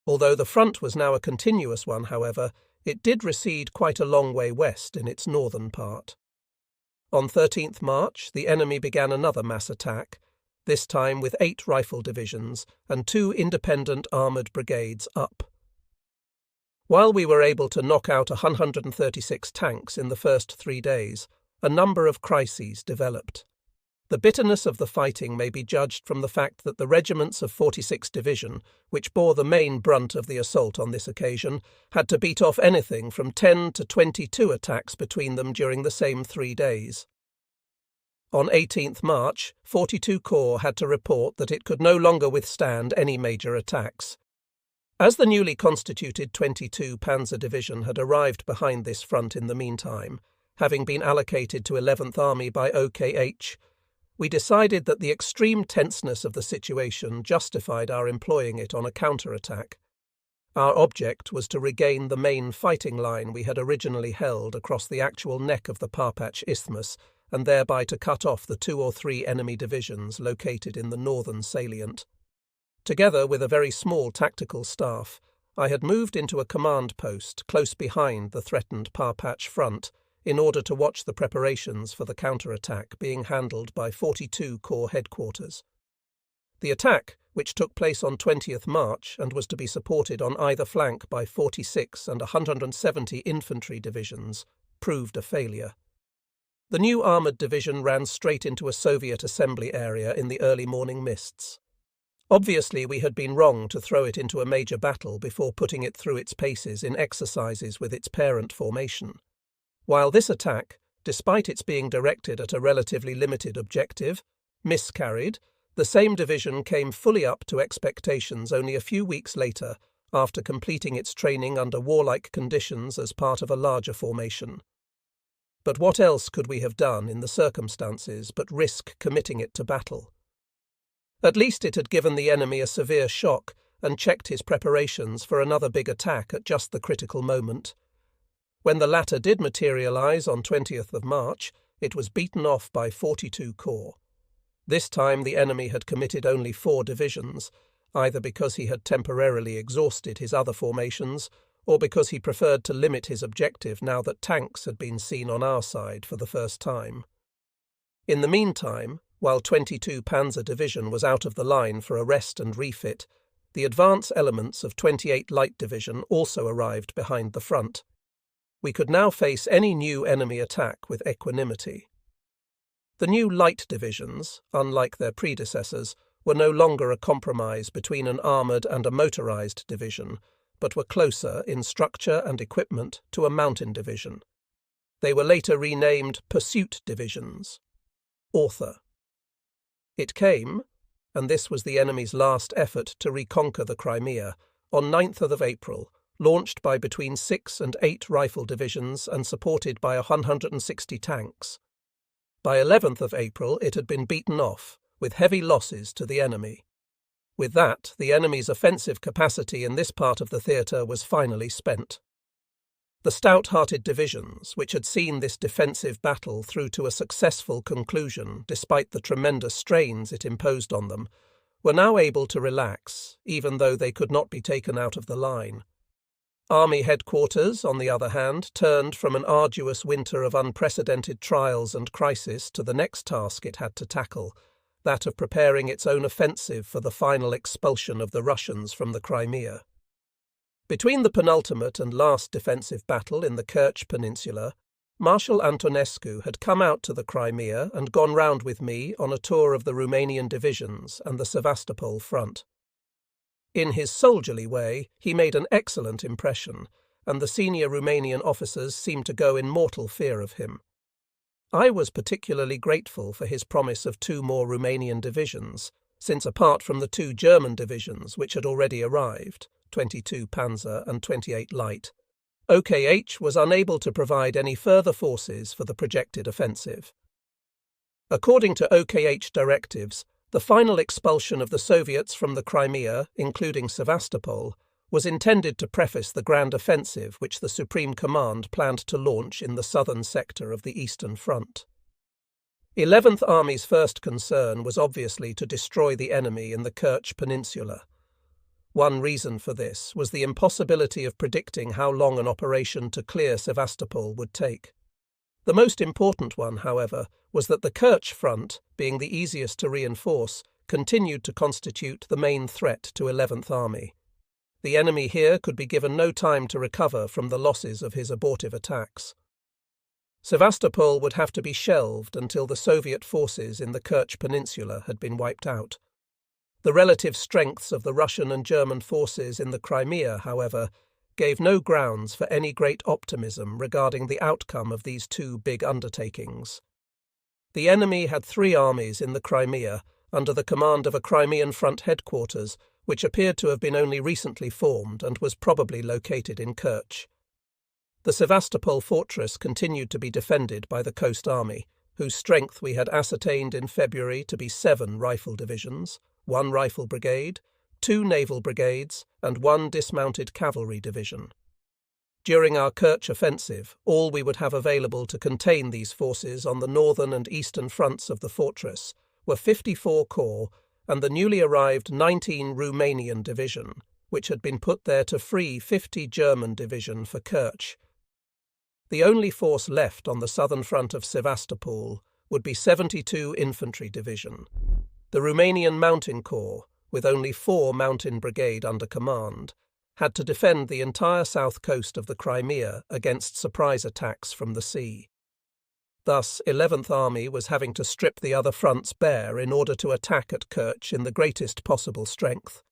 Although the front was now a continuous one, however, it did recede quite a long way west in its northern part. On 13th March, the enemy began another mass attack, this time with 8 rifle divisions and 2 independent armoured brigades up. While we were able to knock out 136 tanks in the first 3 days, a number of crises developed. The bitterness of the fighting may be judged from the fact that the regiments of 46th Division, which bore the main brunt of the assault on this occasion, had to beat off anything from 10 to 22 attacks between them during the same 3 days. On 18th March, 42 Corps had to report that it could no longer withstand any major attacks. As the newly constituted 22 Panzer Division had arrived behind this front in the meantime, having been allocated to 11th Army by OKH, we decided that the extreme tenseness of the situation justified our employing it on a counterattack. Our object was to regain the main fighting line we had originally held across the actual neck of the Parpach Isthmus, and thereby to cut off the 2 or 3 enemy divisions located in the northern salient. Together with a very small tactical staff, I had moved into a command post close behind the threatened Parpach front in order to watch the preparations for the counterattack being handled by 42 Corps headquarters. The attack, which took place on 20th March and was to be supported on either flank by 46 and 170 infantry divisions, proved a failure. The new armoured division ran straight into a Soviet assembly area in the early morning mists. Obviously, we had been wrong to throw it into a major battle before putting it through its paces in exercises with its parent formation. While this attack, despite its being directed at a relatively limited objective, miscarried, the same division came fully up to expectations only a few weeks later, after completing its training under warlike conditions as part of a larger formation. But what else could we have done in the circumstances but risk committing it to battle? At least it had given the enemy a severe shock and checked his preparations for another big attack at just the critical moment. When the latter did materialize on 20th of March, it was beaten off by 42 Corps. This time the enemy had committed only 4 divisions, either because he had temporarily exhausted his other formations or because he preferred to limit his objective now that tanks had been seen on our side for the first time. In the meantime, while 22 Panzer Division was out of the line for a rest and refit, the advance elements of 28 Light Division also arrived behind the front. We could now face any new enemy attack with equanimity. The new light divisions, unlike their predecessors, were no longer a compromise between an armoured and a motorised division, but were closer in structure and equipment to a mountain division. They were later renamed Pursuit Divisions. Author. It came, and this was the enemy's last effort to reconquer the Crimea, on 9th of April, launched by between 6 and 8 rifle divisions and supported by 160 tanks. By 11th of April it had been beaten off, with heavy losses to the enemy. With that, the enemy's offensive capacity in this part of the theatre was finally spent. The stout-hearted divisions, which had seen this defensive battle through to a successful conclusion despite the tremendous strains it imposed on them, were now able to relax, even though they could not be taken out of the line. Army headquarters, on the other hand, turned from an arduous winter of unprecedented trials and crisis to the next task it had to tackle, that of preparing its own offensive for the final expulsion of the Russians from the Crimea. Between the penultimate and last defensive battle in the Kerch Peninsula, Marshal Antonescu had come out to the Crimea and gone round with me on a tour of the Romanian divisions and the Sevastopol front. In his soldierly way, he made an excellent impression, and the senior Romanian officers seemed to go in mortal fear of him. I was particularly grateful for his promise of 2 more Romanian divisions, since apart from the 2 German divisions which had already arrived, 22 Panzer and 28 Light, OKH was unable to provide any further forces for the projected offensive. According to OKH directives, the final expulsion of the Soviets from the Crimea, including Sevastopol, was intended to preface the grand offensive which the Supreme Command planned to launch in the southern sector of the Eastern Front. 11th Army's first concern was obviously to destroy the enemy in the Kerch Peninsula. One reason for this was the impossibility of predicting how long an operation to clear Sevastopol would take. The most important one, however, was that the Kerch front, being the easiest to reinforce, continued to constitute the main threat to 11th Army. The enemy here could be given no time to recover from the losses of his abortive attacks. Sevastopol would have to be shelved until the Soviet forces in the Kerch Peninsula had been wiped out. The relative strengths of the Russian and German forces in the Crimea, however, gave no grounds for any great optimism regarding the outcome of these two big undertakings. The enemy had 3 armies in the Crimea under the command of a Crimean Front headquarters, which appeared to have been only recently formed and was probably located in Kerch. The Sevastopol fortress continued to be defended by the Coast Army, whose strength we had ascertained in February to be 7 rifle divisions, 1 rifle brigade, 2 naval brigades, and 1 dismounted cavalry division. During our Kerch offensive, all we would have available to contain these forces on the northern and eastern fronts of the fortress were 54 corps and the newly arrived 19 Romanian Division, which had been put there to free 50 German Division for Kerch. The only force left on the southern front of Sevastopol would be 72 Infantry Division. The Romanian Mountain Corps, with only 4 Mountain Brigade under command, had to defend the entire south coast of the Crimea against surprise attacks from the sea. Thus, 11th Army was having to strip the other fronts bare in order to attack at Kerch in the greatest possible strength.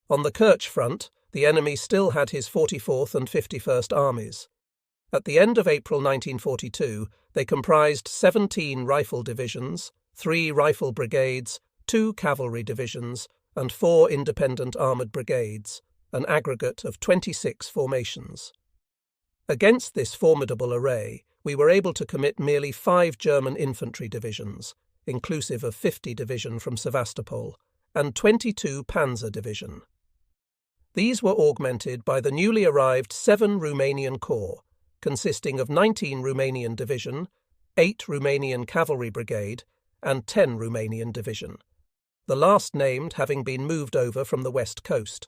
On the Kerch front, the enemy still had his 44th and 51st Armies. At the end of April 1942, they comprised 17 rifle divisions, 3 rifle brigades, 2 cavalry divisions, and 4 independent armoured brigades, an aggregate of 26 formations. Against this formidable array, we were able to commit merely 5 German infantry divisions, inclusive of 50 division from Sevastopol, and 22 Panzer division. These were augmented by the newly arrived 7 Romanian corps, consisting of 19 Romanian division, 8 Romanian cavalry brigade, and 10 Romanian division, the last named having been moved over from the west coast.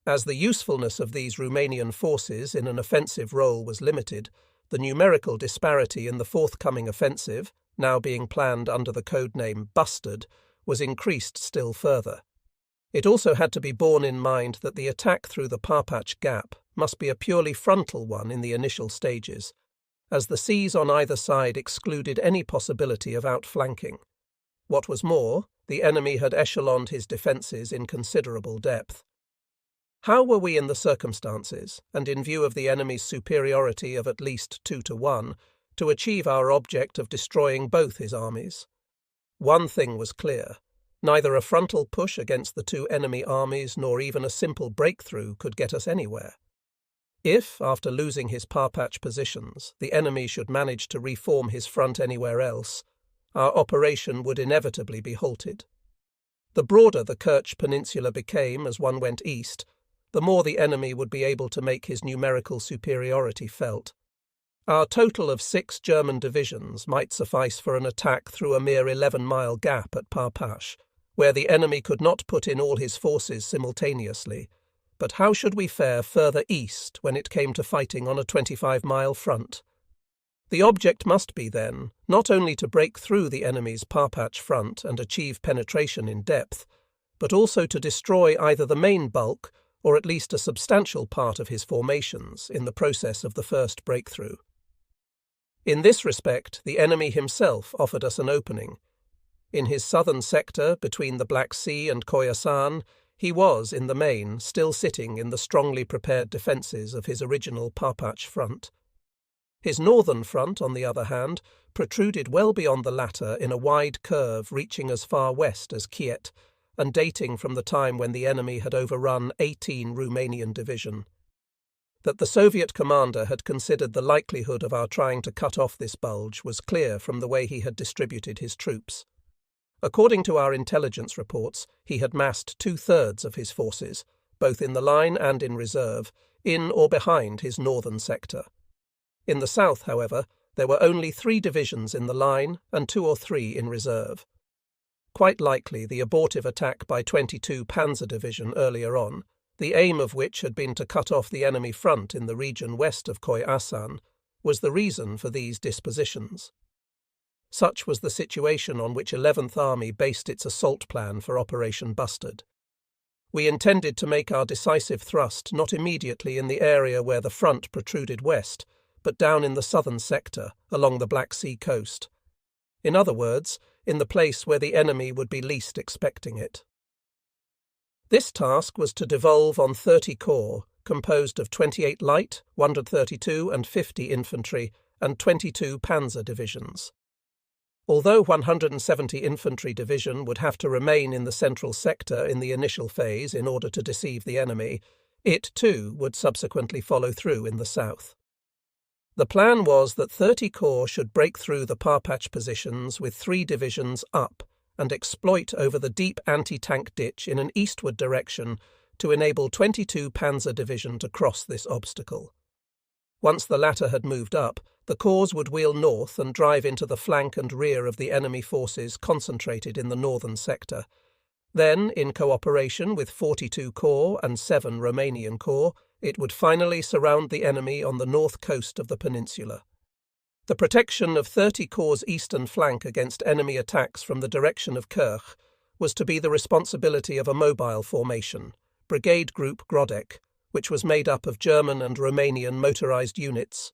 As the usefulness of these Romanian forces in an offensive role was limited, the numerical disparity in the forthcoming offensive, now being planned under the code name Bustard, was increased still further. It also had to be borne in mind that the attack through the Parpach Gap must be a purely frontal one in the initial stages, as the seas on either side excluded any possibility of outflanking. What was more, the enemy had echeloned his defences in considerable depth. How were we in the circumstances, and in view of the enemy's superiority of at least 2-1, to achieve our object of destroying both his armies? One thing was clear. Neither a frontal push against the 2 enemy armies nor even a simple breakthrough could get us anywhere. If, after losing his Parpach positions, the enemy should manage to reform his front anywhere else, our operation would inevitably be halted. The broader the Kerch Peninsula became as one went east, the more the enemy would be able to make his numerical superiority felt. Our total of 6 German divisions might suffice for an attack through a mere 11-mile gap at Parpach, where the enemy could not put in all his forces simultaneously. But how should we fare further east when it came to fighting on a 25-mile front? The object must be, then, not only to break through the enemy's Parpach front and achieve penetration in depth, but also to destroy either the main bulk or at least a substantial part of his formations in the process of the first breakthrough. In this respect, the enemy himself offered us an opening. In his southern sector, between the Black Sea and Khorasan, he was, in the main, still sitting in the strongly prepared defences of his original Parpach front. His northern front, on the other hand, protruded well beyond the latter in a wide curve reaching as far west as Kiev, and dating from the time when the enemy had overrun 18 Romanian division. That the Soviet commander had considered the likelihood of our trying to cut off this bulge was clear from the way he had distributed his troops. According to our intelligence reports, he had massed 2/3 of his forces, both in the line and in reserve, in or behind his northern sector. In the south, however, there were only 3 divisions in the line and 2 or 3 in reserve. quite likely the abortive attack by 22 Panzer Division earlier on, the aim of which had been to cut off the enemy front in the region west of Khoy-Asan, was the reason for these dispositions. Such was the situation on which 11th Army based its assault plan for Operation Bustard. We intended to make our decisive thrust not immediately in the area where the front protruded west, but down in the southern sector, along the Black Sea coast. In other words, in the place where the enemy would be least expecting it. This task was to devolve on 30 corps, composed of 28 light, 132 and 50 infantry, and 22 panzer divisions. Although 170 infantry division would have to remain in the central sector in the initial phase in order to deceive the enemy, it too would subsequently follow through in the south. The plan was that 30 corps should break through the Parpach positions with 3 divisions up and exploit over the deep anti-tank ditch in an eastward direction to enable 22 Panzer Division to cross this obstacle. Once the latter had moved up, the corps would wheel north and drive into the flank and rear of the enemy forces concentrated in the northern sector. Then, in cooperation with 42 Corps and 7 Romanian Corps, it would finally surround the enemy on the north coast of the peninsula. The protection of 30 Corps' eastern flank against enemy attacks from the direction of Kirch was to be the responsibility of a mobile formation, Brigade Group Grodek, which was made up of German and Romanian motorized units.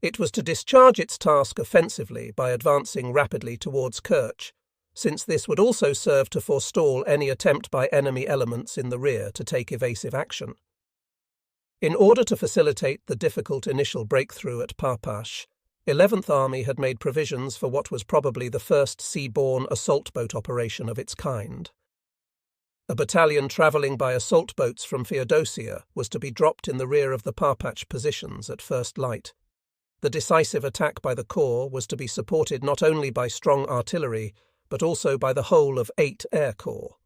It was to discharge its task offensively by advancing rapidly towards Kirch, since this would also serve to forestall any attempt by enemy elements in the rear to take evasive action. In order to facilitate the difficult initial breakthrough at Parpach, 11th Army had made provisions for what was probably the first sea-borne assault boat operation of its kind. A battalion travelling by assault boats from Feodosia was to be dropped in the rear of the Parpach positions at first light. The decisive attack by the Corps was to be supported not only by strong artillery, but also by the whole of 8 air corps.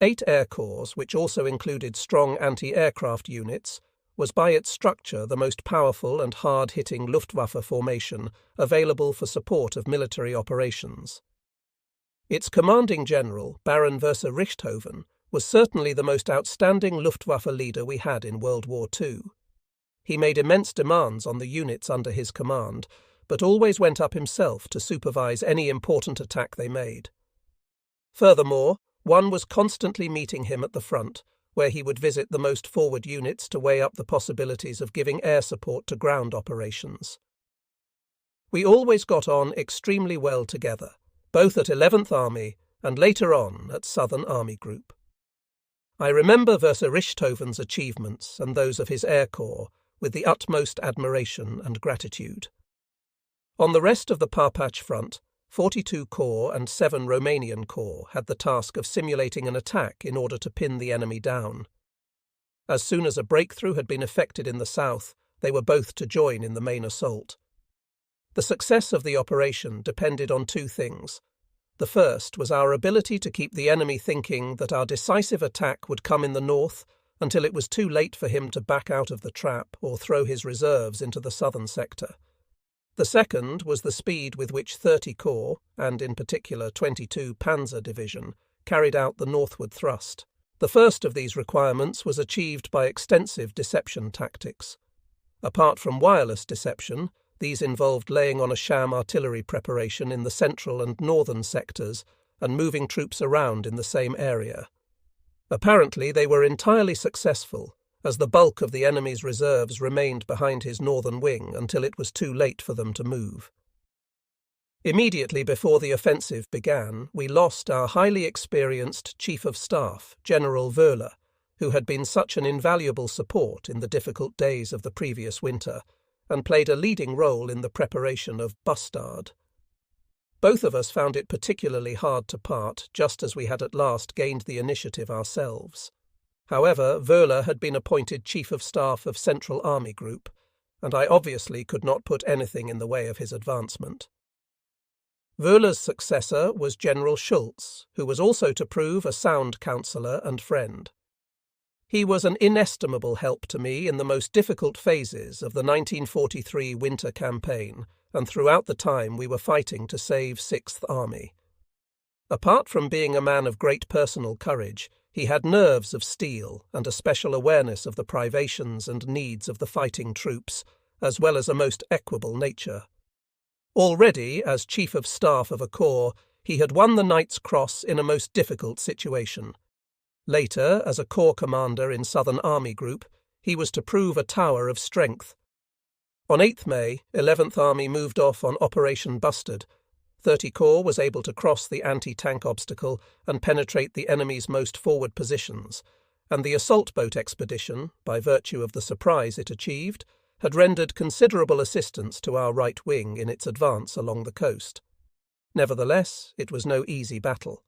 8 air corps, which also included strong anti-aircraft units, was by its structure the most powerful and hard-hitting Luftwaffe formation available for support of military operations. Its commanding general, Baron Verser Richthofen, was certainly the most outstanding Luftwaffe leader we had in World War II. He made immense demands on the units under his command, but always went up himself to supervise any important attack they made. Furthermore, one was constantly meeting him at the front, where he would visit the most forward units to weigh up the possibilities of giving air support to ground operations. We always got on extremely well together, both at 11th Army and later on at Southern Army Group. I remember Verser Richthofen's achievements and those of his Air Corps with the utmost admiration and gratitude. On the rest of the Parpach front, 42 Corps and 7 Romanian Corps had the task of simulating an attack in order to pin the enemy down. As soon as a breakthrough had been effected in the south, they were both to join in the main assault. The success of the operation depended on 2 things. The first was our ability to keep the enemy thinking that our decisive attack would come in the north until it was too late for him to back out of the trap or throw his reserves into the southern sector. The second was the speed with which 30 Corps, and in particular 22 Panzer Division, carried out the northward thrust. The first of these requirements was achieved by extensive deception tactics. Apart from wireless deception, these involved laying on a sham artillery preparation in the central and northern sectors and moving troops around in the same area. Apparently they were entirely successful, as the bulk of the enemy's reserves remained behind his northern wing until it was too late for them to move. Immediately before the offensive began, we lost our highly experienced Chief of Staff, General Wöhler, who had been such an invaluable support in the difficult days of the previous winter, and played a leading role in the preparation of Bustard. Both of us found it particularly hard to part, just as we had at last gained the initiative ourselves. However, Wöhler had been appointed Chief of Staff of Central Army Group, and I obviously could not put anything in the way of his advancement. Wöhler's successor was General Schulz, who was also to prove a sound counsellor and friend. He was an inestimable help to me in the most difficult phases of the 1943 winter campaign and throughout the time we were fighting to save 6th Army. Apart from being a man of great personal courage, he had nerves of steel and a special awareness of the privations and needs of the fighting troops, as well as a most equable nature. Already, as Chief of Staff of a corps, he had won the Knight's Cross in a most difficult situation. Later, as a corps commander in Southern Army Group, he was to prove a tower of strength. On 8th May, 11th Army moved off on Operation Bustard. 30 Corps was able to cross the anti-tank obstacle and penetrate the enemy's most forward positions, and the assault boat expedition, by virtue of the surprise it achieved, had rendered considerable assistance to our right wing in its advance along the coast. Nevertheless, it was no easy battle.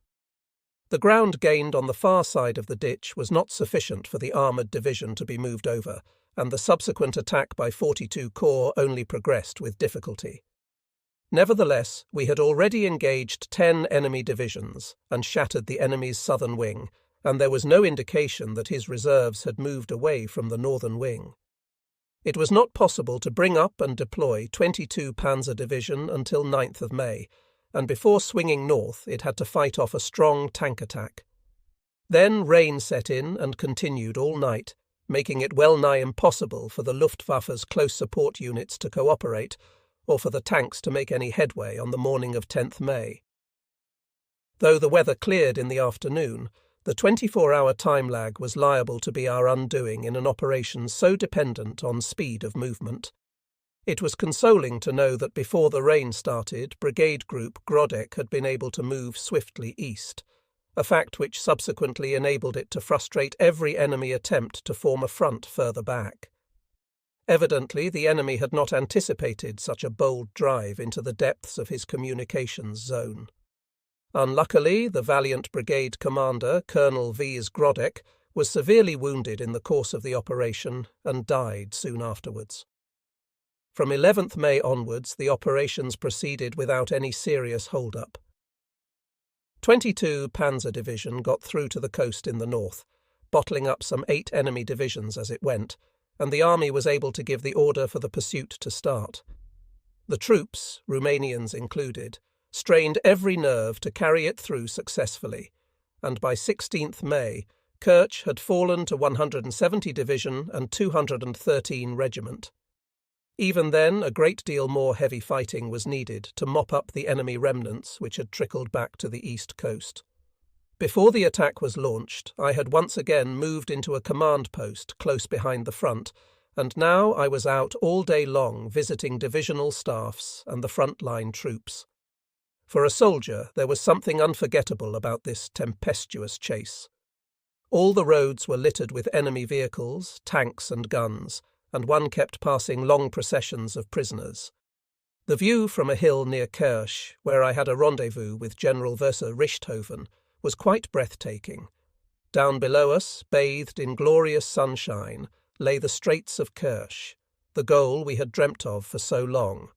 The ground gained on the far side of the ditch was not sufficient for the armoured division to be moved over, and the subsequent attack by 42 Corps only progressed with difficulty. Nevertheless, we had already engaged 10 enemy divisions and shattered the enemy's southern wing, and there was no indication that his reserves had moved away from the northern wing. It was not possible to bring up and deploy 22 Panzer Division until 9th of May, and before swinging north it had to fight off a strong tank attack. Then rain set in and continued all night, making it well nigh impossible for the Luftwaffe's close support units to cooperate, or for the tanks to make any headway on the morning of 10th May. Though the weather cleared in the afternoon, the 24-hour time lag was liable to be our undoing in an operation so dependent on speed of movement. It was consoling to know that before the rain started, Brigade Group Grodek had been able to move swiftly east, a fact which subsequently enabled it to frustrate every enemy attempt to form a front further back. Evidently, the enemy had not anticipated such a bold drive into the depths of his communications zone. Unluckily, the valiant brigade commander, Colonel V's Grodek, was severely wounded in the course of the operation and died soon afterwards. From 11th May onwards, the operations proceeded without any serious hold-up. 22 Panzer Division got through to the coast in the north, bottling up some 8 enemy divisions as it went, and the army was able to give the order for the pursuit to start. The troops, Romanians included, strained every nerve to carry it through successfully, and by 16th May, Kerch had fallen to 170 Division and 213 Regiment. Even then, a great deal more heavy fighting was needed to mop up the enemy remnants which had trickled back to the east coast. Before the attack was launched, I had once again moved into a command post close behind the front, and now I was out all day long visiting divisional staffs and the front-line troops. For a soldier, there was something unforgettable about this tempestuous chase. All the roads were littered with enemy vehicles, tanks and guns, and one kept passing long processions of prisoners. The view from a hill near Kerch, where I had a rendezvous with General Verser Richthofen, was quite breathtaking. Down below us, bathed in glorious sunshine, lay the Straits of Kerch, the goal we had dreamt of for so long.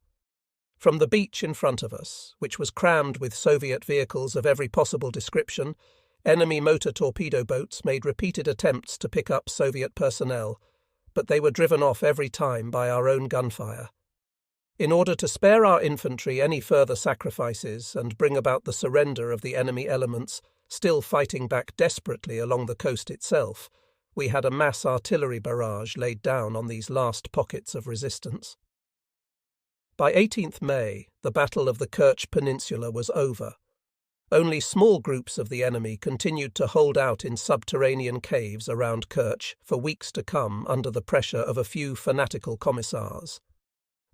From the beach in front of us, which was crammed with Soviet vehicles of every possible description, enemy motor torpedo boats made repeated attempts to pick up Soviet personnel, but they were driven off every time by our own gunfire. In order to spare our infantry any further sacrifices and bring about the surrender of the enemy elements still fighting back desperately along the coast itself, we had a mass artillery barrage laid down on these last pockets of resistance. By 18th May, the Battle of the Kerch Peninsula was over. Only small groups of the enemy continued to hold out in subterranean caves around Kerch for weeks to come under the pressure of a few fanatical commissars.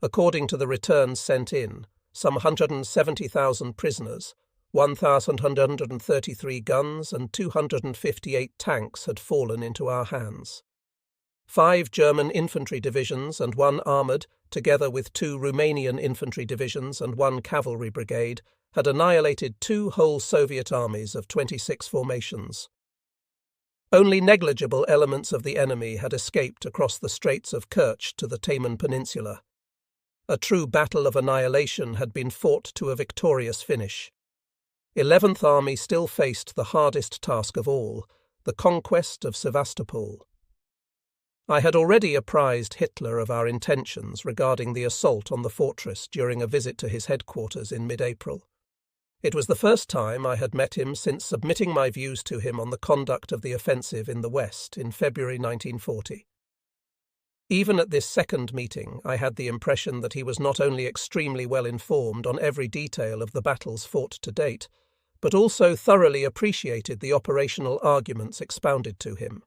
According to the returns sent in, some 170,000 prisoners, 1,133 guns and 258 tanks had fallen into our hands. 5 German infantry divisions and 1 armoured, together with 2 Romanian infantry divisions and 1 cavalry brigade, had annihilated 2 whole Soviet armies of 26 formations. Only negligible elements of the enemy had escaped across the Straits of Kerch to the Taman Peninsula. A true battle of annihilation had been fought to a victorious finish. 11th Army still faced the hardest task of all, the conquest of Sevastopol. I had already apprised Hitler of our intentions regarding the assault on the fortress during a visit to his headquarters in mid-April. It was the first time I had met him since submitting my views to him on the conduct of the offensive in the West in February 1940. Even at this second meeting, I had the impression that he was not only extremely well informed on every detail of the battles fought to date, but also thoroughly appreciated the operational arguments expounded to him.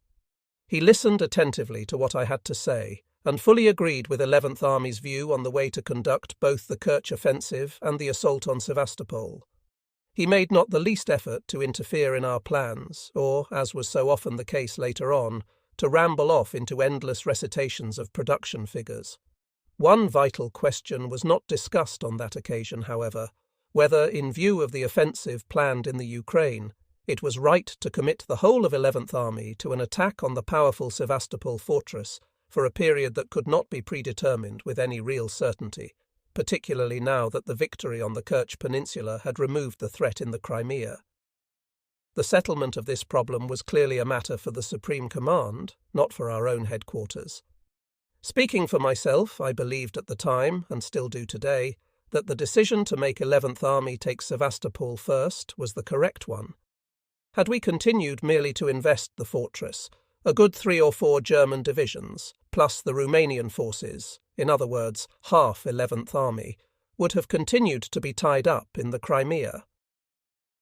He listened attentively to what I had to say, and fully agreed with 11th Army's view on the way to conduct both the Kerch offensive and the assault on Sevastopol. He made not the least effort to interfere in our plans, or, as was so often the case later on, to ramble off into endless recitations of production figures. One vital question was not discussed on that occasion, however, whether, in view of the offensive planned in the Ukraine, it was right to commit the whole of 11th Army to an attack on the powerful Sevastopol fortress for a period that could not be predetermined with any real certainty, particularly now that the victory on the Kerch Peninsula had removed the threat in the Crimea. The settlement of this problem was clearly a matter for the Supreme Command, not for our own headquarters. Speaking for myself, I believed at the time, and still do today, that the decision to make 11th Army take Sevastopol first was the correct one. Had we continued merely to invest the fortress, a good 3 or 4 German divisions, plus the Romanian forces, in other words, half 11th Army, would have continued to be tied up in the Crimea.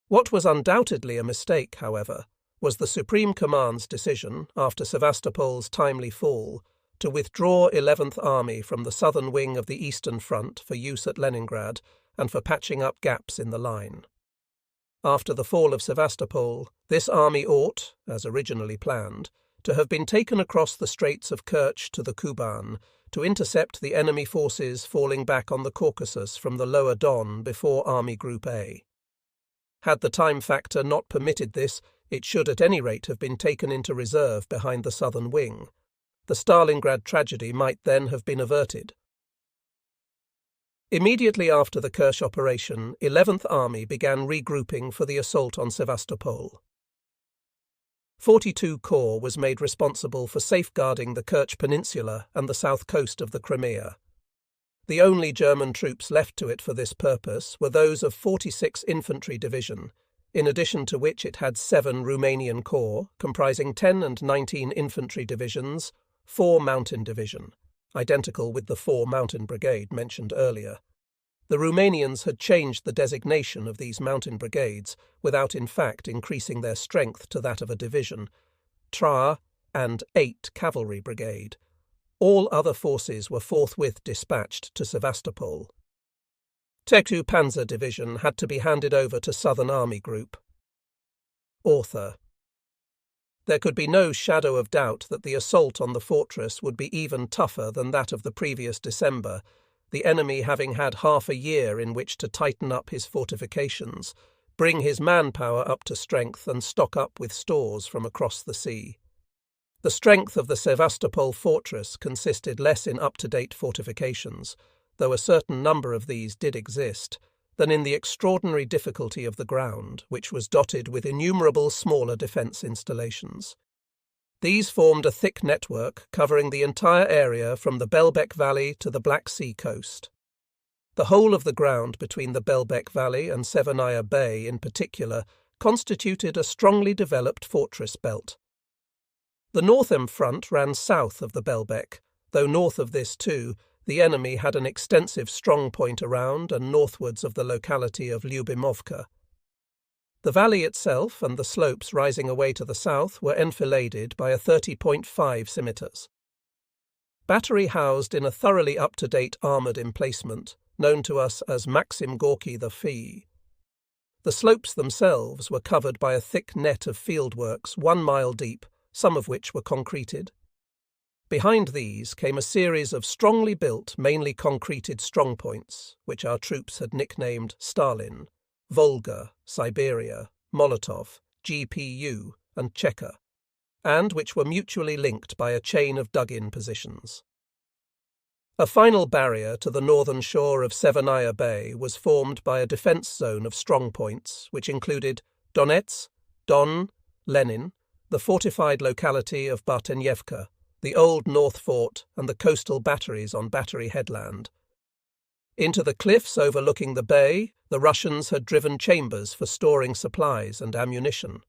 What was undoubtedly a mistake, however, was the Supreme Command's decision, after Sevastopol's timely fall, to withdraw 11th Army from the southern wing of the Eastern Front for use at Leningrad and for patching up gaps in the line. After the fall of Sevastopol, this army ought, as originally planned, to have been taken across the Straits of Kerch to the Kuban to intercept the enemy forces falling back on the Caucasus from the lower Don before Army Group A. Had the time factor not permitted this, it should at any rate have been taken into reserve behind the southern wing. The Stalingrad tragedy might then have been averted. Immediately after the Kerch operation, 11th Army began regrouping for the assault on Sevastopol. 42 Corps was made responsible for safeguarding the Kerch Peninsula and the south coast of the Crimea. The only German troops left to it for this purpose were those of 46 Infantry Division, in addition to which it had 7 Romanian Corps, comprising 10 and 19 Infantry Divisions, 4 Mountain Division, identical with the 4 Mountain Brigade mentioned earlier. The Romanians had changed the designation of these mountain brigades without in fact increasing their strength to that of a division, TRA and 8 Cavalry Brigade. All other forces were forthwith dispatched to Sevastopol. Teku Panzer Division had to be handed over to Southern Army Group. Author. There could be no shadow of doubt that the assault on the fortress would be even tougher than that of the previous December, the enemy having had half a year in which to tighten up his fortifications, bring his manpower up to strength and stock up with stores from across the sea. The strength of the Sevastopol fortress consisted less in up-to-date fortifications, though a certain number of these did exist, than in the extraordinary difficulty of the ground, which was dotted with innumerable smaller defence installations. These formed a thick network covering the entire area from the Belbek Valley to the Black Sea coast. The whole of the ground between the Belbek Valley and Severnaya Bay in particular constituted a strongly developed fortress belt. The Northern front ran south of the Belbek, though north of this too, the enemy had an extensive strong point around and northwards of the locality of Lyubimovka. The valley itself and the slopes rising away to the south were enfiladed by a 30.5 scimitars. Battery housed in a thoroughly up-to-date armoured emplacement, known to us as Maxim Gorky the Fee. The slopes themselves were covered by a thick net of fieldworks 1 mile deep, some of which were concreted. Behind these came a series of strongly built, mainly concreted strongpoints, which our troops had nicknamed Stalin, Volga, Siberia, Molotov, GPU, and Cheka, and which were mutually linked by a chain of dug-in positions. A final barrier to the northern shore of Severnaya Bay was formed by a defence zone of strongpoints, which included Donets, Don, Lenin, the fortified locality of Bartenyevka, the old North Fort, and the coastal batteries on Battery Headland. Into the cliffs overlooking the bay, the Russians had driven chambers for storing supplies and ammunition.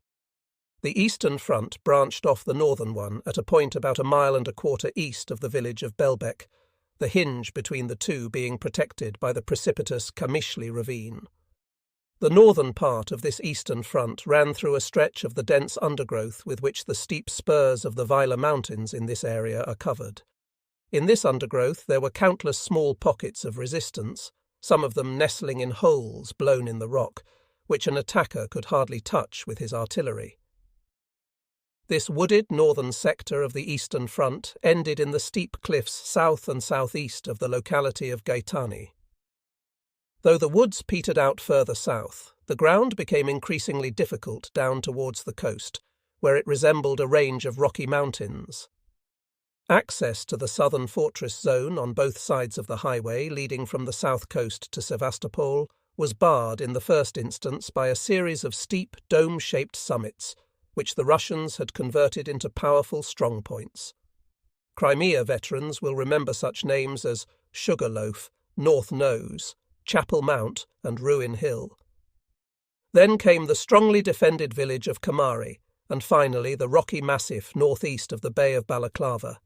The eastern front branched off the northern one at a point about 1.25 miles east of the village of Belbek, the hinge between the two being protected by the precipitous Kamishli ravine. The northern part of this eastern front ran through a stretch of the dense undergrowth with which the steep spurs of the Weiler Mountains in this area are covered. In this undergrowth there were countless small pockets of resistance, some of them nestling in holes blown in the rock, which an attacker could hardly touch with his artillery. This wooded northern sector of the eastern front ended in the steep cliffs south and southeast of the locality of Gaetani. Though the woods petered out further south, the ground became increasingly difficult down towards the coast, where it resembled a range of rocky mountains. Access to the southern fortress zone on both sides of the highway leading from the south coast to Sevastopol was barred in the first instance by a series of steep, dome-shaped summits, which the Russians had converted into powerful strongpoints. Crimea veterans will remember such names as Sugarloaf, North Nose, Chapel Mount, and Ruin Hill. Then came the strongly defended village of Kamari, and finally the rocky massif northeast of the Bay of Balaclava.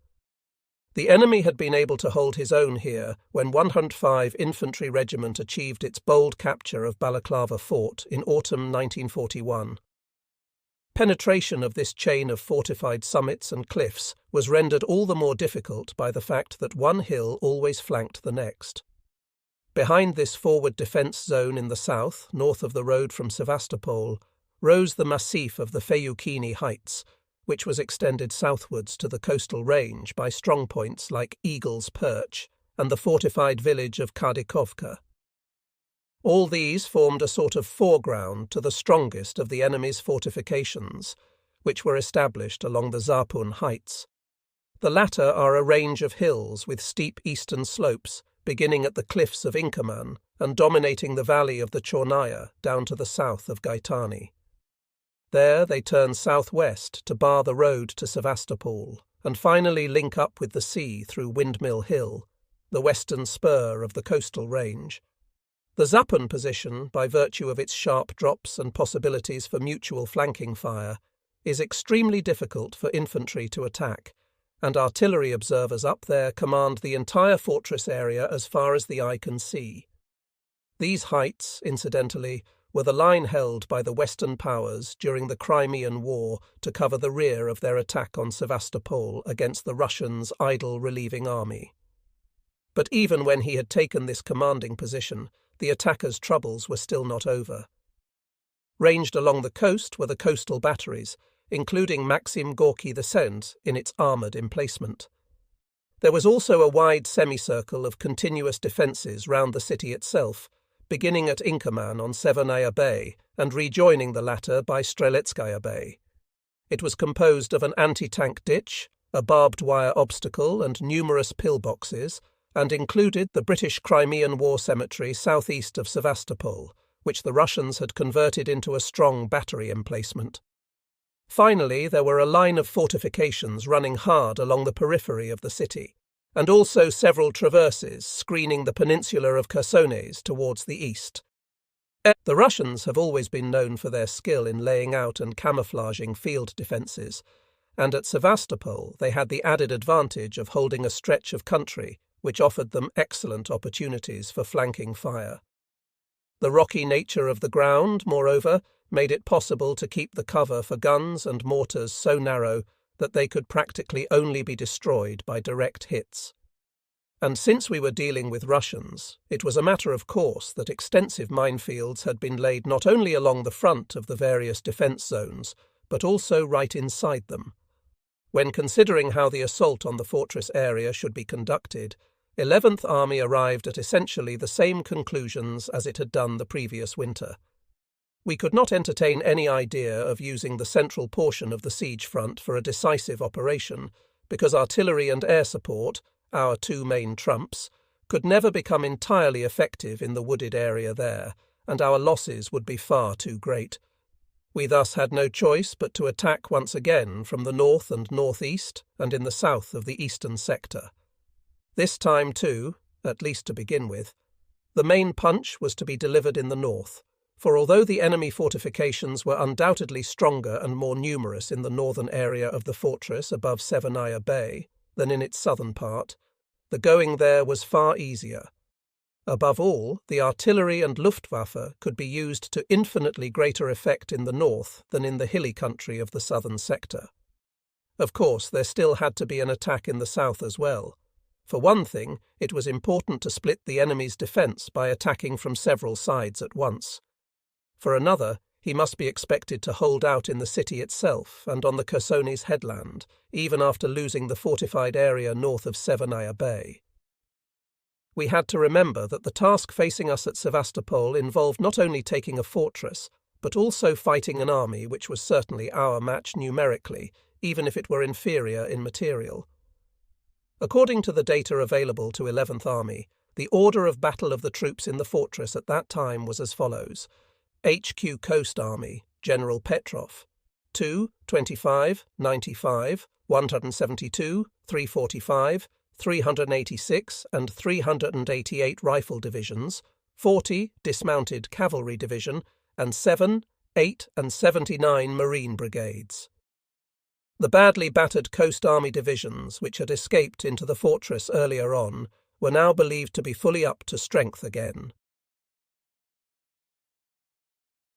The enemy had been able to hold his own here when 105 Infantry Regiment achieved its bold capture of Balaclava Fort in autumn 1941. Penetration of this chain of fortified summits and cliffs was rendered all the more difficult by the fact that one hill always flanked the next. Behind this forward defence zone in the south, north of the road from Sevastopol, rose the massif of the Feyukini Heights, which was extended southwards to the coastal range by strongpoints like Eagle's Perch and the fortified village of Kardikovka. All these formed a sort of foreground to the strongest of the enemy's fortifications, which were established along the Zarpun Heights. The latter are a range of hills with steep eastern slopes, beginning at the cliffs of Inkerman and dominating the valley of the Chornaya down to the south of Gaetani. There they turn southwest to bar the road to Sevastopol and finally link up with the sea through Windmill Hill, the western spur of the coastal range. The Zappen position, by virtue of its sharp drops and possibilities for mutual flanking fire, is extremely difficult for infantry to attack, and artillery observers up there command the entire fortress area as far as the eye can see. These heights, incidentally, were the line held by the Western powers during the Crimean War to cover the rear of their attack on Sevastopol against the Russians' idle relieving army. But even when he had taken this commanding position, the attacker's troubles were still not over. Ranged along the coast were the coastal batteries, including Maxim Gorky the Second in its armoured emplacement. There was also a wide semicircle of continuous defences round the city itself, beginning at Inkerman on Severnaya Bay and rejoining the latter by Streletskaya Bay. It was composed of an anti-tank ditch, a barbed wire obstacle and numerous pillboxes, and included the British Crimean War Cemetery southeast of Sevastopol, which the Russians had converted into a strong battery emplacement. Finally, there were a line of fortifications running hard along the periphery of the city, and also several traverses screening the peninsula of Chersones towards the east. The Russians have always been known for their skill in laying out and camouflaging field defences, and at Sevastopol they had the added advantage of holding a stretch of country which offered them excellent opportunities for flanking fire. The rocky nature of the ground, moreover, made it possible to keep the cover for guns and mortars so narrow that they could practically only be destroyed by direct hits. And since we were dealing with Russians, it was a matter of course that extensive minefields had been laid not only along the front of the various defence zones, but also right inside them. When considering how the assault on the fortress area should be conducted, 11th Army arrived at essentially the same conclusions as it had done the previous winter. We could not entertain any idea of using the central portion of the siege front for a decisive operation, because artillery and air support, our two main trumps, could never become entirely effective in the wooded area there, and our losses would be far too great. We thus had no choice but to attack once again from the north and northeast and in the south of the eastern sector. This time, too, at least to begin with, The main punch was to be delivered in the north, for although the enemy fortifications were undoubtedly stronger and more numerous in the northern area of the fortress above Severnaya Bay than in its southern part, the going there was far easier. Above all, the artillery and Luftwaffe could be used to infinitely greater effect in the north than in the hilly country of the southern sector. Of course, there still had to be an attack in the south as well. For one thing, it was important to split the enemy's defence by attacking from several sides at once. For another, he must be expected to hold out in the city itself and on the Chersonis headland, even after losing the fortified area north of Severnaya Bay. We had to remember that the task facing us at Sevastopol involved not only taking a fortress, but also fighting an army which was certainly our match numerically, even if it were inferior in material. According to the data available to 11th Army, the order of battle of the troops in the fortress at that time was as follows: HQ Coast Army, General Petrov, 2, 25, 95, 172, 345, 386 and 388 Rifle Divisions, 40 Dismounted Cavalry Division, and 7, 8 and 79 Marine Brigades. The badly battered Coast Army divisions, which had escaped into the fortress earlier on, were now believed to be fully up to strength again.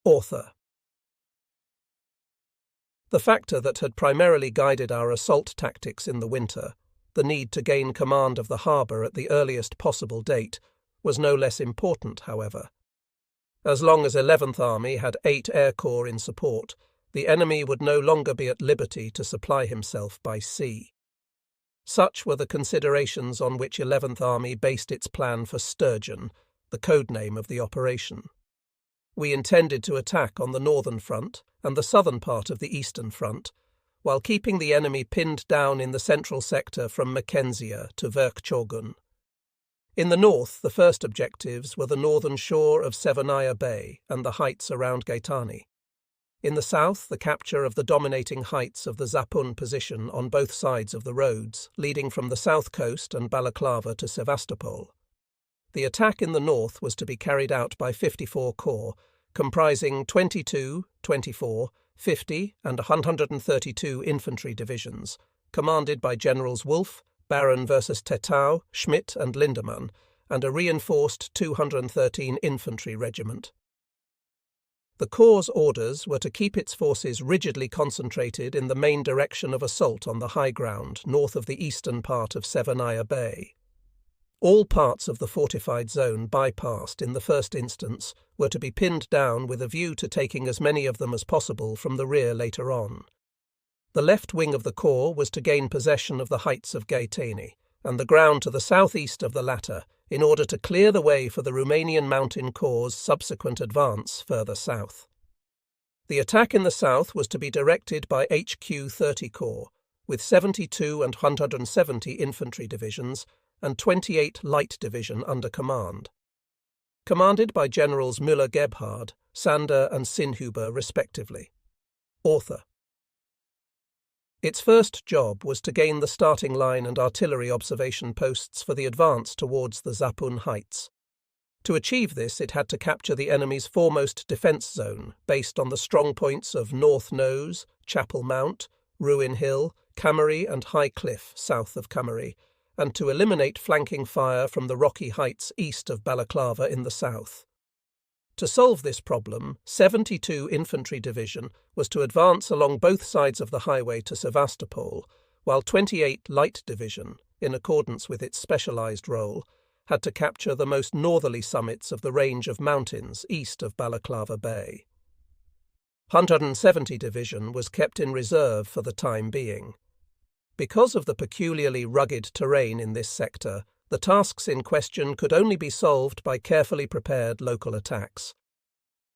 Author. The factor that had primarily guided our assault tactics in the winter, the need to gain command of the harbour at the earliest possible date, was no less important, however. As long as 11th Army had 8 Air Corps in support, the enemy would no longer be at liberty to supply himself by sea. Such were the considerations on which 11th Army based its plan for Sturgeon, the code name of the operation. We intended to attack on the northern front and the southern part of the eastern front, while keeping the enemy pinned down in the central sector from Mackenzia to Verkchorgun. In the north, the first objectives were the northern shore of Severnaya Bay and the heights around Gaetani. In the south, the capture of the dominating heights of the Zapun position on both sides of the roads, leading from the south coast and Balaclava to Sevastopol. The attack in the north was to be carried out by 54 Corps, comprising 22, 24, 50 and 132 infantry divisions, commanded by Generals Wolfe, Baron versus Tetau, Schmidt and Lindemann, and a reinforced 213 infantry regiment. The Corps' orders were to keep its forces rigidly concentrated in the main direction of assault on the high ground north of the eastern part of Severnaya Bay. All parts of the fortified zone bypassed in the first instance were to be pinned down with a view to taking as many of them as possible from the rear later on. The left wing of the Corps was to gain possession of the heights of Gaetani and the ground to the southeast of the latter in order to clear the way for the Romanian Mountain Corps' subsequent advance further south. The attack in the south was to be directed by HQ 30 Corps, with 72 and 170 infantry divisions and 28 light division under command. Commanded by Generals Müller-Gebhard, Sander and Sinhuber respectively. Author. Its first job was to gain the starting line and artillery observation posts for the advance towards the Zapun Heights. To achieve this, it had to capture the enemy's foremost defence zone, based on the strong points of North Nose, Chapel Mount, Ruin Hill, Cammery and High Cliff south of Cammery, and to eliminate flanking fire from the rocky heights east of Balaclava in the south. To solve this problem, 72 Infantry Division was to advance along both sides of the highway to Sevastopol, while 28 Light Division, in accordance with its specialised role, had to capture the most northerly summits of the range of mountains east of Balaclava Bay. 170 Division was kept in reserve for the time being. Because of the peculiarly rugged terrain in this sector, the tasks in question could only be solved by carefully prepared local attacks.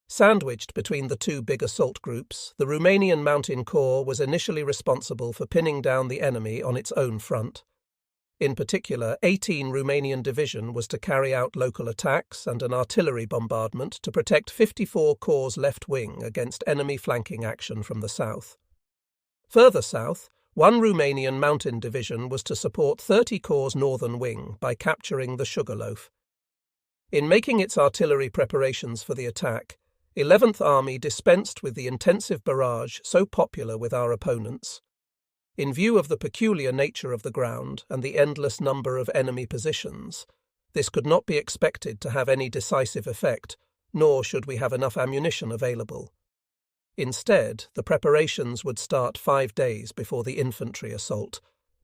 Sandwiched between the two big assault groups, the Romanian Mountain Corps was initially responsible for pinning down the enemy on its own front. In particular, 18 Romanian Division was to carry out local attacks and an artillery bombardment to protect 54 Corps' left wing against enemy flanking action from the south. Further south, one Romanian Mountain Division was to support 30 Corps' northern wing by capturing the Sugarloaf. In making its artillery preparations for the attack, 11th Army dispensed with the intensive barrage so popular with our opponents. In view of the peculiar nature of the ground and the endless number of enemy positions, this could not be expected to have any decisive effect, nor should we have enough ammunition available. Instead, the preparations would start 5 days before the infantry assault,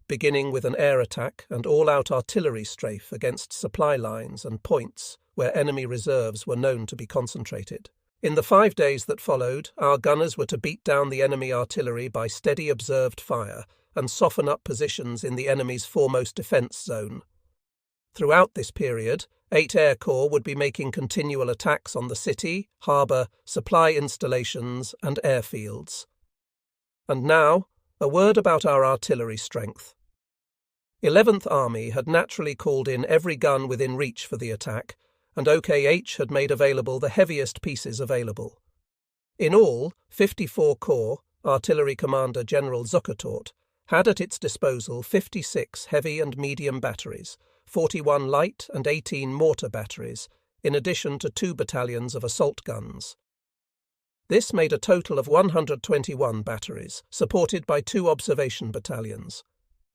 beginning with an air attack and all-out artillery strafe against supply lines and points where enemy reserves were known to be concentrated. In the 5 days that followed, our gunners were to beat down the enemy artillery by steady observed fire and soften up positions in the enemy's foremost defence zone. Throughout this period, 8 Air Corps would be making continual attacks on the city, harbour, supply installations and airfields. And now, a word about our artillery strength. 11th Army had naturally called in every gun within reach for the attack, and OKH had made available the heaviest pieces available. In all, 54 Corps, Artillery Commander General Zukertort, had at its disposal 56 heavy and medium batteries, 41 light and 18 mortar batteries, in addition to 2 battalions of assault guns. This made a total of 121 batteries, supported by 2 observation battalions.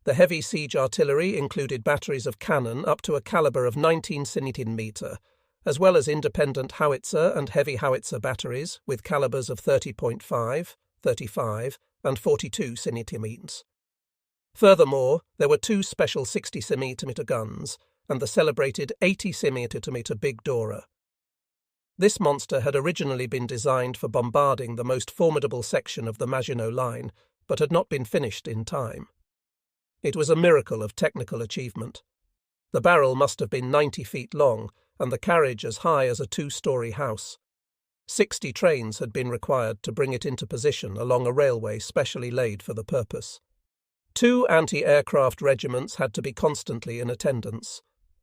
The heavy siege artillery included batteries of cannon up to a caliber of 19 cm, as well as independent howitzer and heavy howitzer batteries with calibers of 30.5, 35, and 42 cm. Furthermore, there were 2 special 60 cm guns and the celebrated 80 cm Big Dora. This monster had originally been designed for bombarding the most formidable section of the Maginot Line, but had not been finished in time. It was a miracle of technical achievement. The barrel must have been 90 feet long, and the carriage as high as a 2-story house. 60 trains had been required to bring it into position along a railway specially laid for the purpose. 2 anti-aircraft regiments had to be constantly in attendance.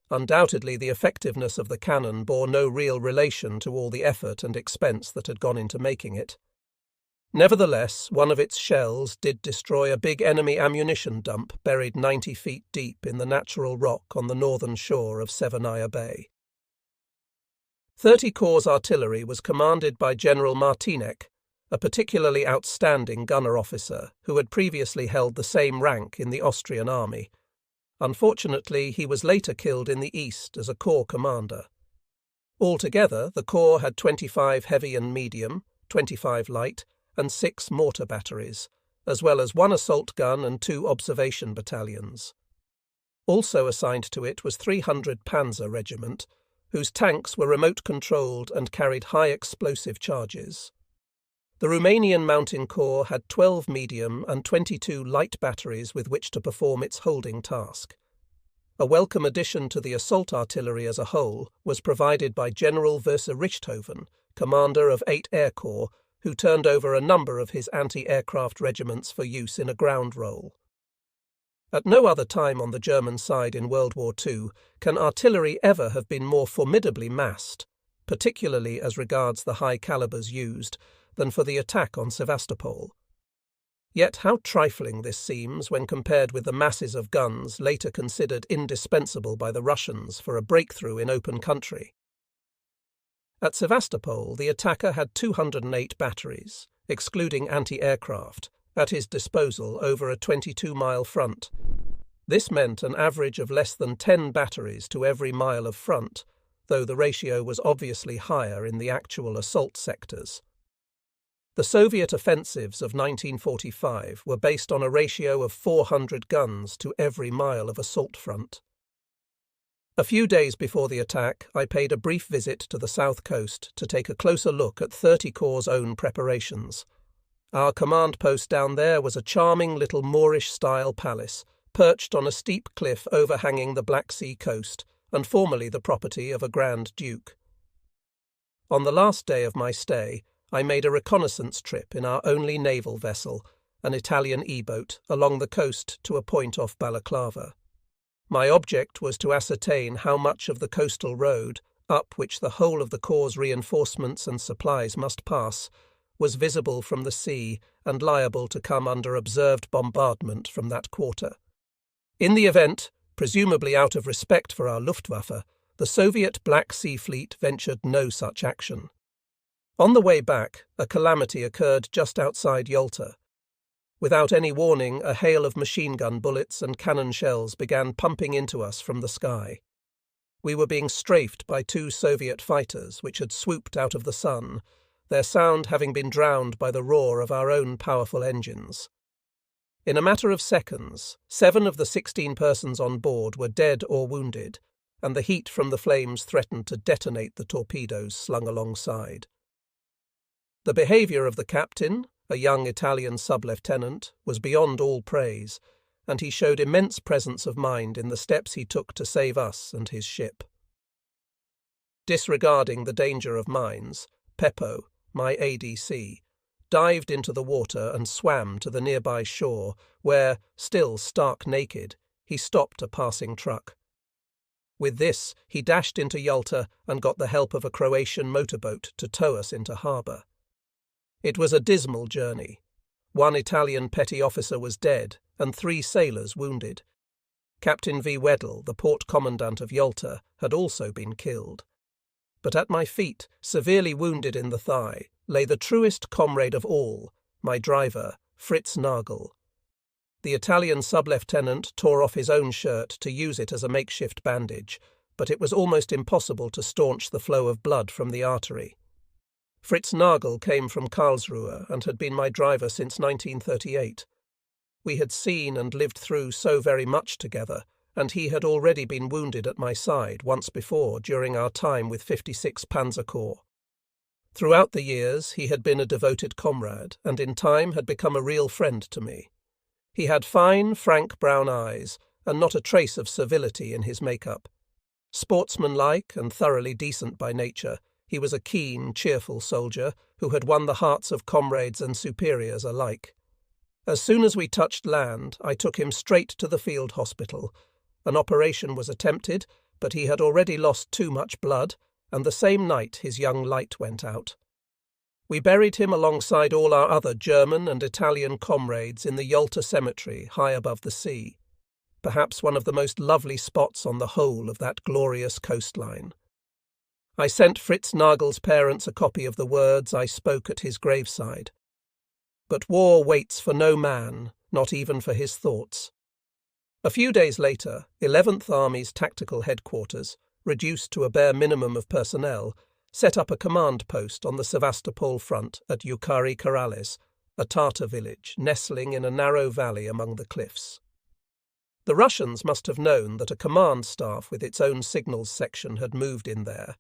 Undoubtedly, the effectiveness of the cannon bore no real relation to all the effort and expense that had gone into making it. Nevertheless, one of its shells did destroy a big enemy ammunition dump buried 90 feet deep in the natural rock on the northern shore of Severnaya Bay. 30 Corps artillery was commanded by General Martinek, a particularly outstanding gunner officer who had previously held the same rank in the Austrian army. Unfortunately, he was later killed in the east as a corps commander. Altogether, the corps had 25 heavy and medium, 25 light, and 6 mortar batteries, as well as 1 assault gun and 2 observation battalions. Also assigned to it was 300 Panzer Regiment, whose tanks were remote-controlled and carried high explosive charges. The Romanian Mountain Corps had 12 medium and 22 light batteries with which to perform its holding task. A welcome addition to the assault artillery as a whole was provided by General Verse Richthofen, commander of 8 Air Corps, who turned over a number of his anti-aircraft regiments for use in a ground role. At no other time on the German side in World War II can artillery ever have been more formidably massed, particularly as regards the high calibers used, than for the attack on Sevastopol. Yet how trifling this seems when compared with the masses of guns later considered indispensable by the Russians for a breakthrough in open country. At Sevastopol, the attacker had 208 batteries, excluding anti-aircraft, at his disposal over a 22-mile front. This meant an average of less than 10 batteries to every mile of front, though the ratio was obviously higher in the actual assault sectors. The Soviet offensives of 1945 were based on a ratio of 400 guns to every mile of assault front. A few days before the attack, I paid a brief visit to the south coast to take a closer look at 30 Corps' own preparations. Our command post down there was a charming little Moorish-style palace, perched on a steep cliff overhanging the Black Sea coast, and formerly the property of a Grand Duke. On the last day of my stay, I made a reconnaissance trip in our only naval vessel, an Italian E-boat, along the coast to a point off Balaclava. My object was to ascertain how much of the coastal road, up which the whole of the Corps' reinforcements and supplies must pass, was visible from the sea and liable to come under observed bombardment from that quarter. In the event, presumably out of respect for our Luftwaffe, the Soviet Black Sea Fleet ventured no such action. On the way back, a calamity occurred just outside Yalta. Without any warning, a hail of machine gun bullets and cannon shells began pumping into us from the sky. We were being strafed by 2 Soviet fighters which had swooped out of the sun, their sound having been drowned by the roar of our own powerful engines. In a matter of seconds, 7 of the 16 persons on board were dead or wounded, and the heat from the flames threatened to detonate the torpedoes slung alongside. The behaviour of the captain, a young Italian sub-lieutenant, was beyond all praise, and he showed immense presence of mind in the steps he took to save us and his ship. Disregarding the danger of mines, Peppo, my ADC, dived into the water and swam to the nearby shore, where, still stark naked, he stopped a passing truck. With this, he dashed into Yalta and got the help of a Croatian motorboat to tow us into harbour. It was a dismal journey. 1 Italian petty officer was dead and 3 sailors wounded. Captain V. Weddell, the port commandant of Yalta, had also been killed. But at my feet, severely wounded in the thigh, lay the truest comrade of all, my driver, Fritz Nagel. The Italian sub-lieutenant tore off his own shirt to use it as a makeshift bandage, but it was almost impossible to staunch the flow of blood from the artery. Fritz Nagel came from Karlsruhe and had been my driver since 1938. We had seen and lived through so very much together, and he had already been wounded at my side once before during our time with 56 Panzer Corps. Throughout the years he had been a devoted comrade, and in time had become a real friend to me. He had fine, frank brown eyes, and not a trace of servility in his make-up. Sportsmanlike and thoroughly decent by nature, he was a keen, cheerful soldier who had won the hearts of comrades and superiors alike. As soon as we touched land, I took him straight to the field hospital. An operation was attempted, but he had already lost too much blood, and the same night his young light went out. We buried him alongside all our other German and Italian comrades in the Yalta cemetery high above the sea, perhaps one of the most lovely spots on the whole of that glorious coastline. I sent Fritz Nagel's parents a copy of the words I spoke at his graveside. But war waits for no man, not even for his thoughts. A few days later, 11th Army's Tactical Headquarters, reduced to a bare minimum of personnel, set up a command post on the Sevastopol front at Yukari Korales, a Tatar village nestling in a narrow valley among the cliffs. The Russians must have known that a command staff with its own signals section had moved in there,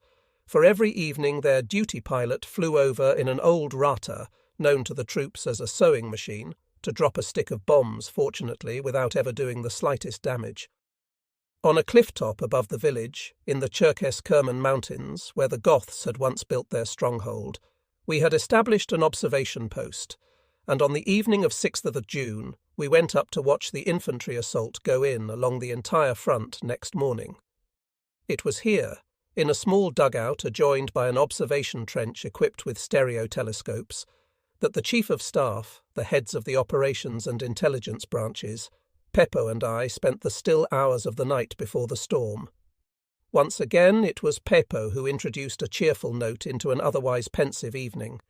for every evening their duty pilot flew over in an old Rata, known to the troops as a sewing machine, to drop a stick of bombs, fortunately, without ever doing the slightest damage. On a cliff top above the village, in the Cherkess-Kerman mountains, where the Goths had once built their stronghold, we had established an observation post, and on the evening of 6th of June we went up to watch the infantry assault go in along the entire front next morning. It was here, in a small dugout adjoined by an observation trench equipped with stereo telescopes, that the Chief of Staff, the heads of the operations and intelligence branches, Peppo and I spent the still hours of the night before the storm. Once again it was Peppo who introduced a cheerful note into an otherwise pensive evening.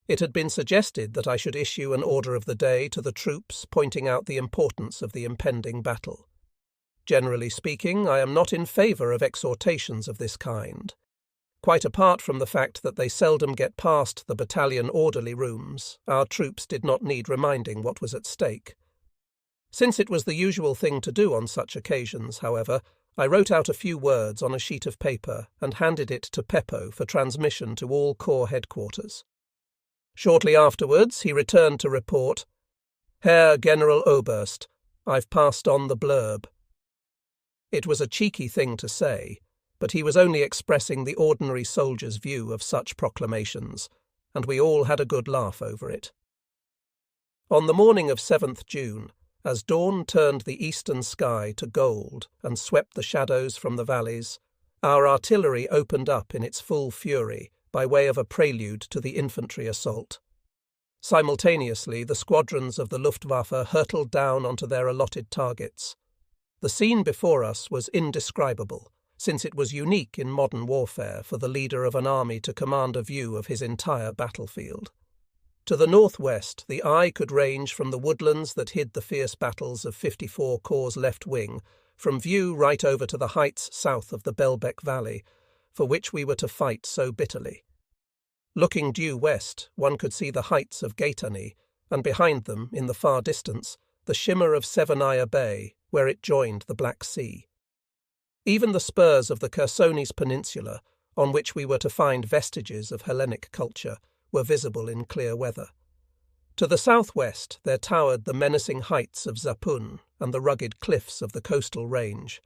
It had been suggested that I should issue an order of the day to the troops pointing out the importance of the impending battle. Generally speaking, I am not in favour of exhortations of this kind. Quite apart from the fact that they seldom get past the battalion orderly rooms, our troops did not need reminding what was at stake. Since it was the usual thing to do on such occasions, however, I wrote out a few words on a sheet of paper and handed it to Peppo for transmission to all Corps headquarters. Shortly afterwards he returned to report, "Herr General Oberst, I've passed on the blurb." It was a cheeky thing to say, but he was only expressing the ordinary soldier's view of such proclamations, and we all had a good laugh over it. On the morning of 7th June, as dawn turned the eastern sky to gold and swept the shadows from the valleys, our artillery opened up in its full fury by way of a prelude to the infantry assault. Simultaneously, the squadrons of the Luftwaffe hurtled down onto their allotted targets. The scene before us was indescribable, since it was unique in modern warfare for the leader of an army to command a view of his entire battlefield. To the northwest, the eye could range from the woodlands that hid the fierce battles of 54 Corps' left wing, from view right over to the heights south of the Belbek Valley, for which we were to fight so bitterly. Looking due west, one could see the heights of Gaitani, and behind them, in the far distance, the shimmer of Severnaya Bay, where it joined the Black Sea. Even the spurs of the Chersones Peninsula, on which we were to find vestiges of Hellenic culture, were visible in clear weather. To the southwest there towered the menacing heights of Zapun and the rugged cliffs of the coastal range.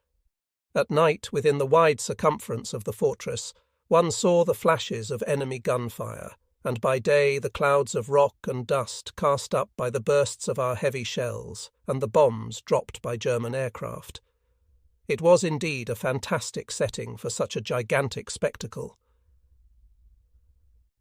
At night, within the wide circumference of the fortress, one saw the flashes of enemy gunfire, and by day the clouds of rock and dust cast up by the bursts of our heavy shells and the bombs dropped by German aircraft. It was indeed a fantastic setting for such a gigantic spectacle.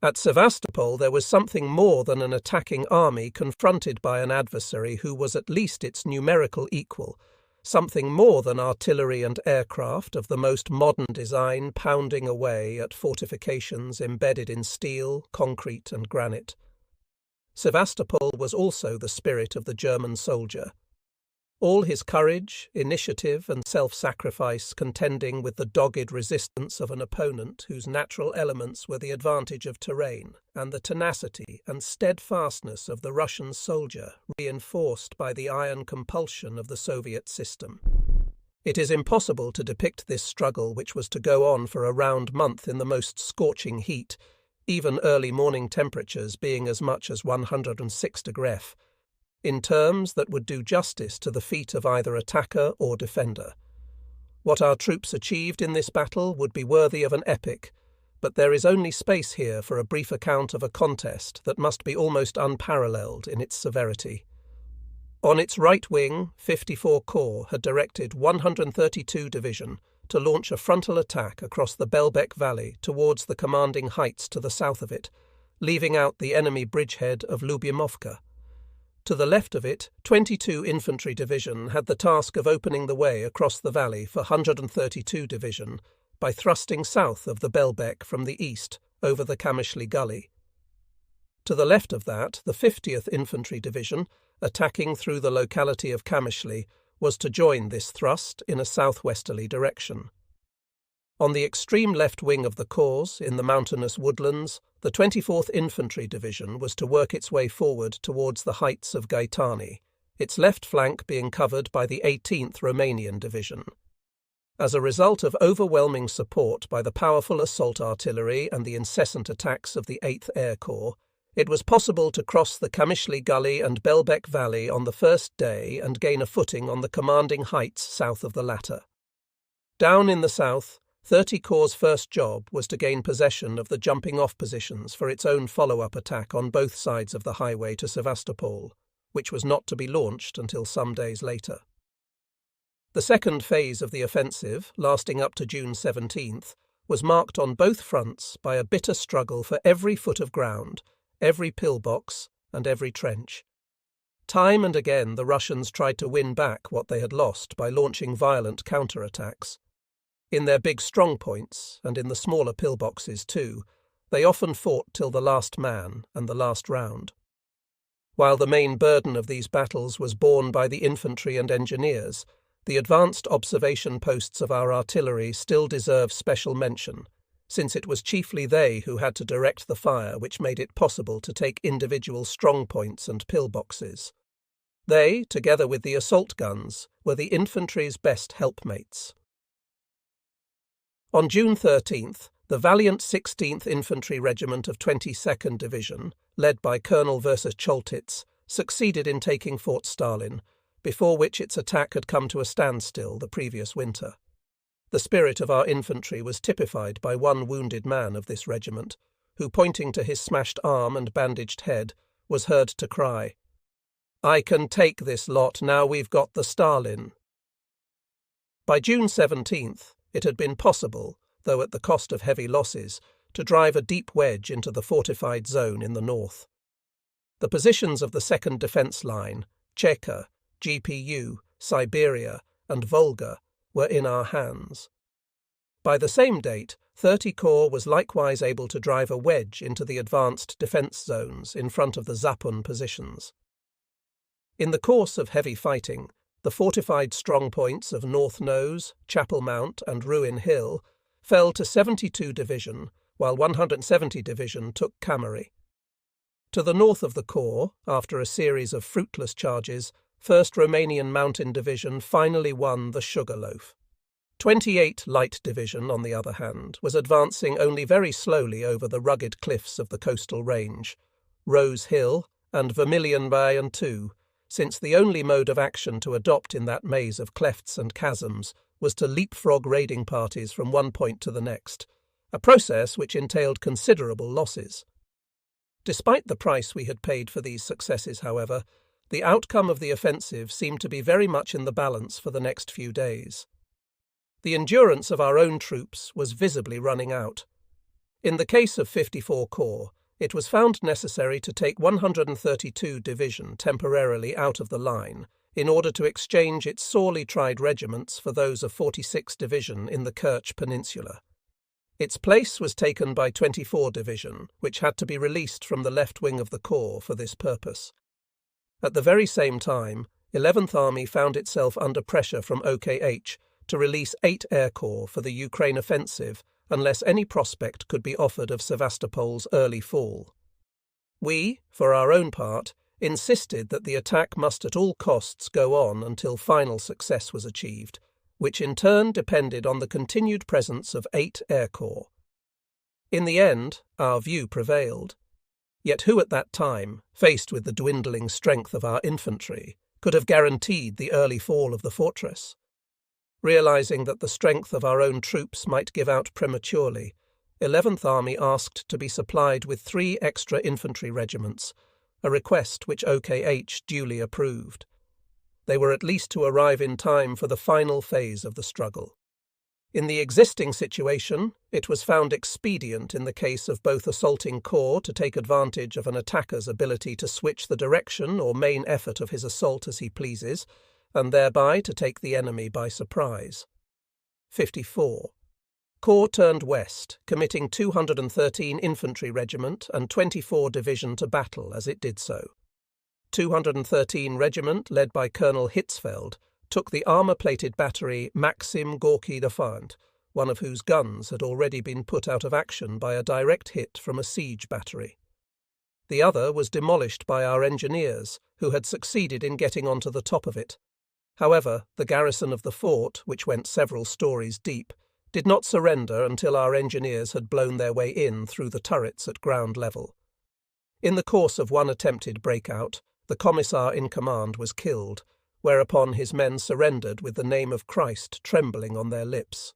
At Sevastopol there was something more than an attacking army confronted by an adversary who was at least its numerical equal, something more than artillery and aircraft of the most modern design pounding away at fortifications embedded in steel, concrete and granite. Sevastopol was also the spirit of the German soldier. All his courage, initiative and self-sacrifice contending with the dogged resistance of an opponent whose natural elements were the advantage of terrain and the tenacity and steadfastness of the Russian soldier reinforced by the iron compulsion of the Soviet system. It is impossible to depict this struggle which was to go on for a round month in the most scorching heat, even early morning temperatures being as much as 106 degrees, in terms that would do justice to the feat of either attacker or defender. What our troops achieved in this battle would be worthy of an epic, but there is only space here for a brief account of a contest that must be almost unparalleled in its severity. On its right wing, 54 Corps had directed 132 Division to launch a frontal attack across the Belbek Valley towards the commanding heights to the south of it, leaving out the enemy bridgehead of Lubyamovka. To the left of it, 22 Infantry Division had the task of opening the way across the valley for 132 Division by thrusting south of the Belbek from the east over the Kamishli Gully. To the left of that, the 50th Infantry Division, attacking through the locality of Kamishli, was to join this thrust in a southwesterly direction. On the extreme left wing of the Corps, in the mountainous woodlands, the 24th Infantry Division was to work its way forward towards the heights of Gaitani, its left flank being covered by the 18th Romanian Division. As a result of overwhelming support by the powerful assault artillery and the incessant attacks of the 8th Air Corps, it was possible to cross the Kamishli Gully and Belbek Valley on the first day and gain a footing on the commanding heights south of the latter. Down in the south, 30 Corps' first job was to gain possession of the jumping-off positions for its own follow-up attack on both sides of the highway to Sevastopol, which was not to be launched until some days later. The second phase of the offensive, lasting up to June 17th, was marked on both fronts by a bitter struggle for every foot of ground, every pillbox, and every trench. Time and again the Russians tried to win back what they had lost by launching violent counterattacks. In their big strong points, and in the smaller pillboxes too, they often fought till the last man and the last round. While the main burden of these battles was borne by the infantry and engineers, the advanced observation posts of our artillery still deserve special mention, since it was chiefly they who had to direct the fire which made it possible to take individual strong points and pillboxes. They, together with the assault guns, were the infantry's best helpmates. On June 13th, the valiant 16th Infantry Regiment of 22nd Division, led by Colonel Versa-Choltitz, succeeded in taking Fort Stalin, before which its attack had come to a standstill the previous winter. The spirit of our infantry was typified by one wounded man of this regiment, who, pointing to his smashed arm and bandaged head, was heard to cry, "I can take this lot now we've got the Stalin." By June 17th, it had been possible, though at the cost of heavy losses, to drive a deep wedge into the fortified zone in the north. The positions of the second defence line, Cheka, GPU, Siberia, and Volga, were in our hands. By the same date, 30 Corps was likewise able to drive a wedge into the advanced defence zones in front of the Zapun positions. In the course of heavy fighting, the fortified strongpoints of North Nose, Chapel Mount and Ruin Hill fell to 72 Division, while 170 Division took Cammery. To the north of the Corps, after a series of fruitless charges, 1st Romanian Mountain Division finally won the Sugarloaf. 28 Light Division, on the other hand, was advancing only very slowly over the rugged cliffs of the coastal range, Rose Hill and Vermilion Bay too, since the only mode of action to adopt in that maze of clefts and chasms was to leapfrog raiding parties from one point to the next, a process which entailed considerable losses. Despite the price we had paid for these successes, however, the outcome of the offensive seemed to be very much in the balance for the next few days. The endurance of our own troops was visibly running out. In the case of 54 Corps, it was found necessary to take 132 Division temporarily out of the line in order to exchange its sorely tried regiments for those of 46 Division in the Kerch Peninsula. Its place was taken by 24 Division, which had to be released from the left wing of the Corps for this purpose. At the very same time, 11th Army found itself under pressure from OKH to release 8 Air Corps for the Ukraine offensive unless any prospect could be offered of Sevastopol's early fall. We, for our own part, insisted that the attack must at all costs go on until final success was achieved, which in turn depended on the continued presence of 8 Air Corps. In the end, our view prevailed. Yet who at that time, faced with the dwindling strength of our infantry, could have guaranteed the early fall of the fortress? Realizing that the strength of our own troops might give out prematurely, 11th Army asked to be supplied with 3 extra infantry regiments, a request which OKH duly approved. They were at least to arrive in time for the final phase of the struggle. In the existing situation, it was found expedient in the case of both assaulting corps to take advantage of an attacker's ability to switch the direction or main effort of his assault as he pleases, and thereby to take the enemy by surprise. 54. Corps turned west, committing 213 Infantry Regiment and 24 Division to battle as it did so. 213 Regiment, led by Colonel Hitzfeld, took the armour-plated battery Maxim Gorky Defant, one of whose guns had already been put out of action by a direct hit from a siege battery. The other was demolished by our engineers, who had succeeded in getting onto the top of it. However, the garrison of the fort, which went several stories deep, did not surrender until our engineers had blown their way in through the turrets at ground level. In the course of one attempted breakout, the commissar in command was killed, whereupon his men surrendered with the name of Christ trembling on their lips.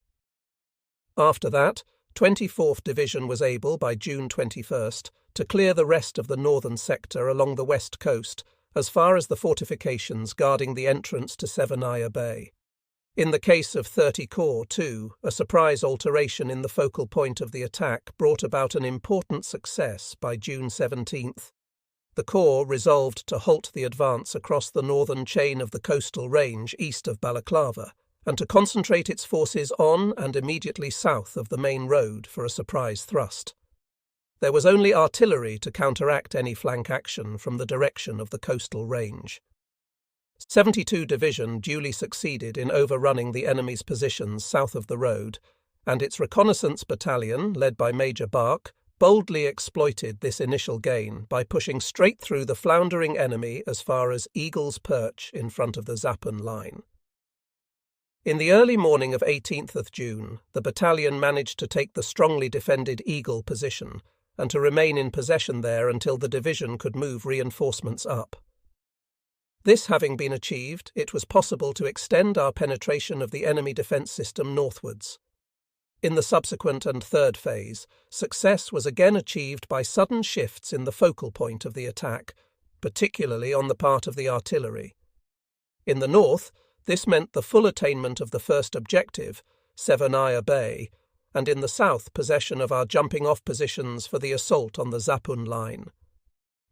After that, 24th Division was able, by June 21st, to clear the rest of the northern sector along the west coast, as far as the fortifications guarding the entrance to Severnaya Bay. In the case of 30 Corps, too, a surprise alteration in the focal point of the attack brought about an important success by June 17th. The Corps resolved to halt the advance across the northern chain of the coastal range east of Balaclava, and to concentrate its forces on and immediately south of the main road for a surprise thrust. There was only artillery to counteract any flank action from the direction of the coastal range. 72 Division duly succeeded in overrunning the enemy's positions south of the road, and its reconnaissance battalion, led by Major Bark, boldly exploited this initial gain by pushing straight through the floundering enemy as far as Eagle's Perch in front of the Zapun line. In the early morning of 18th of June, the battalion managed to take the strongly defended Eagle position, and to remain in possession there until the division could move reinforcements up. This having been achieved, it was possible to extend our penetration of the enemy defence system northwards. In the subsequent and third phase, success was again achieved by sudden shifts in the focal point of the attack, particularly on the part of the artillery. In the north, this meant the full attainment of the first objective, Severnaya Bay, and in the south possession of our jumping-off positions for the assault on the Zapun line.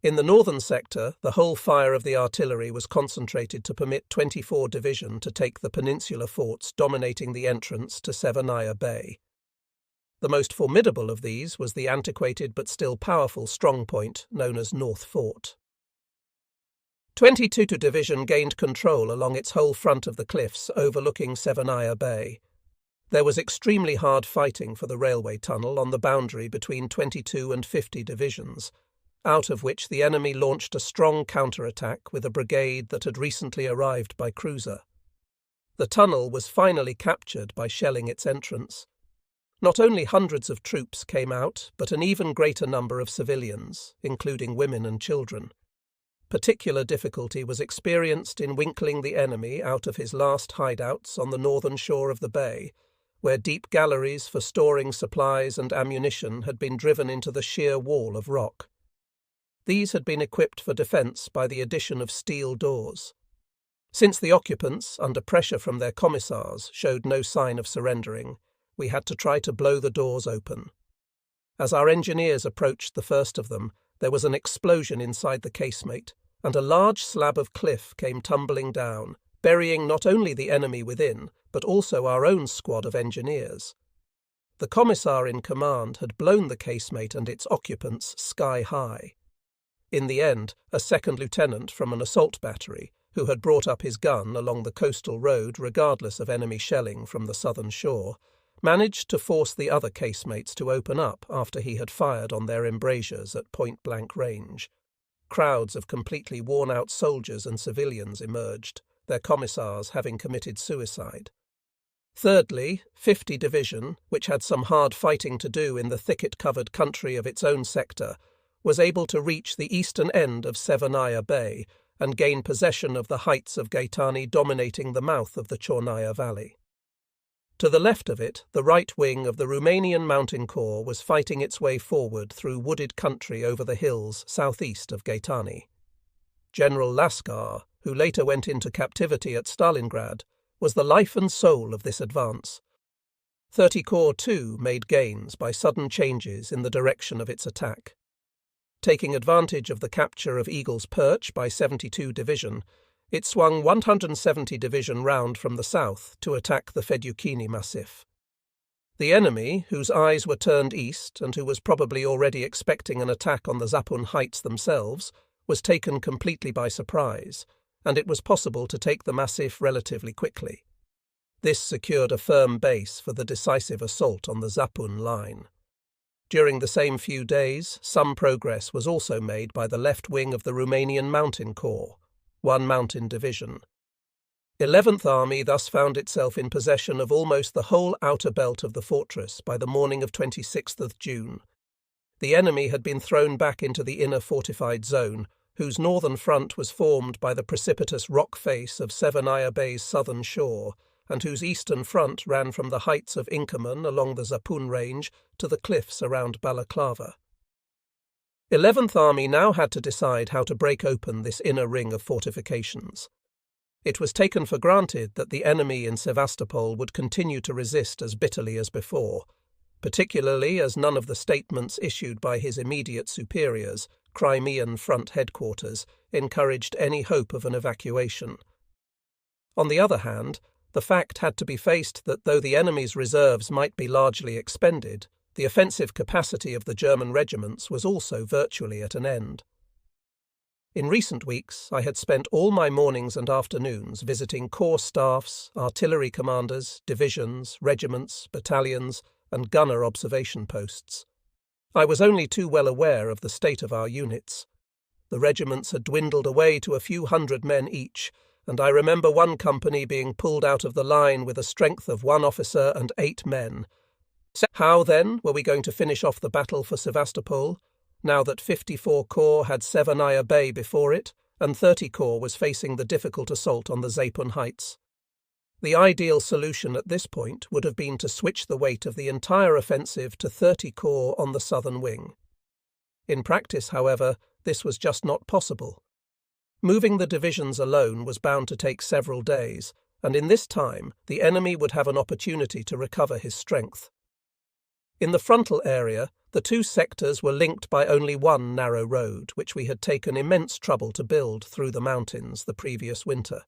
In the northern sector, the whole fire of the artillery was concentrated to permit 24 Division to take the peninsular forts dominating the entrance to Severnaya Bay. The most formidable of these was the antiquated but still powerful strongpoint known as North Fort. 22 Division gained control along its whole front of the cliffs overlooking Severnaya Bay. There was extremely hard fighting for the railway tunnel on the boundary between 22 and 50 divisions, out of which the enemy launched a strong counterattack with a brigade that had recently arrived by cruiser. The tunnel was finally captured by shelling its entrance. Not only hundreds of troops came out, but an even greater number of civilians, including women and children. Particular difficulty was experienced in winkling the enemy out of his last hideouts on the northern shore of the bay, where deep galleries for storing supplies and ammunition had been driven into the sheer wall of rock. These had been equipped for defence by the addition of steel doors. Since the occupants, under pressure from their commissars, showed no sign of surrendering, we had to try to blow the doors open. As our engineers approached the first of them, there was an explosion inside the casemate, and a large slab of cliff came tumbling down, burying not only the enemy within, but also our own squad of engineers. The commissar in command had blown the casemate and its occupants sky high. In the end, a second lieutenant from an assault battery, who had brought up his gun along the coastal road regardless of enemy shelling from the southern shore, managed to force the other casemates to open up after he had fired on their embrasures at point-blank range. Crowds of completely worn-out soldiers and civilians emerged, their commissars having committed suicide. Thirdly, 50 Division, which had some hard fighting to do in the thicket-covered country of its own sector, was able to reach the eastern end of Severnaya Bay and gain possession of the heights of Gaetani dominating the mouth of the Chornaya Valley. To the left of it, the right wing of the Romanian Mountain Corps was fighting its way forward through wooded country over the hills southeast of Gaetani. General Lascar, who later went into captivity at Stalingrad, was the life and soul of this advance. 30 Corps too made gains by sudden changes in the direction of its attack. Taking advantage of the capture of Eagle's Perch by 72 Division, it swung 170 Division round from the south to attack the Fedyukini Massif. The enemy, whose eyes were turned east and who was probably already expecting an attack on the Zapun Heights themselves, was taken completely by surprise, and it was possible to take the Massif relatively quickly. This secured a firm base for the decisive assault on the Zapun line. During the same few days, some progress was also made by the left wing of the Romanian Mountain Corps, one mountain division. 11th Army thus found itself in possession of almost the whole outer belt of the fortress by the morning of 26th June. The enemy had been thrown back into the inner fortified zone, whose northern front was formed by the precipitous rock face of Severnaya Bay's southern shore, and whose eastern front ran from the heights of Inkerman along the Zapun range to the cliffs around Balaclava. 11th Army now had to decide how to break open this inner ring of fortifications. It was taken for granted that the enemy in Sevastopol would continue to resist as bitterly as before, particularly as none of the statements issued by his immediate superiors, Crimean Front Headquarters, encouraged any hope of an evacuation. On the other hand, the fact had to be faced that though the enemy's reserves might be largely expended, the offensive capacity of the German regiments was also virtually at an end. In recent weeks, I had spent all my mornings and afternoons visiting corps staffs, artillery commanders, divisions, regiments, battalions, and gunner observation posts. I was only too well aware of the state of our units. The regiments had dwindled away to a few hundred men each, and I remember one company being pulled out of the line with a strength of 1 officer and 8 men. How, then, were we going to finish off the battle for Sevastopol, now that 54 Corps had Severnaya Bay before it, and 30 Corps was facing the difficult assault on the Zapun Heights? The ideal solution at this point would have been to switch the weight of the entire offensive to 30 Corps on the southern wing. In practice, however, this was just not possible. Moving the divisions alone was bound to take several days, and in this time the enemy would have an opportunity to recover his strength. In the frontal area, the two sectors were linked by only one narrow road, which we had taken immense trouble to build through the mountains the previous winter.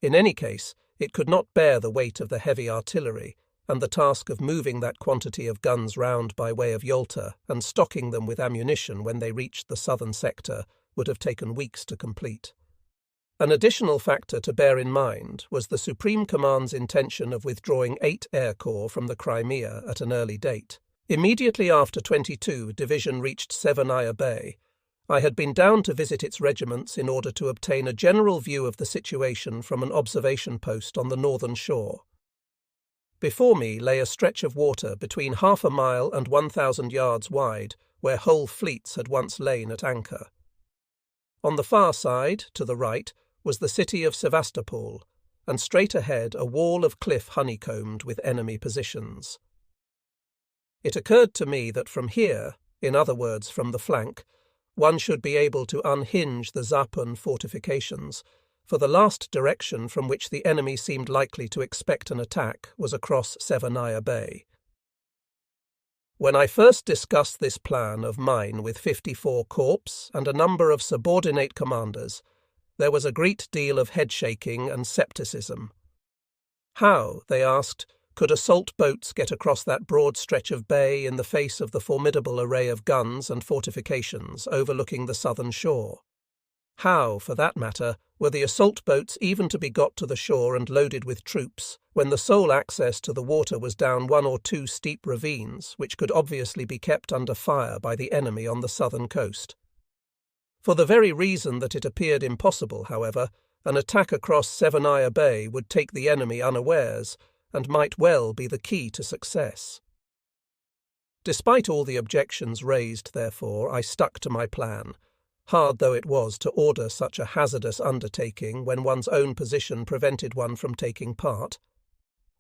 In any case, it could not bear the weight of the heavy artillery, and the task of moving that quantity of guns round by way of Yalta and stocking them with ammunition when they reached the southern sector would have taken weeks to complete. An additional factor to bear in mind was the Supreme Command's intention of withdrawing 8 Air Corps from the Crimea at an early date. Immediately after 22 Division reached Severnaya Bay, I had been down to visit its regiments in order to obtain a general view of the situation from an observation post on the northern shore. Before me lay a stretch of water between half a mile and 1,000 yards wide, where whole fleets had once lain at anchor. On the far side, to the right, was the city of Sevastopol, and straight ahead a wall of cliff honeycombed with enemy positions. It occurred to me that from here, in other words from the flank, one should be able to unhinge the Zapun fortifications, for the last direction from which the enemy seemed likely to expect an attack was across Severnaya Bay. When I first discussed this plan of mine with 54 Corps and a number of subordinate commanders, there was a great deal of headshaking and scepticism. How, they asked, could assault boats get across that broad stretch of bay in the face of the formidable array of guns and fortifications overlooking the southern shore? How, for that matter, were the assault boats even to be got to the shore and loaded with troops, when the sole access to the water was down 1 or 2 steep ravines, which could obviously be kept under fire by the enemy on the southern coast? For the very reason that it appeared impossible, however, an attack across Severnaya Bay would take the enemy unawares, and might well be the key to success. Despite all the objections raised, therefore, I stuck to my plan, hard though it was to order such a hazardous undertaking when one's own position prevented one from taking part.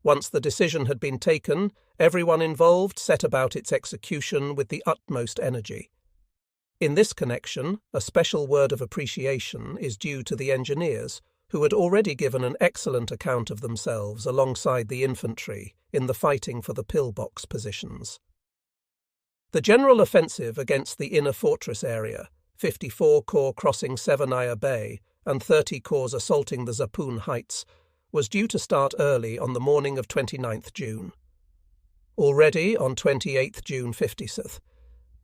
Once the decision had been taken, everyone involved set about its execution with the utmost energy. In this connection, a special word of appreciation is due to the engineers, who had already given an excellent account of themselves alongside the infantry in the fighting for the pillbox positions. The general offensive against the inner fortress area, 54 Corps crossing Severnaya Bay and 30 Corps assaulting the Zapun heights, was due to start early on the morning of 29th June. Already on 28th June 50th,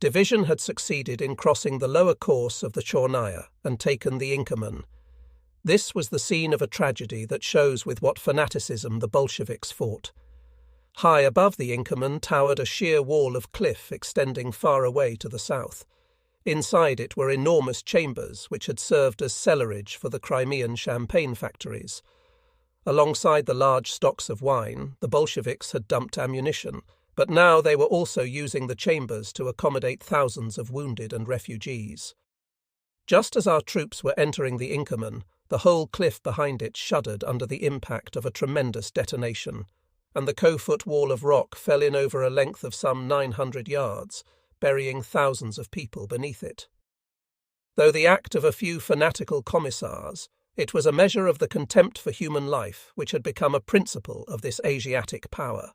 Division had succeeded in crossing the lower course of the Chornaya and taken the Inkerman. This was the scene of a tragedy that shows with what fanaticism the Bolsheviks fought. High above the Inkerman towered a sheer wall of cliff extending far away to the south. Inside it were enormous chambers which had served as cellarage for the Crimean champagne factories. Alongside the large stocks of wine, the Bolsheviks had dumped ammunition, but now they were also using the chambers to accommodate thousands of wounded and refugees. Just as our troops were entering the Inkerman, the whole cliff behind it shuddered under the impact of a tremendous detonation, and the Kofut wall of rock fell in over a length of some 900 yards, burying thousands of people beneath it. Though the act of a few fanatical commissars, it was a measure of the contempt for human life which had become a principle of this Asiatic power.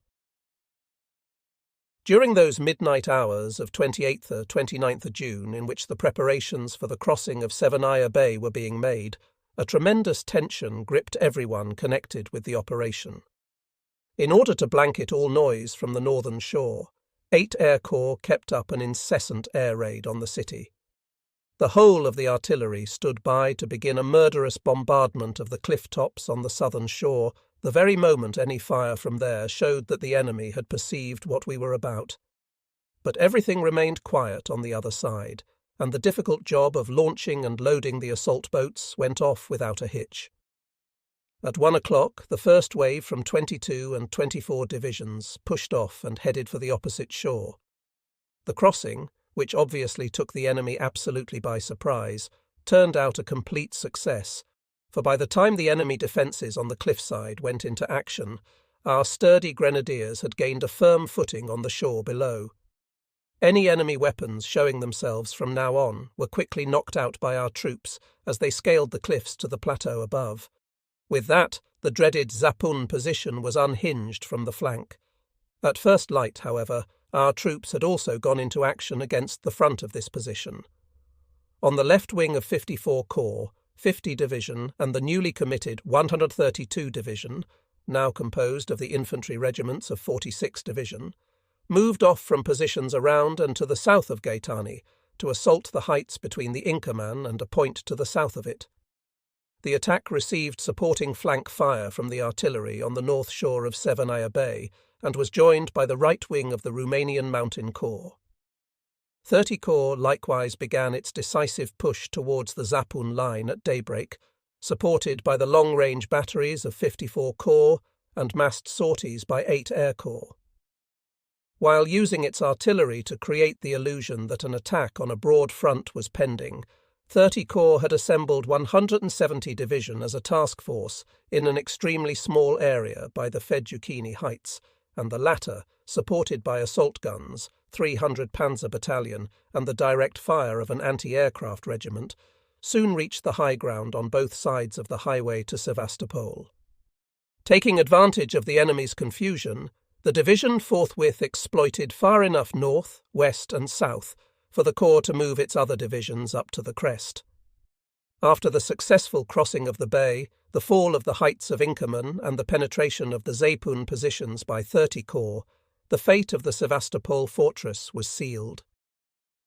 During those midnight hours of 28th or 29th June in which the preparations for the crossing of Severnaya Bay were being made, a tremendous tension gripped everyone connected with the operation. In order to blanket all noise from the northern shore, 8 Air Corps kept up an incessant air raid on the city. The whole of the artillery stood by to begin a murderous bombardment of the cliff tops on the southern shore the very moment any fire from there showed that the enemy had perceived what we were about. But everything remained quiet on the other side, and the difficult job of launching and loading the assault boats went off without a hitch. At 1 o'clock, the first wave from 22 and 24 divisions pushed off and headed for the opposite shore. The crossing, which obviously took the enemy absolutely by surprise, turned out a complete success, for by the time the enemy defences on the cliffside went into action, our sturdy grenadiers had gained a firm footing on the shore below. Any enemy weapons showing themselves from now on were quickly knocked out by our troops as they scaled the cliffs to the plateau above. With that, the dreaded Zapun position was unhinged from the flank. At first light, however, our troops had also gone into action against the front of this position. On the left wing of 54 Corps, 50 Division and the newly committed 132 Division, now composed of the infantry regiments of 46th Division, moved off from positions around and to the south of Gaetani to assault the heights between the Inkerman and a point to the south of it. The attack received supporting flank fire from the artillery on the north shore of Severnaya Bay and was joined by the right wing of the Romanian Mountain Corps. 30 Corps likewise began its decisive push towards the Zapun line at daybreak, supported by the long-range batteries of 54 Corps and massed sorties by 8 Air Corps. While using its artillery to create the illusion that an attack on a broad front was pending, 30 Corps had assembled 170 Division as a task force in an extremely small area by the Fedjukini Heights, and the latter, supported by assault guns, 300 Panzer Battalion, and the direct fire of an anti-aircraft regiment, soon reached the high ground on both sides of the highway to Sevastopol. Taking advantage of the enemy's confusion, the division forthwith exploited far enough north, west, and south for the Corps to move its other divisions up to the crest. After the successful crossing of the bay, the fall of the heights of Inkerman, and the penetration of the Zapun positions by 30 Corps, the fate of the Sevastopol fortress was sealed.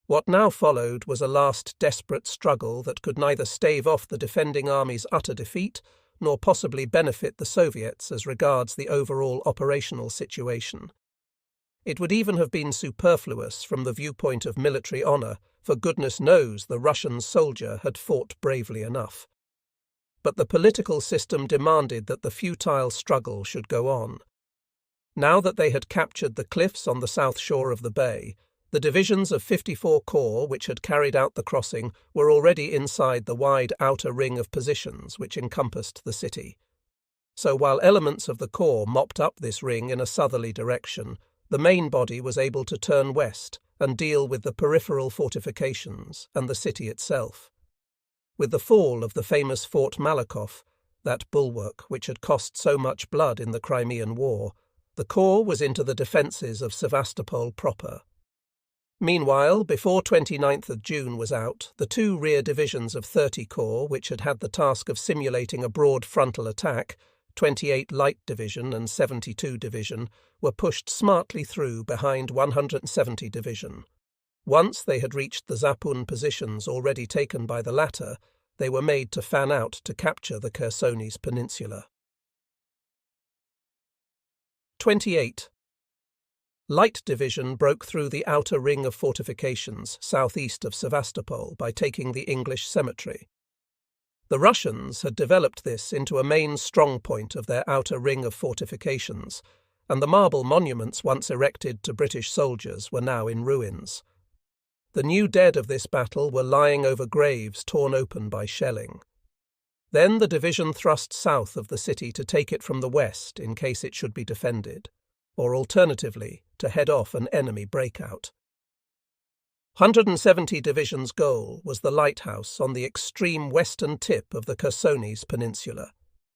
What now followed was a last desperate struggle that could neither stave off the defending army's utter defeat nor possibly benefit the Soviets as regards the overall operational situation. It would even have been superfluous from the viewpoint of military honour, for goodness knows the Russian soldier had fought bravely enough. But the political system demanded that the futile struggle should go on. Now that they had captured the cliffs on the south shore of the bay, the divisions of 54 Corps which had carried out the crossing were already inside the wide outer ring of positions which encompassed the city. So while elements of the Corps mopped up this ring in a southerly direction, the main body was able to turn west and deal with the peripheral fortifications and the city itself. With the fall of the famous Fort Malakoff, that bulwark which had cost so much blood in the Crimean War, the Corps was into the defences of Sevastopol proper. Meanwhile, before 29th of June was out, the 2 rear divisions of 30 Corps, which had had the task of simulating a broad frontal attack, 28 Light Division and 72 Division, were pushed smartly through behind 170 Division. Once they had reached the Zapun positions already taken by the latter, they were made to fan out to capture the Chersonese peninsula. 28. Light Division broke through the outer ring of fortifications southeast of Sevastopol by taking the English cemetery. The Russians had developed this into a main strongpoint of their outer ring of fortifications, and the marble monuments once erected to British soldiers were now in ruins. The new dead of this battle were lying over graves torn open by shelling. Then the division thrust south of the city to take it from the west in case it should be defended, or alternatively to head off an enemy breakout. 170 Division's goal was the lighthouse on the extreme western tip of the Chersonese peninsula,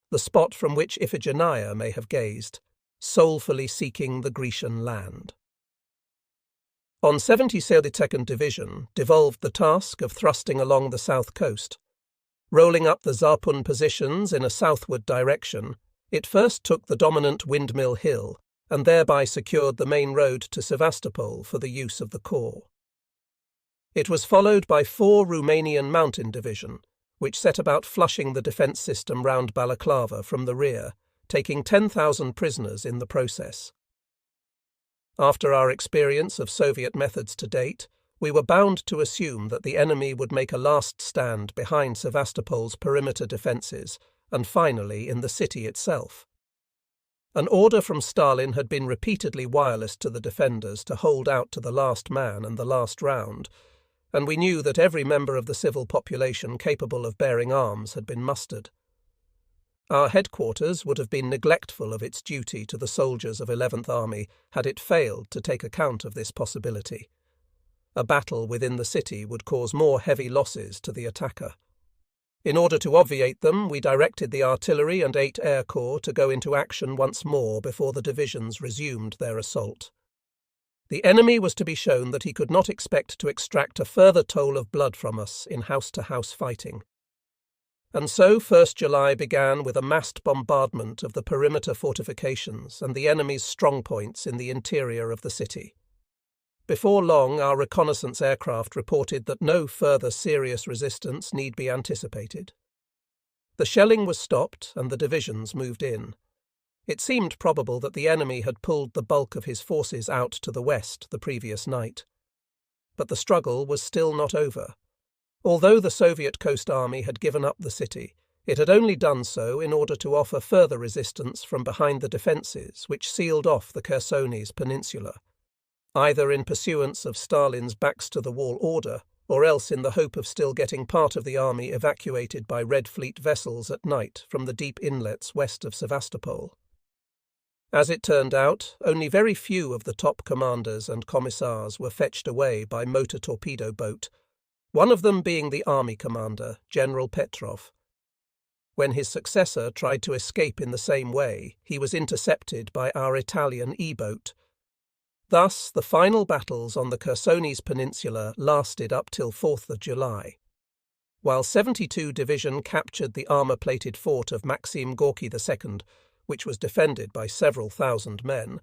the spot from which Iphigenia may have gazed, soulfully seeking the Grecian land. On 72nd Division devolved the task of thrusting along the south coast. Rolling up the Zapun positions in a southward direction, it first took the dominant Windmill Hill and thereby secured the main road to Sevastopol for the use of the Corps. It was followed by 4 Romanian Mountain Division, which set about flushing the defence system round Balaclava from the rear, taking 10,000 prisoners in the process. After our experience of Soviet methods to date, we were bound to assume that the enemy would make a last stand behind Sevastopol's perimeter defences and finally in the city itself. An order from Stalin had been repeatedly wireless to the defenders to hold out to the last man and the last round, and we knew that every member of the civil population capable of bearing arms had been mustered. Our headquarters would have been neglectful of its duty to the soldiers of 11th Army had it failed to take account of this possibility. A battle within the city would cause more heavy losses to the attacker. In order to obviate them, we directed the artillery and 8 Air Corps to go into action once more before the divisions resumed their assault. The enemy was to be shown that he could not expect to extract a further toll of blood from us in house-to-house fighting. And so 1st July began with a massed bombardment of the perimeter fortifications and the enemy's strongpoints in the interior of the city. Before long, our reconnaissance aircraft reported that no further serious resistance need be anticipated. The shelling was stopped and the divisions moved in. It seemed probable that the enemy had pulled the bulk of his forces out to the west the previous night. But the struggle was still not over. Although the Soviet Coast Army had given up the city, it had only done so in order to offer further resistance from behind the defences which sealed off the Chersonese peninsula, either in pursuance of Stalin's backs-to-the-wall order, or else in the hope of still getting part of the army evacuated by Red Fleet vessels at night from the deep inlets west of Sevastopol. As it turned out, only very few of the top commanders and commissars were fetched away by motor torpedo boat, one of them being the army commander, General Petrov. When his successor tried to escape in the same way, he was intercepted by our Italian E-boat. Thus, the final battles on the Chersonese peninsula lasted up till 4th of July. While 72 Division captured the armour-plated fort of Maxim Gorky II, which was defended by several thousand men,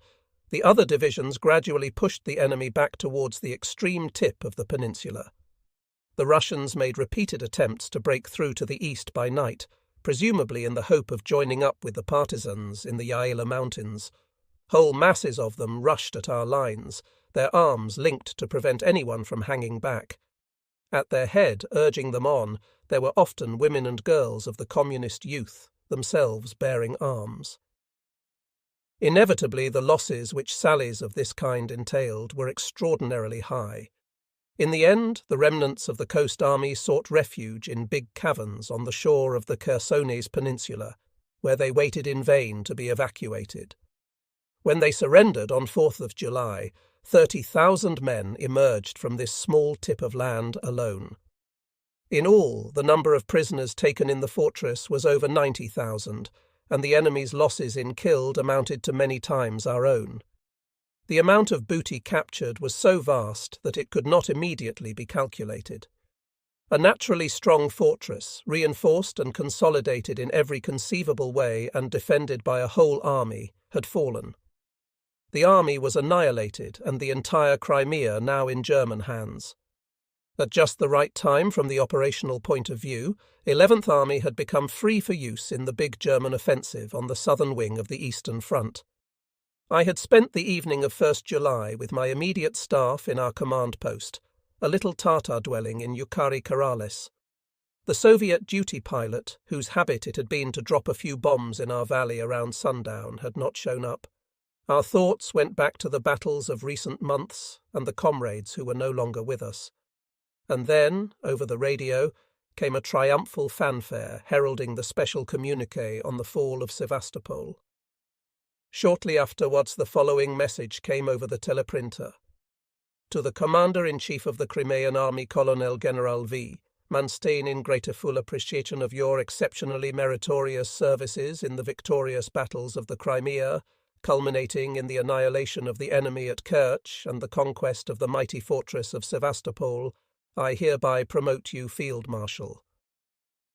the other divisions gradually pushed the enemy back towards the extreme tip of the peninsula. The Russians made repeated attempts to break through to the east by night, presumably in the hope of joining up with the partisans in the Yaila Mountains. Whole masses of them rushed at our lines, their arms linked to prevent anyone from hanging back. At their head, urging them on, there were often women and girls of the communist youth, themselves bearing arms. Inevitably, the losses which sallies of this kind entailed were extraordinarily high. In the end, the remnants of the coast army sought refuge in big caverns on the shore of the Chersonese peninsula, where they waited in vain to be evacuated. When they surrendered on 4th of July, 30,000 men emerged from this small tip of land alone. In all, the number of prisoners taken in the fortress was over 90,000, and the enemy's losses in killed amounted to many times our own. The amount of booty captured was so vast that it could not immediately be calculated. A naturally strong fortress, reinforced and consolidated in every conceivable way and defended by a whole army, had fallen. The army was annihilated and the entire Crimea now in German hands. At just the right time from the operational point of view, 11th Army had become free for use in the big German offensive on the southern wing of the Eastern Front. I had spent the evening of 1st July with my immediate staff in our command post, a little Tatar dwelling in Yukari Karales. The Soviet duty pilot, whose habit it had been to drop a few bombs in our valley around sundown, had not shown up. Our thoughts went back to the battles of recent months and the comrades who were no longer with us. And then, over the radio, came a triumphal fanfare heralding the special communiqué on the fall of Sevastopol. Shortly afterwards, the following message came over the teleprinter. To the Commander-in-Chief of the Crimean Army, Colonel General V. Manstein, in grateful appreciation of your exceptionally meritorious services in the victorious battles of the Crimea, culminating in the annihilation of the enemy at Kerch and the conquest of the mighty fortress of Sevastopol, I hereby promote you Field Marshal.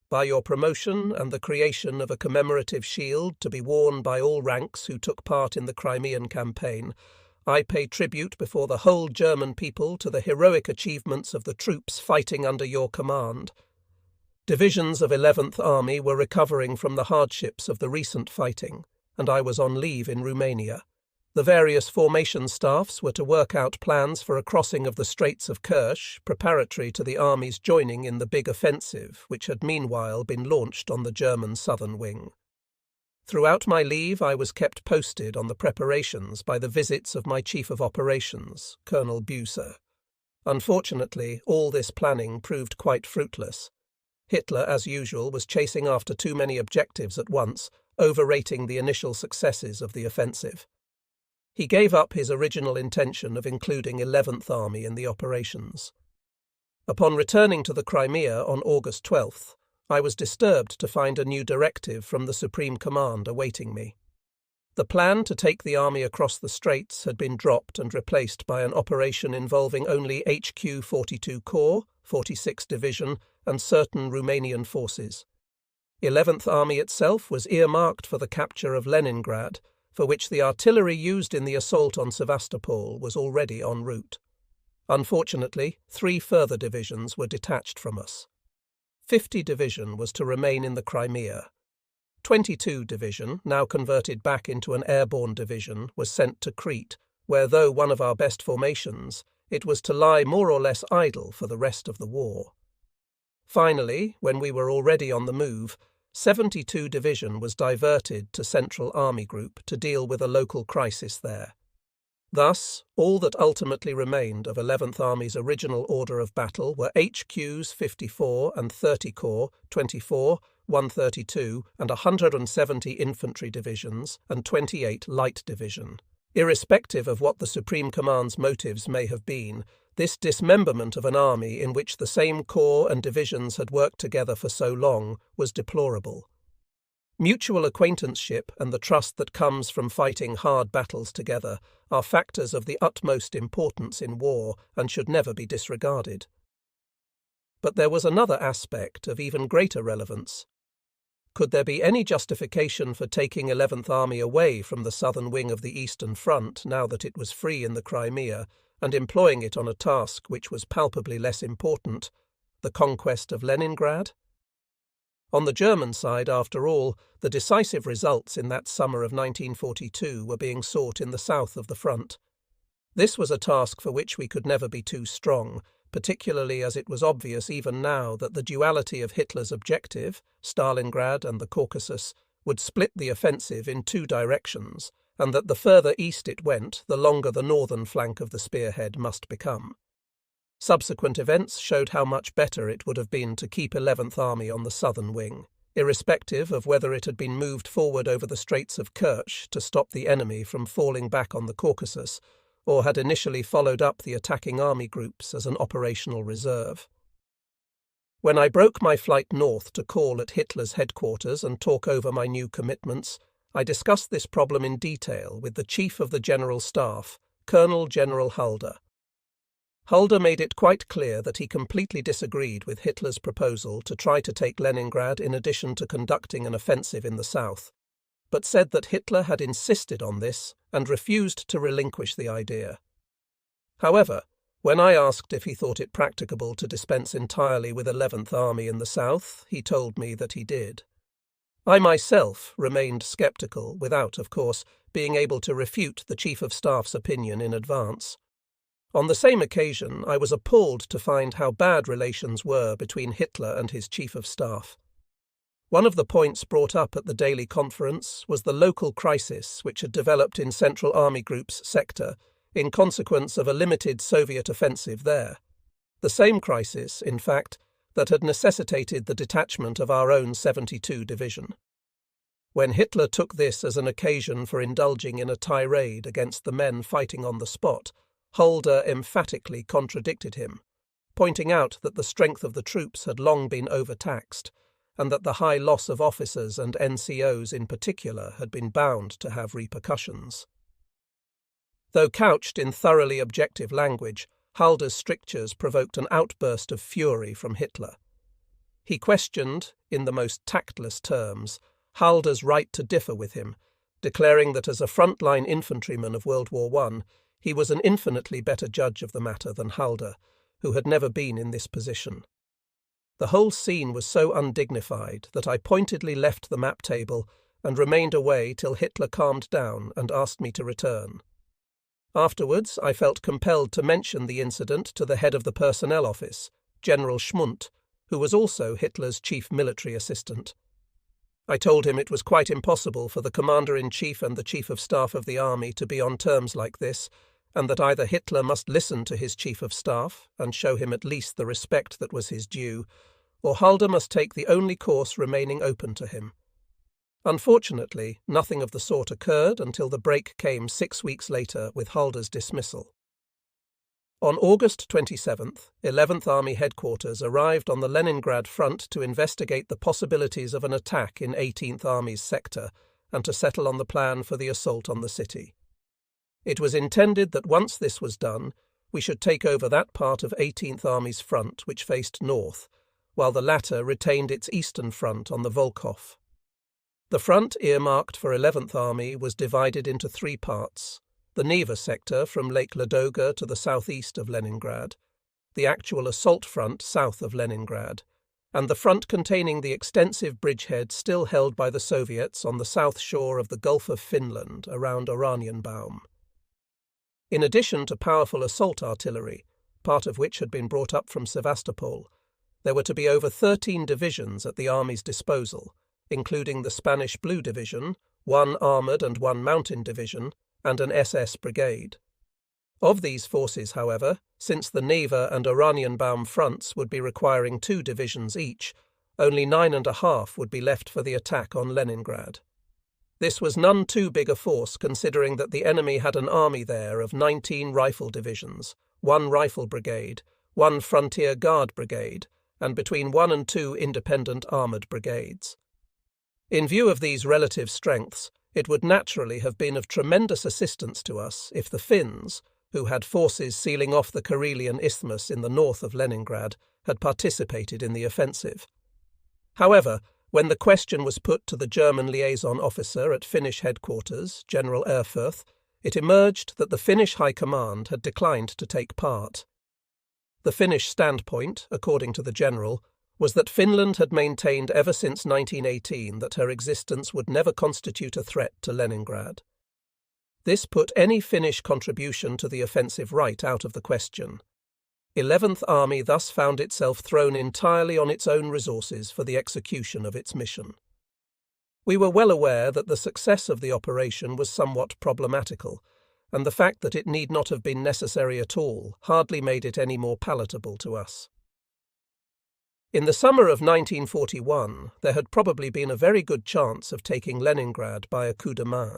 By your promotion and the creation of a commemorative shield to be worn by all ranks who took part in the Crimean campaign, I pay tribute before the whole German people to the heroic achievements of the troops fighting under your command. Divisions of 11th Army were recovering from the hardships of the recent fighting, and I was on leave in Romania. The various formation staffs were to work out plans for a crossing of the Straits of Kerch, preparatory to the army's joining in the big offensive, which had meanwhile been launched on the German southern wing. Throughout my leave I was kept posted on the preparations by the visits of my Chief of Operations, Colonel Buser. Unfortunately, all this planning proved quite fruitless. Hitler, as usual, was chasing after too many objectives at once, overrating the initial successes of the offensive. He gave up his original intention of including 11th Army in the operations. Upon returning to the Crimea on August 12th, I was disturbed to find a new directive from the Supreme Command awaiting me. The plan to take the army across the straits had been dropped and replaced by an operation involving only HQ 42 Corps, 46 Division, and certain Romanian forces. 11th Army itself was earmarked for the capture of Leningrad, for which the artillery used in the assault on Sevastopol was already en route. Unfortunately, 3 further divisions were detached from us. 50 Division was to remain in the Crimea. 22 Division, now converted back into an airborne division, was sent to Crete, where, though one of our best formations, it was to lie more or less idle for the rest of the war. Finally, when we were already on the move, 72 Division was diverted to Central Army Group to deal with a local crisis there. Thus, all that ultimately remained of 11th Army's original order of battle were HQs 54 and 30 Corps, 24, 132 and 170 infantry divisions and 28 light division. Irrespective of what the Supreme Command's motives may have been, this dismemberment of an army in which the same corps and divisions had worked together for so long was deplorable. Mutual acquaintanceship and the trust that comes from fighting hard battles together are factors of the utmost importance in war and should never be disregarded. But there was another aspect of even greater relevance. Could there be any justification for taking 11th Army away from the southern wing of the Eastern Front now that it was free in the Crimea, and employing it on a task which was palpably less important, the conquest of Leningrad? On the German side, after all, the decisive results in that summer of 1942 were being sought in the south of the front. This was a task for which we could never be too strong, particularly as it was obvious even now that the duality of Hitler's objective, Stalingrad and the Caucasus, would split the offensive in 2 directions, and that the further east it went, the longer the northern flank of the spearhead must become. Subsequent events showed how much better it would have been to keep 11th Army on the southern wing, irrespective of whether it had been moved forward over the Straits of Kerch to stop the enemy from falling back on the Caucasus, or had initially followed up the attacking army groups as an operational reserve. When I broke my flight north to call at Hitler's headquarters and talk over my new commitments, I discussed this problem in detail with the Chief of the General Staff, Colonel General Halder. Halder made it quite clear that he completely disagreed with Hitler's proposal to try to take Leningrad in addition to conducting an offensive in the south, but said that Hitler had insisted on this and refused to relinquish the idea. However, when I asked if he thought it practicable to dispense entirely with 11th Army in the south, he told me that he did. I myself remained sceptical without, of course, being able to refute the Chief of Staff's opinion in advance. On the same occasion, I was appalled to find how bad relations were between Hitler and his Chief of Staff. One of the points brought up at the daily conference was the local crisis which had developed in Central Army Group's sector in consequence of a limited Soviet offensive there. The same crisis, in fact, that had necessitated the detachment of our own 72 Division. When Hitler took this as an occasion for indulging in a tirade against the men fighting on the spot, Halder emphatically contradicted him, pointing out that the strength of the troops had long been overtaxed, and that the high loss of officers and NCOs in particular had been bound to have repercussions. Though couched in thoroughly objective language, Halder's strictures provoked an outburst of fury from Hitler. He questioned, in the most tactless terms, Halder's right to differ with him, declaring that as a frontline infantryman of World War I, he was an infinitely better judge of the matter than Halder, who had never been in this position. The whole scene was so undignified that I pointedly left the map table and remained away till Hitler calmed down and asked me to return. Afterwards, I felt compelled to mention the incident to the head of the personnel office, General Schmundt, who was also Hitler's chief military assistant. I told him it was quite impossible for the Commander-in-Chief and the Chief of Staff of the Army to be on terms like this, and that either Hitler must listen to his Chief of Staff and show him at least the respect that was his due, or Halder must take the only course remaining open to him. Unfortunately, nothing of the sort occurred until the break came 6 weeks later with Halder's dismissal. On August 27th, 11th Army Headquarters arrived on the Leningrad front to investigate the possibilities of an attack in 18th Army's sector and to settle on the plan for the assault on the city. It was intended that once this was done, we should take over that part of 18th Army's front which faced north, while the latter retained its eastern front on the Volkhov. The front earmarked for 11th Army was divided into three parts: the Neva sector from Lake Ladoga to the southeast of Leningrad, the actual assault front south of Leningrad, and the front containing the extensive bridgehead still held by the Soviets on the south shore of the Gulf of Finland around Oranienbaum. In addition to powerful assault artillery, part of which had been brought up from Sevastopol, there were to be over 13 divisions at the Army's disposal, including the Spanish Blue Division, one armoured and one mountain division, and an SS brigade. Of these forces, however, since the Neva and Oranienbaum fronts would be requiring 2 divisions each, only 9.5 would be left for the attack on Leningrad. This was none too big a force, considering that the enemy had an army there of 19 rifle divisions, 1 rifle brigade, 1 frontier guard brigade, and between 1 and 2 independent armoured brigades. In view of these relative strengths, it would naturally have been of tremendous assistance to us if the Finns, who had forces sealing off the Karelian Isthmus in the north of Leningrad, had participated in the offensive. However, when the question was put to the German liaison officer at Finnish headquarters, General Erfurth, it emerged that the Finnish High Command had declined to take part. The Finnish standpoint, according to the general, was that Finland had maintained ever since 1918 that her existence would never constitute a threat to Leningrad. This put any Finnish contribution to the offensive right out of the question. 11th Army thus found itself thrown entirely on its own resources for the execution of its mission. We were well aware that the success of the operation was somewhat problematical, and the fact that it need not have been necessary at all hardly made it any more palatable to us. In the summer of 1941, there had probably been a very good chance of taking Leningrad by a coup de main.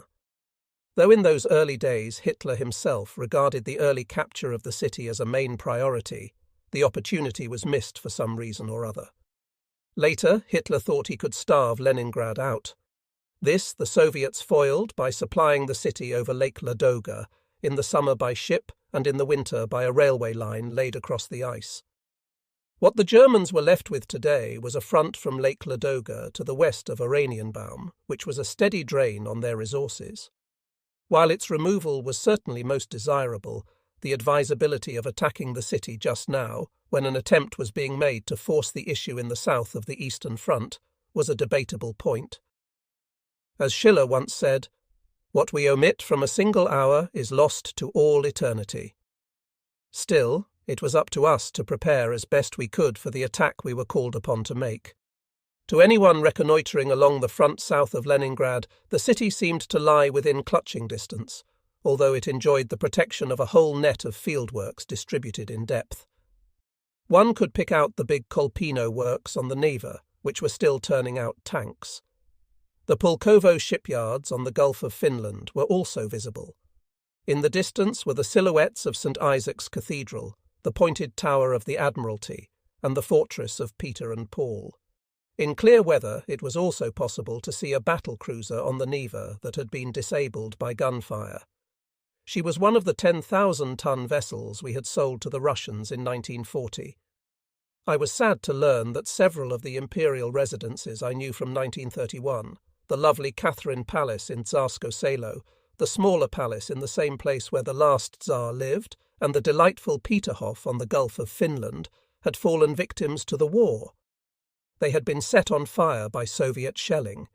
Though in those early days Hitler himself regarded the early capture of the city as a main priority, the opportunity was missed for some reason or other. Later, Hitler thought he could starve Leningrad out. This the Soviets foiled by supplying the city over Lake Ladoga, in the summer by ship and in the winter by a railway line laid across the ice. What the Germans were left with today was a front from Lake Ladoga to the west of Oranienbaum, which was a steady drain on their resources. While its removal was certainly most desirable, the advisability of attacking the city just now, when an attempt was being made to force the issue in the south of the Eastern Front, was a debatable point. As Schiller once said, "What we omit from a single hour is lost to all eternity." Still, it was up to us to prepare as best we could for the attack we were called upon to make. To anyone reconnoitring along the front south of Leningrad, the city seemed to lie within clutching distance, although it enjoyed the protection of a whole net of fieldworks distributed in depth. One could pick out the big Kolpino works on the Neva, which were still turning out tanks. The Pulkovo shipyards on the Gulf of Finland were also visible. In the distance were the silhouettes of St. Isaac's Cathedral, the pointed tower of the Admiralty, and the fortress of Peter and Paul. In clear weather, it was also possible to see a battle cruiser on the Neva that had been disabled by gunfire. She was one of the 10,000-ton vessels we had sold to the Russians in 1940. I was sad to learn that several of the imperial residences I knew from 1931, the lovely Catherine Palace in Tsarsko Selo, the smaller palace in the same place where the last Tsar lived, and the delightful Peterhof on the Gulf of Finland, had fallen victims to the war. They had been set on fire by Soviet shelling.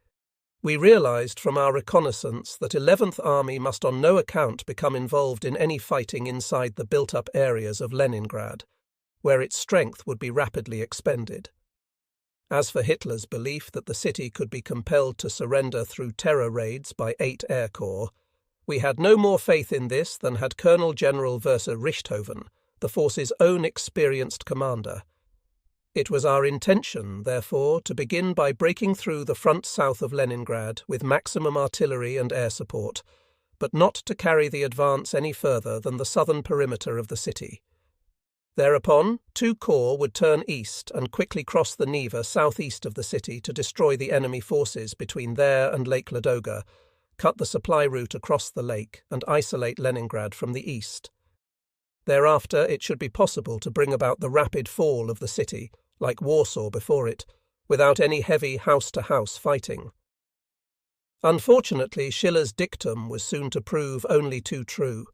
We realized from our reconnaissance that 11th Army must on no account become involved in any fighting inside the built-up areas of Leningrad, where its strength would be rapidly expended. As for Hitler's belief that the city could be compelled to surrender through terror raids by 8 Air Corps, we had no more faith in this than had Colonel General Verser Richthofen, the force's own experienced commander. It was our intention, therefore, to begin by breaking through the front south of Leningrad with maximum artillery and air support, but not to carry the advance any further than the southern perimeter of the city. Thereupon, 2 corps would turn east and quickly cross the Neva southeast of the city to destroy the enemy forces between there and Lake Ladoga, cut the supply route across the lake, and isolate Leningrad from the east. Thereafter it should be possible to bring about the rapid fall of the city, like Warsaw before it, without any heavy house-to-house fighting. Unfortunately, Schiller's dictum was soon to prove only too true.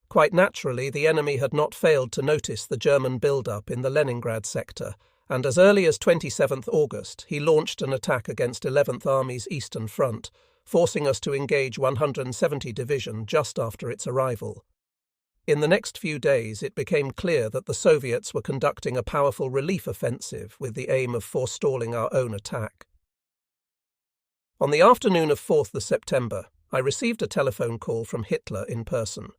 Quite naturally, the enemy had not failed to notice the German build-up in the Leningrad sector, and as early as 27th August he launched an attack against 11th Army's eastern front, forcing us to engage 170 Division just after its arrival. In the next few days it became clear that the Soviets were conducting a powerful relief offensive with the aim of forestalling our own attack. On the afternoon of 4th September, I received a telephone call from Hitler in person.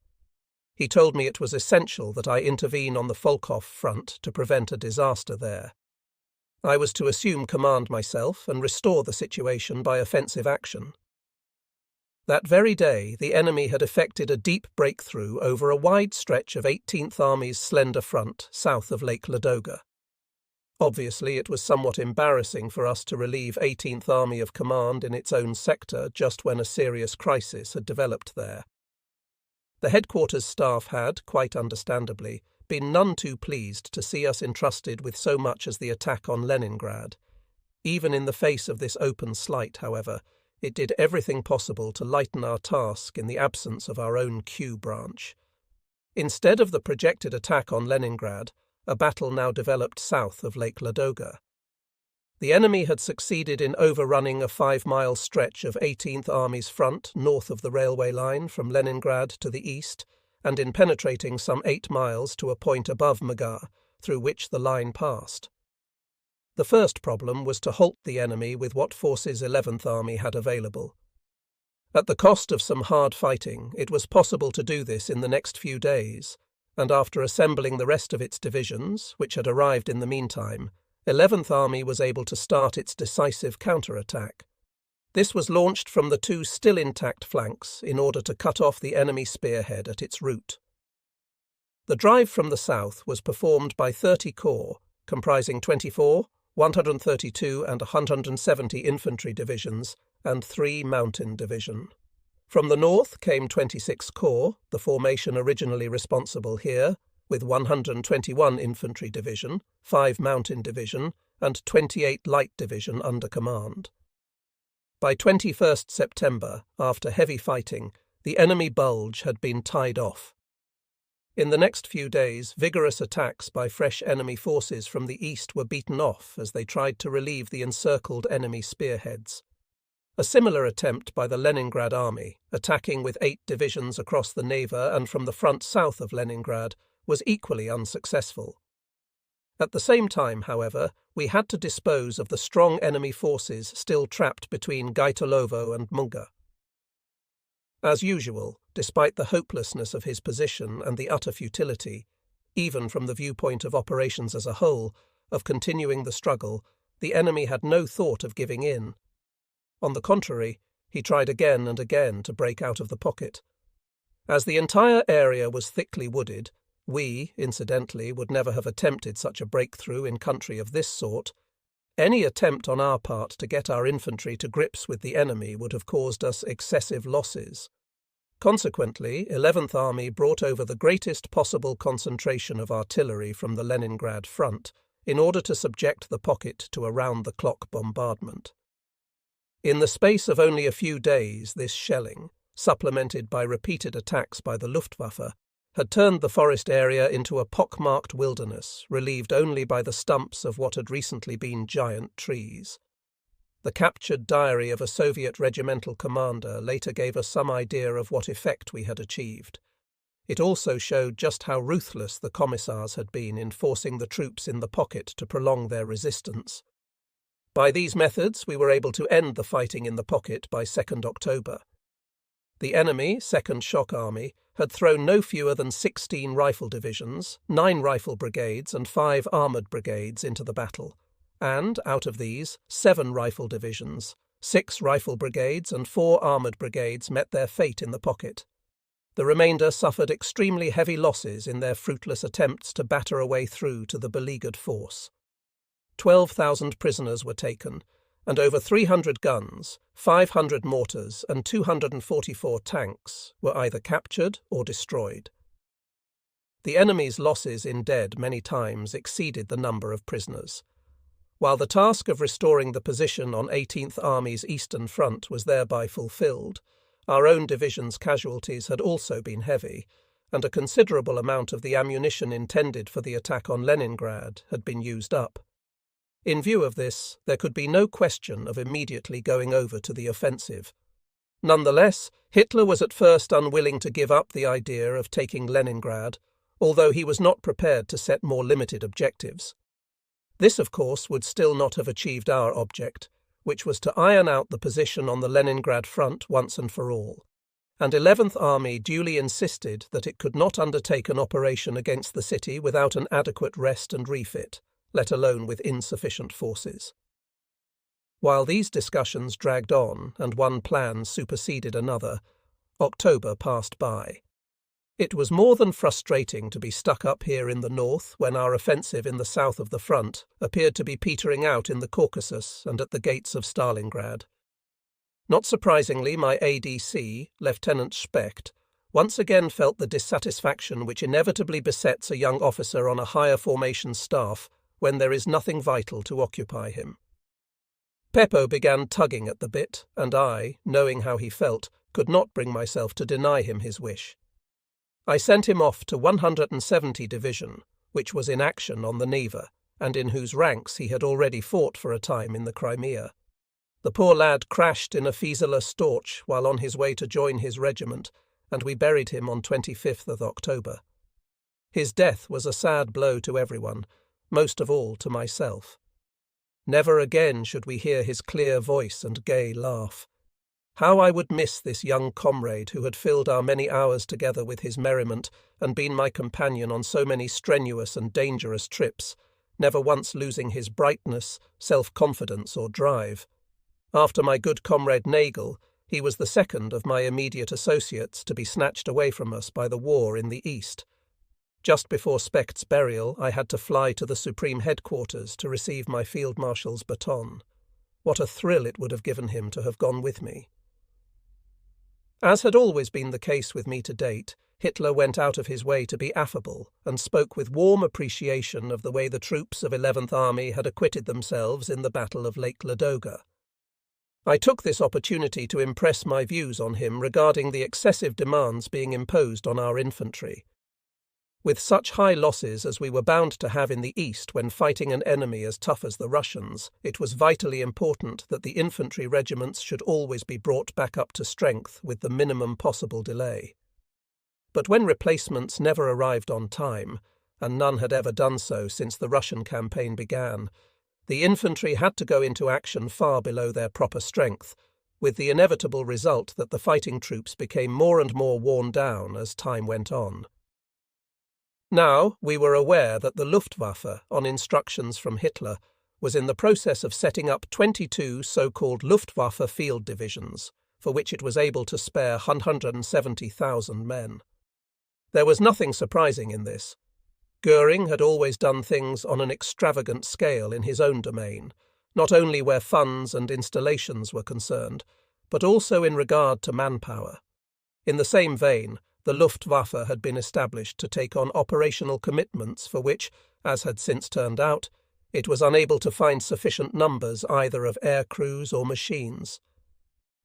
He told me it was essential that I intervene on the Volkov front to prevent a disaster there. I was to assume command myself and restore the situation by offensive action. That very day, the enemy had effected a deep breakthrough over a wide stretch of 18th Army's slender front south of Lake Ladoga. Obviously, it was somewhat embarrassing for us to relieve 18th Army of command in its own sector just when a serious crisis had developed there. The headquarters staff had, quite understandably, been none too pleased to see us entrusted with so much as the attack on Leningrad. Even in the face of this open slight, however, it did everything possible to lighten our task in the absence of our own Q branch. Instead of the projected attack on Leningrad, a battle now developed south of Lake Ladoga. The enemy had succeeded in overrunning a 5-mile stretch of 18th Army's front north of the railway line from Leningrad to the east, and in penetrating some 8 miles to a point above Mugar, through which the line passed. The first problem was to halt the enemy with what forces 11th Army had available. At the cost of some hard fighting, it was possible to do this in the next few days, and after assembling the rest of its divisions, which had arrived in the meantime, 11th Army was able to start its decisive counterattack. This was launched from the 2 still intact flanks in order to cut off the enemy spearhead at its root. The drive from the south was performed by 30 corps, comprising 24, 132 and 170 infantry divisions, and 3 mountain division. From the north came 26 corps, the formation originally responsible here, with 121 infantry division, 5 mountain division, and 28 light division under command. By 21st September, after heavy fighting, the enemy bulge had been tied off. In the next few days, vigorous attacks by fresh enemy forces from the east were beaten off as they tried to relieve the encircled enemy spearheads. A similar attempt by the Leningrad Army, attacking with 8 divisions across the Neva and from the front south of Leningrad, was equally unsuccessful. At the same time, however, we had to dispose of the strong enemy forces still trapped between Gaitolovo and Muga. As usual, despite the hopelessness of his position and the utter futility, even from the viewpoint of operations as a whole, of continuing the struggle, the enemy had no thought of giving in. On the contrary, he tried again and again to break out of the pocket. As the entire area was thickly wooded, we, incidentally, would never have attempted such a breakthrough in country of this sort. Any attempt on our part to get our infantry to grips with the enemy would have caused us excessive losses. Consequently, 11th Army brought over the greatest possible concentration of artillery from the Leningrad front in order to subject the pocket to a round-the-clock bombardment. In the space of only a few days, this shelling, supplemented by repeated attacks by the Luftwaffe, had turned the forest area into a pock-marked wilderness, relieved only by the stumps of what had recently been giant trees. The captured diary of a Soviet regimental commander later gave us some idea of what effect we had achieved. It also showed just how ruthless the commissars had been in forcing the troops in the pocket to prolong their resistance. By these methods, we were able to end the fighting in the pocket by 2nd October. The enemy, 2nd Shock Army, had thrown no fewer than 16 rifle divisions, 9 rifle brigades and 5 armoured brigades into the battle, and, out of these, 7 rifle divisions, 6 rifle brigades and 4 armoured brigades met their fate in the pocket. The remainder suffered extremely heavy losses in their fruitless attempts to batter a way through to the beleaguered force. 12,000 prisoners were taken, and over 300 guns, 500 mortars and 244 tanks were either captured or destroyed. The enemy's losses in dead many times exceeded the number of prisoners. While the task of restoring the position on 18th Army's eastern front was thereby fulfilled, our own division's casualties had also been heavy, and a considerable amount of the ammunition intended for the attack on Leningrad had been used up. In view of this, there could be no question of immediately going over to the offensive. Nonetheless, Hitler was at first unwilling to give up the idea of taking Leningrad, although he was not prepared to set more limited objectives. This, of course, would still not have achieved our object, which was to iron out the position on the Leningrad front once and for all, and 11th Army duly insisted that it could not undertake an operation against the city without an adequate rest and refit, let alone with insufficient forces. While these discussions dragged on and one plan superseded another, October passed by. It was more than frustrating to be stuck up here in the north when our offensive in the south of the front appeared to be petering out in the Caucasus and at the gates of Stalingrad. Not surprisingly, my ADC, Lieutenant Specht, once again felt the dissatisfaction which inevitably besets a young officer on a higher formation staff when there is nothing vital to occupy him. Peppo began tugging at the bit, and I, knowing how he felt, could not bring myself to deny him his wish. I sent him off to 170 Division, which was in action on the Neva, and in whose ranks he had already fought for a time in the Crimea. The poor lad crashed in a Fieseler Storch while on his way to join his regiment, and we buried him on 25th of October. His death was a sad blow to everyone, most of all to myself. Never again should we hear his clear voice and gay laugh. How I would miss this young comrade who had filled our many hours together with his merriment and been my companion on so many strenuous and dangerous trips, never once losing his brightness, self-confidence or drive. After my good comrade Nagel, he was the second of my immediate associates to be snatched away from us by the war in the East. Just before Specht's burial, I had to fly to the Supreme Headquarters to receive my Field Marshal's baton. What a thrill it would have given him to have gone with me. As had always been the case with me to date, Hitler went out of his way to be affable and spoke with warm appreciation of the way the troops of 11th Army had acquitted themselves in the Battle of Lake Ladoga. I took this opportunity to impress my views on him regarding the excessive demands being imposed on our infantry. With such high losses as we were bound to have in the East when fighting an enemy as tough as the Russians, it was vitally important that the infantry regiments should always be brought back up to strength with the minimum possible delay. But when replacements never arrived on time, and none had ever done so since the Russian campaign began, the infantry had to go into action far below their proper strength, with the inevitable result that the fighting troops became more and more worn down as time went on. Now we were aware that the Luftwaffe, on instructions from Hitler, was in the process of setting up 22 so-called Luftwaffe field divisions, for which it was able to spare 170,000 men. There was nothing surprising in this. Goering had always done things on an extravagant scale in his own domain, not only where funds and installations were concerned, but also in regard to manpower. In the same vein, the Luftwaffe had been established to take on operational commitments for which, as had since turned out, it was unable to find sufficient numbers either of air crews or machines.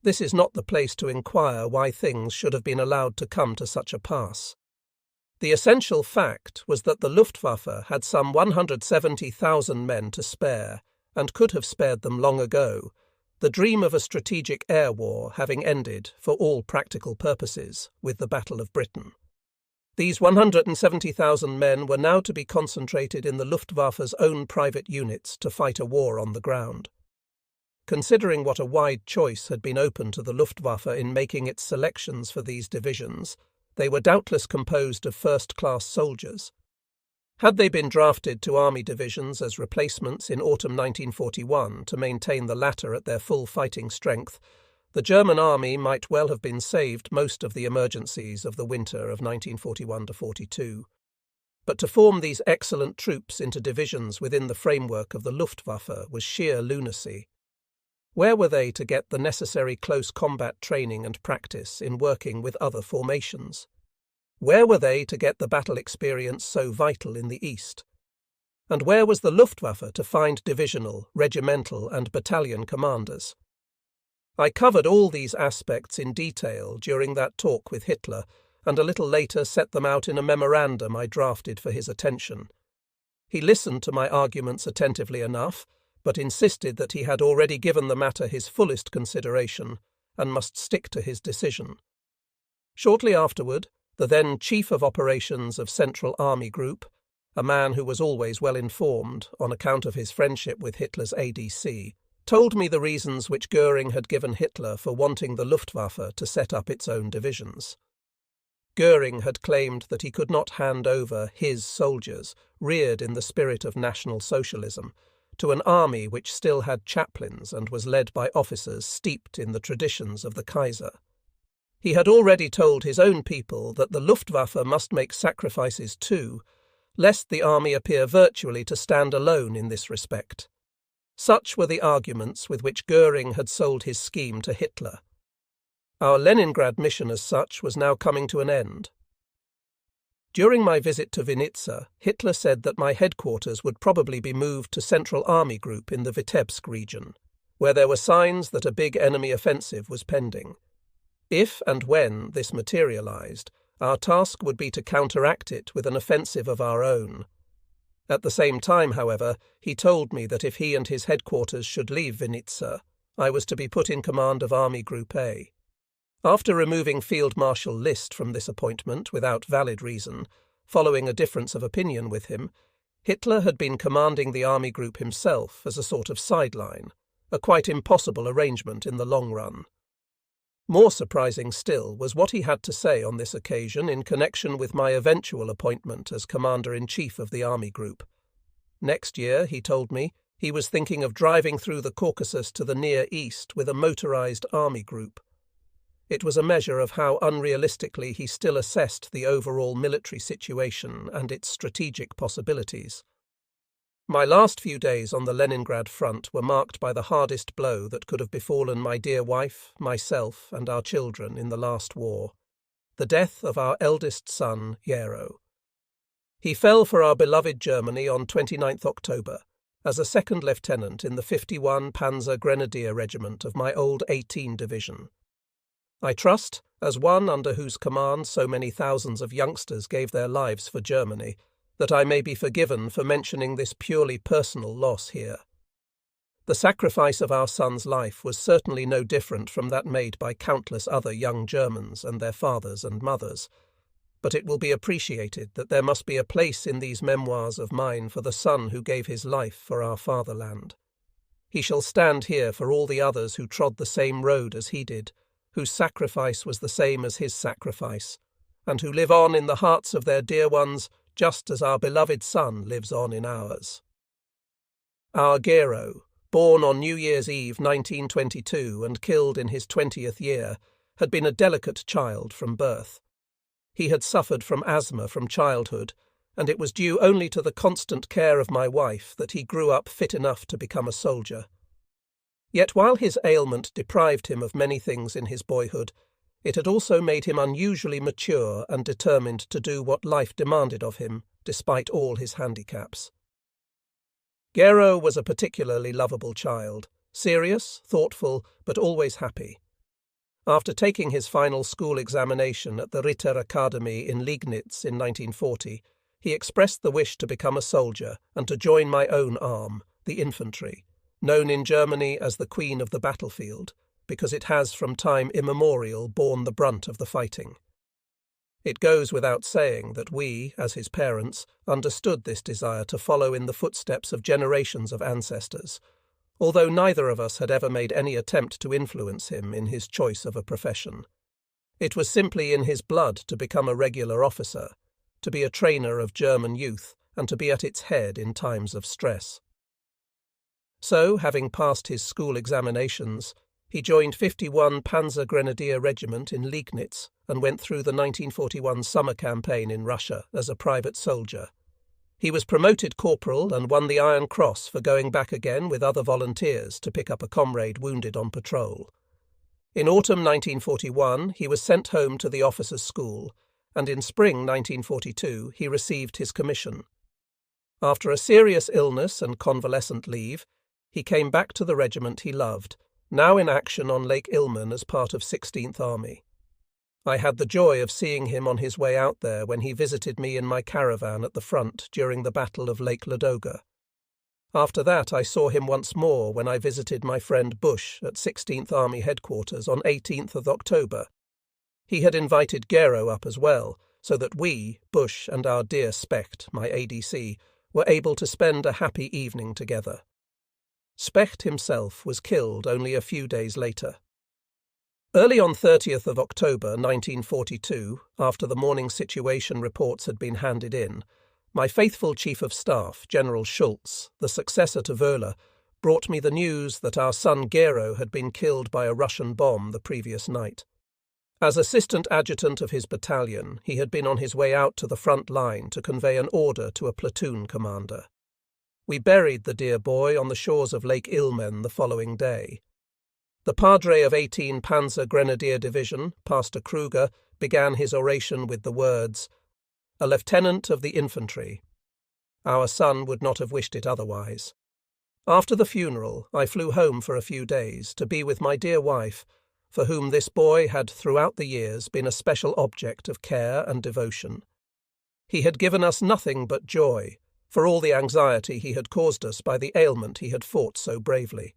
This is not the place to inquire why things should have been allowed to come to such a pass. The essential fact was that the Luftwaffe had some 170,000 men to spare, and could have spared them long ago, the dream of a strategic air war having ended, for all practical purposes, with the Battle of Britain. These 170,000 men were now to be concentrated in the Luftwaffe's own private units to fight a war on the ground. Considering what a wide choice had been open to the Luftwaffe in making its selections for these divisions, they were doubtless composed of first-class soldiers. Had they been drafted to army divisions as replacements in autumn 1941 to maintain the latter at their full fighting strength, the German army might well have been saved most of the emergencies of the winter of 1941-42. But to form these excellent troops into divisions within the framework of the Luftwaffe was sheer lunacy. Where were they to get the necessary close combat training and practice in working with other formations? Where were they to get the battle experience so vital in the East? And where was the Luftwaffe to find divisional, regimental, and battalion commanders? I covered all these aspects in detail during that talk with Hitler, and a little later set them out in a memorandum I drafted for his attention. He listened to my arguments attentively enough, but insisted that he had already given the matter his fullest consideration, and must stick to his decision. Shortly afterward, the then Chief of Operations of Central Army Group, a man who was always well informed on account of his friendship with Hitler's ADC, told me the reasons which Goering had given Hitler for wanting the Luftwaffe to set up its own divisions. Goering had claimed that he could not hand over his soldiers, reared in the spirit of National Socialism, to an army which still had chaplains and was led by officers steeped in the traditions of the Kaiser. He had already told his own people that the Luftwaffe must make sacrifices too, lest the army appear virtually to stand alone in this respect. Such were the arguments with which Goering had sold his scheme to Hitler. Our Leningrad mission as such was now coming to an end. During my visit to Vinitsa, Hitler said that my headquarters would probably be moved to Central Army Group in the Vitebsk region, where there were signs that a big enemy offensive was pending. If and when this materialized, our task would be to counteract it with an offensive of our own. At the same time, however, he told me that if he and his headquarters should leave Vinitsa, I was to be put in command of Army Group A. After removing Field Marshal List from this appointment without valid reason, following a difference of opinion with him, Hitler had been commanding the Army Group himself as a sort of sideline, a quite impossible arrangement in the long run. More surprising still was what he had to say on this occasion in connection with my eventual appointment as Commander-in-Chief of the Army Group. Next year, he told me, he was thinking of driving through the Caucasus to the Near East with a motorized army group. It was a measure of how unrealistically he still assessed the overall military situation and its strategic possibilities. My last few days on the Leningrad front were marked by the hardest blow that could have befallen my dear wife, myself, and our children in the last war, the death of our eldest son, Jero. He fell for our beloved Germany on 29th October as a second lieutenant in the 51 Panzer Grenadier Regiment of my old 18 Division. I trust, as one under whose command so many thousands of youngsters gave their lives for Germany, that I may be forgiven for mentioning this purely personal loss here. The sacrifice of our son's life was certainly no different from that made by countless other young Germans and their fathers and mothers, but it will be appreciated that there must be a place in these memoirs of mine for the son who gave his life for our fatherland. He shall stand here for all the others who trod the same road as he did, whose sacrifice was the same as his sacrifice, and who live on in the hearts of their dear ones just as our beloved son lives on in ours. Our Gero, born on New Year's Eve 1922 and killed in his 20th year, had been a delicate child from birth. He had suffered from asthma from childhood, and it was due only to the constant care of my wife that he grew up fit enough to become a soldier. Yet while his ailment deprived him of many things in his boyhood, it had also made him unusually mature and determined to do what life demanded of him, despite all his handicaps. Gero was a particularly lovable child, serious, thoughtful, but always happy. After taking his final school examination at the Ritter Academy in Liegnitz in 1940, he expressed the wish to become a soldier and to join my own arm, the infantry, known in Germany as the Queen of the Battlefield, because it has from time immemorial borne the brunt of the fighting. It goes without saying that we, as his parents, understood this desire to follow in the footsteps of generations of ancestors, although neither of us had ever made any attempt to influence him in his choice of a profession. It was simply in his blood to become a regular officer, to be a trainer of German youth, and to be at its head in times of stress. So, having passed his school examinations, he joined 51 Panzer Grenadier Regiment in Liegnitz and went through the 1941 summer campaign in Russia as a private soldier. He was promoted corporal and won the Iron Cross for going back again with other volunteers to pick up a comrade wounded on patrol. In autumn 1941 he was sent home to the officers' school, and in spring 1942 he received his commission. After a serious illness and convalescent leave, he came back to the regiment he loved, now in action on Lake Ilmen as part of 16th Army. I had the joy of seeing him on his way out there when he visited me in my caravan at the front during the Battle of Lake Ladoga. After that, I saw him once more when I visited my friend Bush at 16th Army headquarters on 18th of October. He had invited Gero up as well, so that we, Bush and our dear Specht, my ADC, were able to spend a happy evening together. Specht himself was killed only a few days later. Early on 30th of October 1942, after the morning situation reports had been handed in, my faithful Chief of Staff, General Schultz, the successor to Wöhler, brought me the news that our son Gero had been killed by a Russian bomb the previous night. As assistant adjutant of his battalion, he had been on his way out to the front line to convey an order to a platoon commander. We buried the dear boy on the shores of Lake Ilmen the following day. The padre of 18 Panzer Grenadier Division, Pastor Kruger, began his oration with the words, "A lieutenant of the infantry." Our son would not have wished it otherwise. After the funeral, I flew home for a few days to be with my dear wife, for whom this boy had throughout the years been a special object of care and devotion. He had given us nothing but joy, for all the anxiety he had caused us by the ailment he had fought so bravely.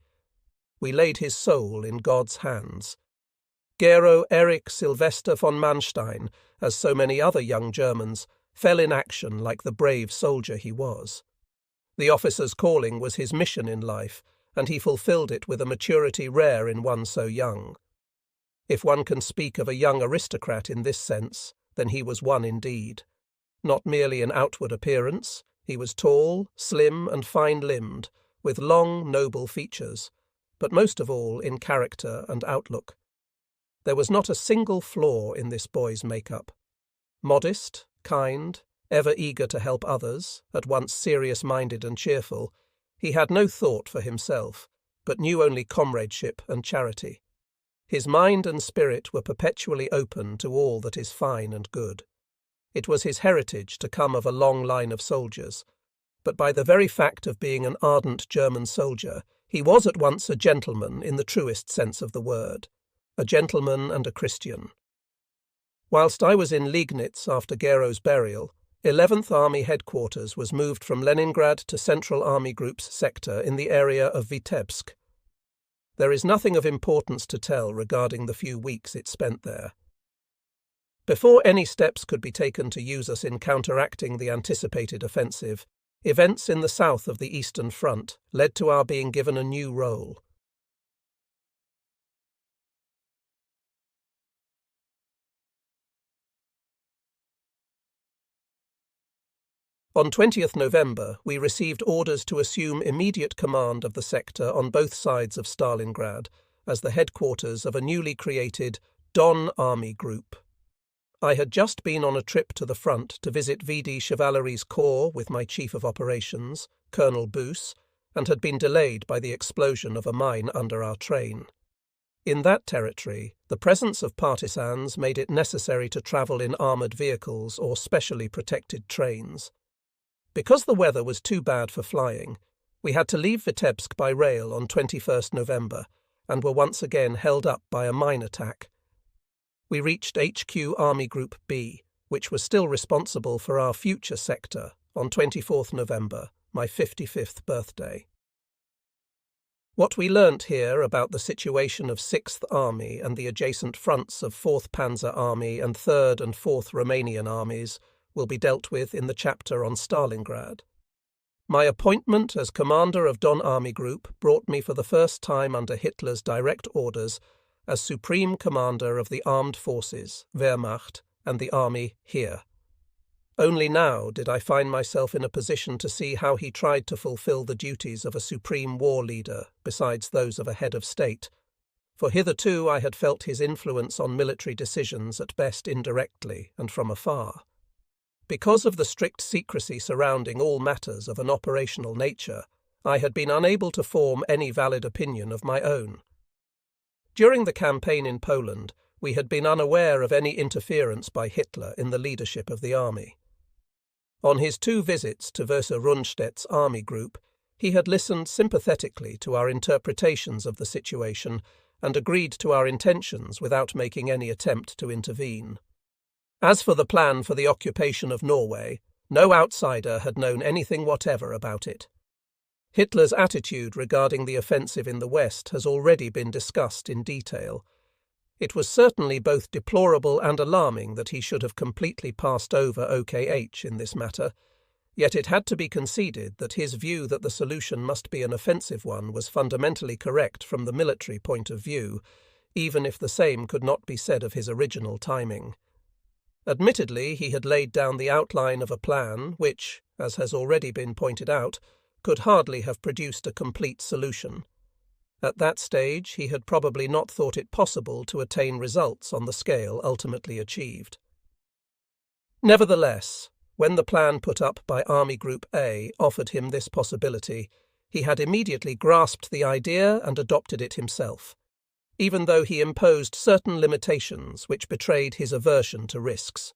We laid his soul in God's hands. Gero Erich Sylvester von Manstein, as so many other young Germans, fell in action like the brave soldier he was. The officer's calling was his mission in life, and he fulfilled it with a maturity rare in one so young. If one can speak of a young aristocrat in this sense, then he was one indeed. Not merely in outward appearance, he was tall, slim, and fine-limbed, with long, noble features, but most of all in character and outlook. There was not a single flaw in this boy's make-up. Modest, kind, ever eager to help others, at once serious-minded and cheerful, he had no thought for himself, but knew only comradeship and charity. His mind and spirit were perpetually open to all that is fine and good. It was his heritage to come of a long line of soldiers, but by the very fact of being an ardent German soldier, he was at once a gentleman in the truest sense of the word, a gentleman and a Christian. Whilst I was in Liegnitz after Gero's burial, 11th Army headquarters was moved from Leningrad to Central Army Group's sector in the area of Vitebsk. There is nothing of importance to tell regarding the few weeks it spent there. Before any steps could be taken to use us in counteracting the anticipated offensive, events in the south of the Eastern Front led to our being given a new role. On 20th November, we received orders to assume immediate command of the sector on both sides of Stalingrad as the headquarters of a newly created Don Army Group. I had just been on a trip to the front to visit VD Chevalery's Corps with my Chief of Operations, Colonel Boos, and had been delayed by the explosion of a mine under our train. In that territory, the presence of partisans made it necessary to travel in armoured vehicles or specially protected trains. Because the weather was too bad for flying, we had to leave Vitebsk by rail on 21st November and were once again held up by a mine attack. We reached HQ Army Group B, which was still responsible for our future sector, on 24th November, my 55th birthday. What we learnt here about the situation of 6th Army and the adjacent fronts of 4th Panzer Army and 3rd and 4th Romanian Armies will be dealt with in the chapter on Stalingrad. My appointment as commander of Don Army Group brought me for the first time under Hitler's direct orders as Supreme Commander of the Armed Forces, Wehrmacht, and the Army here. Only now did I find myself in a position to see how he tried to fulfill the duties of a supreme war leader besides those of a head of state, for hitherto I had felt his influence on military decisions at best indirectly and from afar. Because of the strict secrecy surrounding all matters of an operational nature, I had been unable to form any valid opinion of my own. During the campaign in Poland, we had been unaware of any interference by Hitler in the leadership of the army. On his 2 visits to Versa Rundstedt's army group, he had listened sympathetically to our interpretations of the situation and agreed to our intentions without making any attempt to intervene. As for the plan for the occupation of Norway, no outsider had known anything whatever about it. Hitler's attitude regarding the offensive in the West has already been discussed in detail. It was certainly both deplorable and alarming that he should have completely passed over OKH in this matter, yet it had to be conceded that his view that the solution must be an offensive one was fundamentally correct from the military point of view, even if the same could not be said of his original timing. Admittedly, he had laid down the outline of a plan which, as has already been pointed out, could hardly have produced a complete solution. At that stage, he had probably not thought it possible to attain results on the scale ultimately achieved. Nevertheless, when the plan put up by Army Group A offered him this possibility, he had immediately grasped the idea and adopted it himself, even though he imposed certain limitations which betrayed his aversion to risks.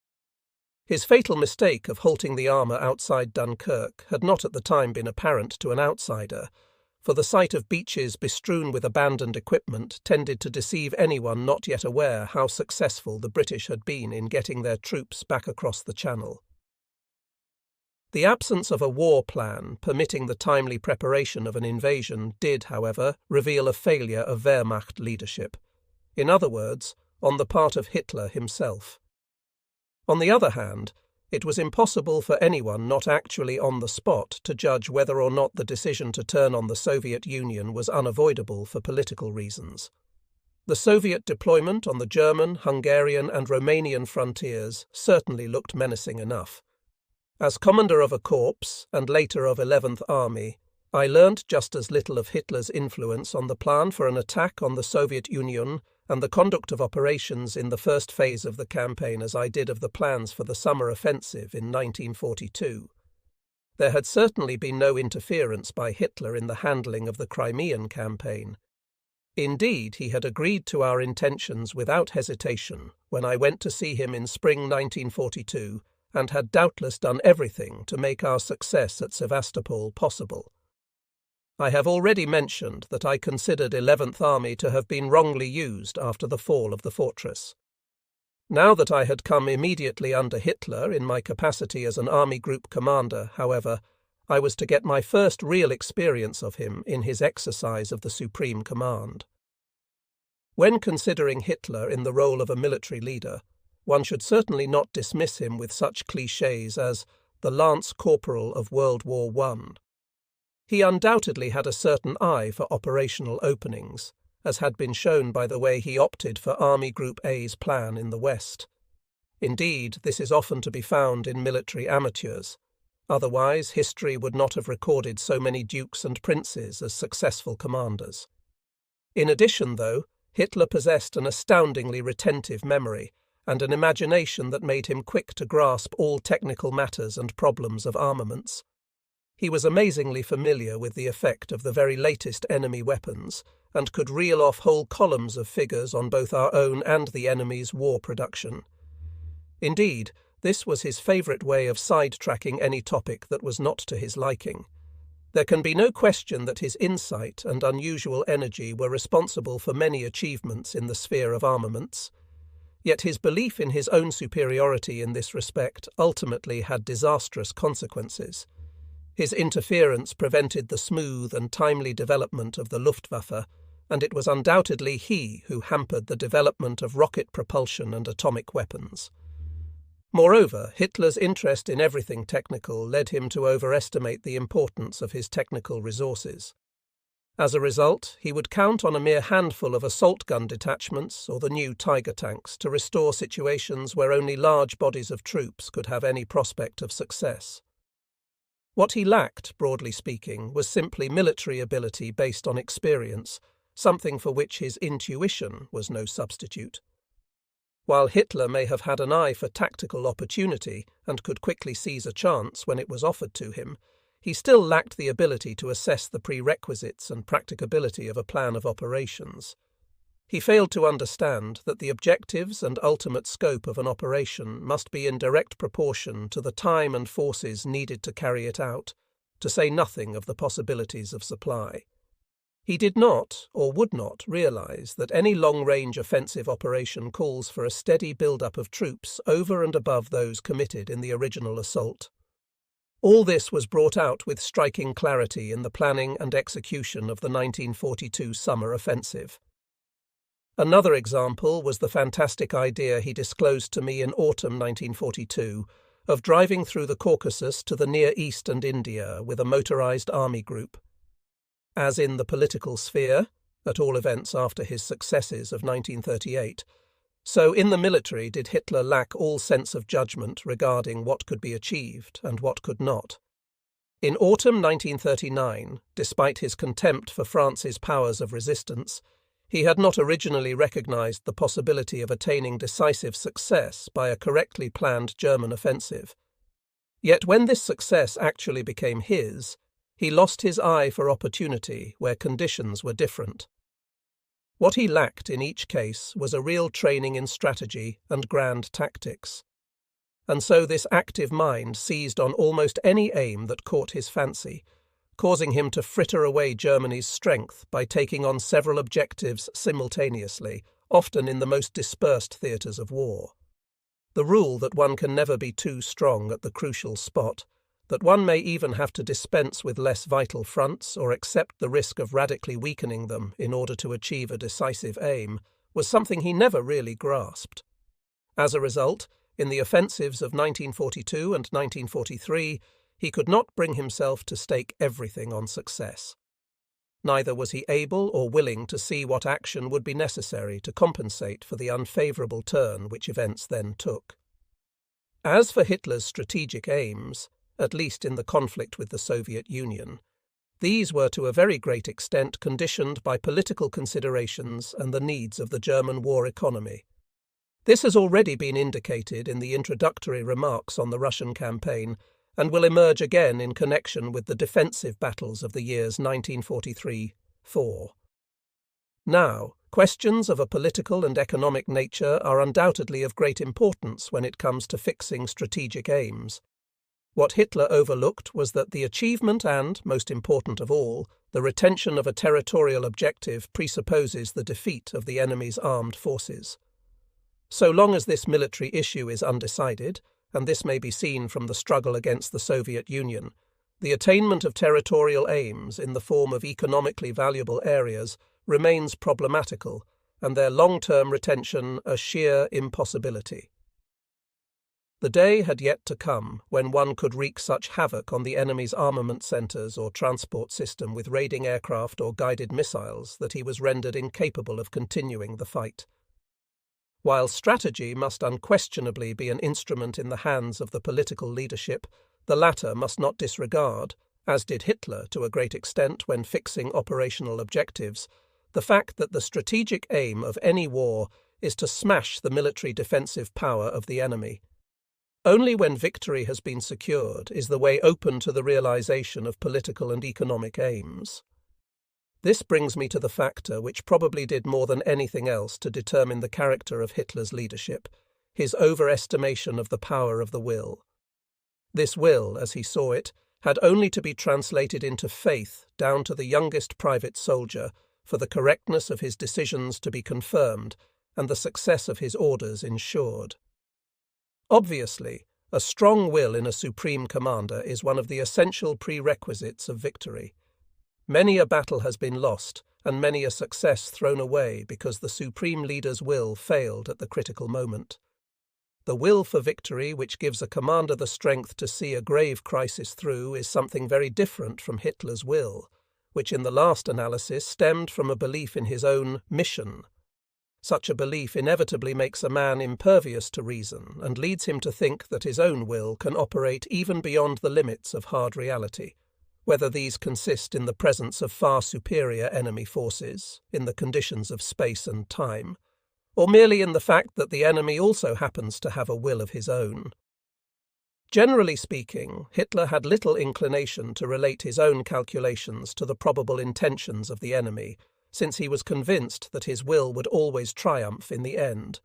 His fatal mistake of halting the armour outside Dunkirk had not at the time been apparent to an outsider, for the sight of beaches bestrewn with abandoned equipment tended to deceive anyone not yet aware how successful the British had been in getting their troops back across the Channel. The absence of a war plan permitting the timely preparation of an invasion did, however, reveal a failure of Wehrmacht leadership. In other words, on the part of Hitler himself. On the other hand, it was impossible for anyone not actually on the spot to judge whether or not the decision to turn on the Soviet Union was unavoidable for political reasons. The Soviet deployment on the German, Hungarian and Romanian frontiers certainly looked menacing enough. As commander of a corps, and later of 11th Army, I learnt just as little of Hitler's influence on the plan for an attack on the Soviet Union and the conduct of operations in the first phase of the campaign as I did of the plans for the summer offensive in 1942. There had certainly been no interference by Hitler in the handling of the Crimean campaign. Indeed, he had agreed to our intentions without hesitation when I went to see him in spring 1942, and had doubtless done everything to make our success at Sevastopol possible. I have already mentioned that I considered 11th Army to have been wrongly used after the fall of the fortress. Now that I had come immediately under Hitler in my capacity as an army group commander, however, I was to get my first real experience of him in his exercise of the supreme command. When considering Hitler in the role of a military leader, one should certainly not dismiss him with such clichés as the Lance Corporal of World War I. He undoubtedly had a certain eye for operational openings, as had been shown by the way he opted for Army Group A's plan in the West. Indeed, this is often to be found in military amateurs. Otherwise, history would not have recorded so many dukes and princes as successful commanders. In addition, though, Hitler possessed an astoundingly retentive memory and an imagination that made him quick to grasp all technical matters and problems of armaments. He was amazingly familiar with the effect of the very latest enemy weapons and could reel off whole columns of figures on both our own and the enemy's war production. Indeed, this was his favourite way of sidetracking any topic that was not to his liking. There can be no question that his insight and unusual energy were responsible for many achievements in the sphere of armaments. Yet his belief in his own superiority in this respect ultimately had disastrous consequences. His interference prevented the smooth and timely development of the Luftwaffe, and it was undoubtedly he who hampered the development of rocket propulsion and atomic weapons. Moreover, Hitler's interest in everything technical led him to overestimate the importance of his technical resources. As a result, he would count on a mere handful of assault gun detachments or the new Tiger tanks to restore situations where only large bodies of troops could have any prospect of success. What he lacked, broadly speaking, was simply military ability based on experience, something for which his intuition was no substitute. While Hitler may have had an eye for tactical opportunity and could quickly seize a chance when it was offered to him, he still lacked the ability to assess the prerequisites and practicability of a plan of operations. He failed to understand that the objectives and ultimate scope of an operation must be in direct proportion to the time and forces needed to carry it out, to say nothing of the possibilities of supply. He did not, or would not, realize that any long-range offensive operation calls for a steady build-up of troops over and above those committed in the original assault. All this was brought out with striking clarity in the planning and execution of the 1942 summer offensive. Another example was the fantastic idea he disclosed to me in autumn 1942 of driving through the Caucasus to the Near East and India with a motorized army group. As in the political sphere, at all events after his successes of 1938, so in the military did Hitler lack all sense of judgment regarding what could be achieved and what could not. In autumn 1939, despite his contempt for France's powers of resistance, he had not originally recognized the possibility of attaining decisive success by a correctly planned German offensive. Yet when this success actually became his, he lost his eye for opportunity where conditions were different. What he lacked in each case was a real training in strategy and grand tactics. And so this active mind seized on almost any aim that caught his fancy, causing him to fritter away Germany's strength by taking on several objectives simultaneously, often in the most dispersed theatres of war. The rule that one can never be too strong at the crucial spot, that one may even have to dispense with less vital fronts or accept the risk of radically weakening them in order to achieve a decisive aim, was something he never really grasped. As a result, in the offensives of 1942 and 1943, he could not bring himself to stake everything on success. Neither was he able or willing to see what action would be necessary to compensate for the unfavourable turn which events then took. As for Hitler's strategic aims, at least in the conflict with the Soviet Union, these were to a very great extent conditioned by political considerations and the needs of the German war economy. This has already been indicated in the introductory remarks on the Russian campaign and will emerge again in connection with the defensive battles of the years 1943-4. Now, questions of a political and economic nature are undoubtedly of great importance when it comes to fixing strategic aims. What Hitler overlooked was that the achievement and, most important of all, the retention of a territorial objective presupposes the defeat of the enemy's armed forces. So long as this military issue is undecided, and this may be seen from the struggle against the Soviet Union, the attainment of territorial aims in the form of economically valuable areas remains problematical, and their long-term retention a sheer impossibility. The day had yet to come when one could wreak such havoc on the enemy's armament centres or transport system with raiding aircraft or guided missiles that he was rendered incapable of continuing the fight. While strategy must unquestionably be an instrument in the hands of the political leadership, the latter must not disregard, as did Hitler to a great extent when fixing operational objectives, the fact that the strategic aim of any war is to smash the military defensive power of the enemy. Only when victory has been secured is the way open to the realization of political and economic aims. This brings me to the factor which probably did more than anything else to determine the character of Hitler's leadership, his overestimation of the power of the will. This will, as he saw it, had only to be translated into faith down to the youngest private soldier for the correctness of his decisions to be confirmed and the success of his orders ensured. Obviously, a strong will in a supreme commander is one of the essential prerequisites of victory. Many a battle has been lost, and many a success thrown away because the supreme leader's will failed at the critical moment. The will for victory which gives a commander the strength to see a grave crisis through is something very different from Hitler's will, which in the last analysis stemmed from a belief in his own mission. Such a belief inevitably makes a man impervious to reason and leads him to think that his own will can operate even beyond the limits of hard reality, whether these consist in the presence of far superior enemy forces, in the conditions of space and time, or merely in the fact that the enemy also happens to have a will of his own. Generally speaking, Hitler had little inclination to relate his own calculations to the probable intentions of the enemy, since he was convinced that his will would always triumph in the end.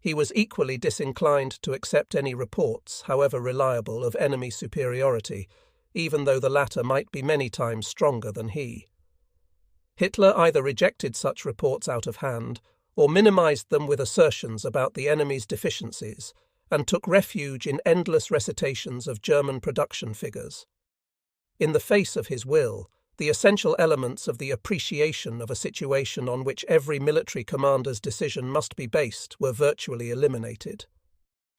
He was equally disinclined to accept any reports, however reliable, of enemy superiority, even though the latter might be many times stronger than he. Hitler either rejected such reports out of hand, or minimized them with assertions about the enemy's deficiencies, and took refuge in endless recitations of German production figures. In the face of his will, the essential elements of the appreciation of a situation on which every military commander's decision must be based were virtually eliminated.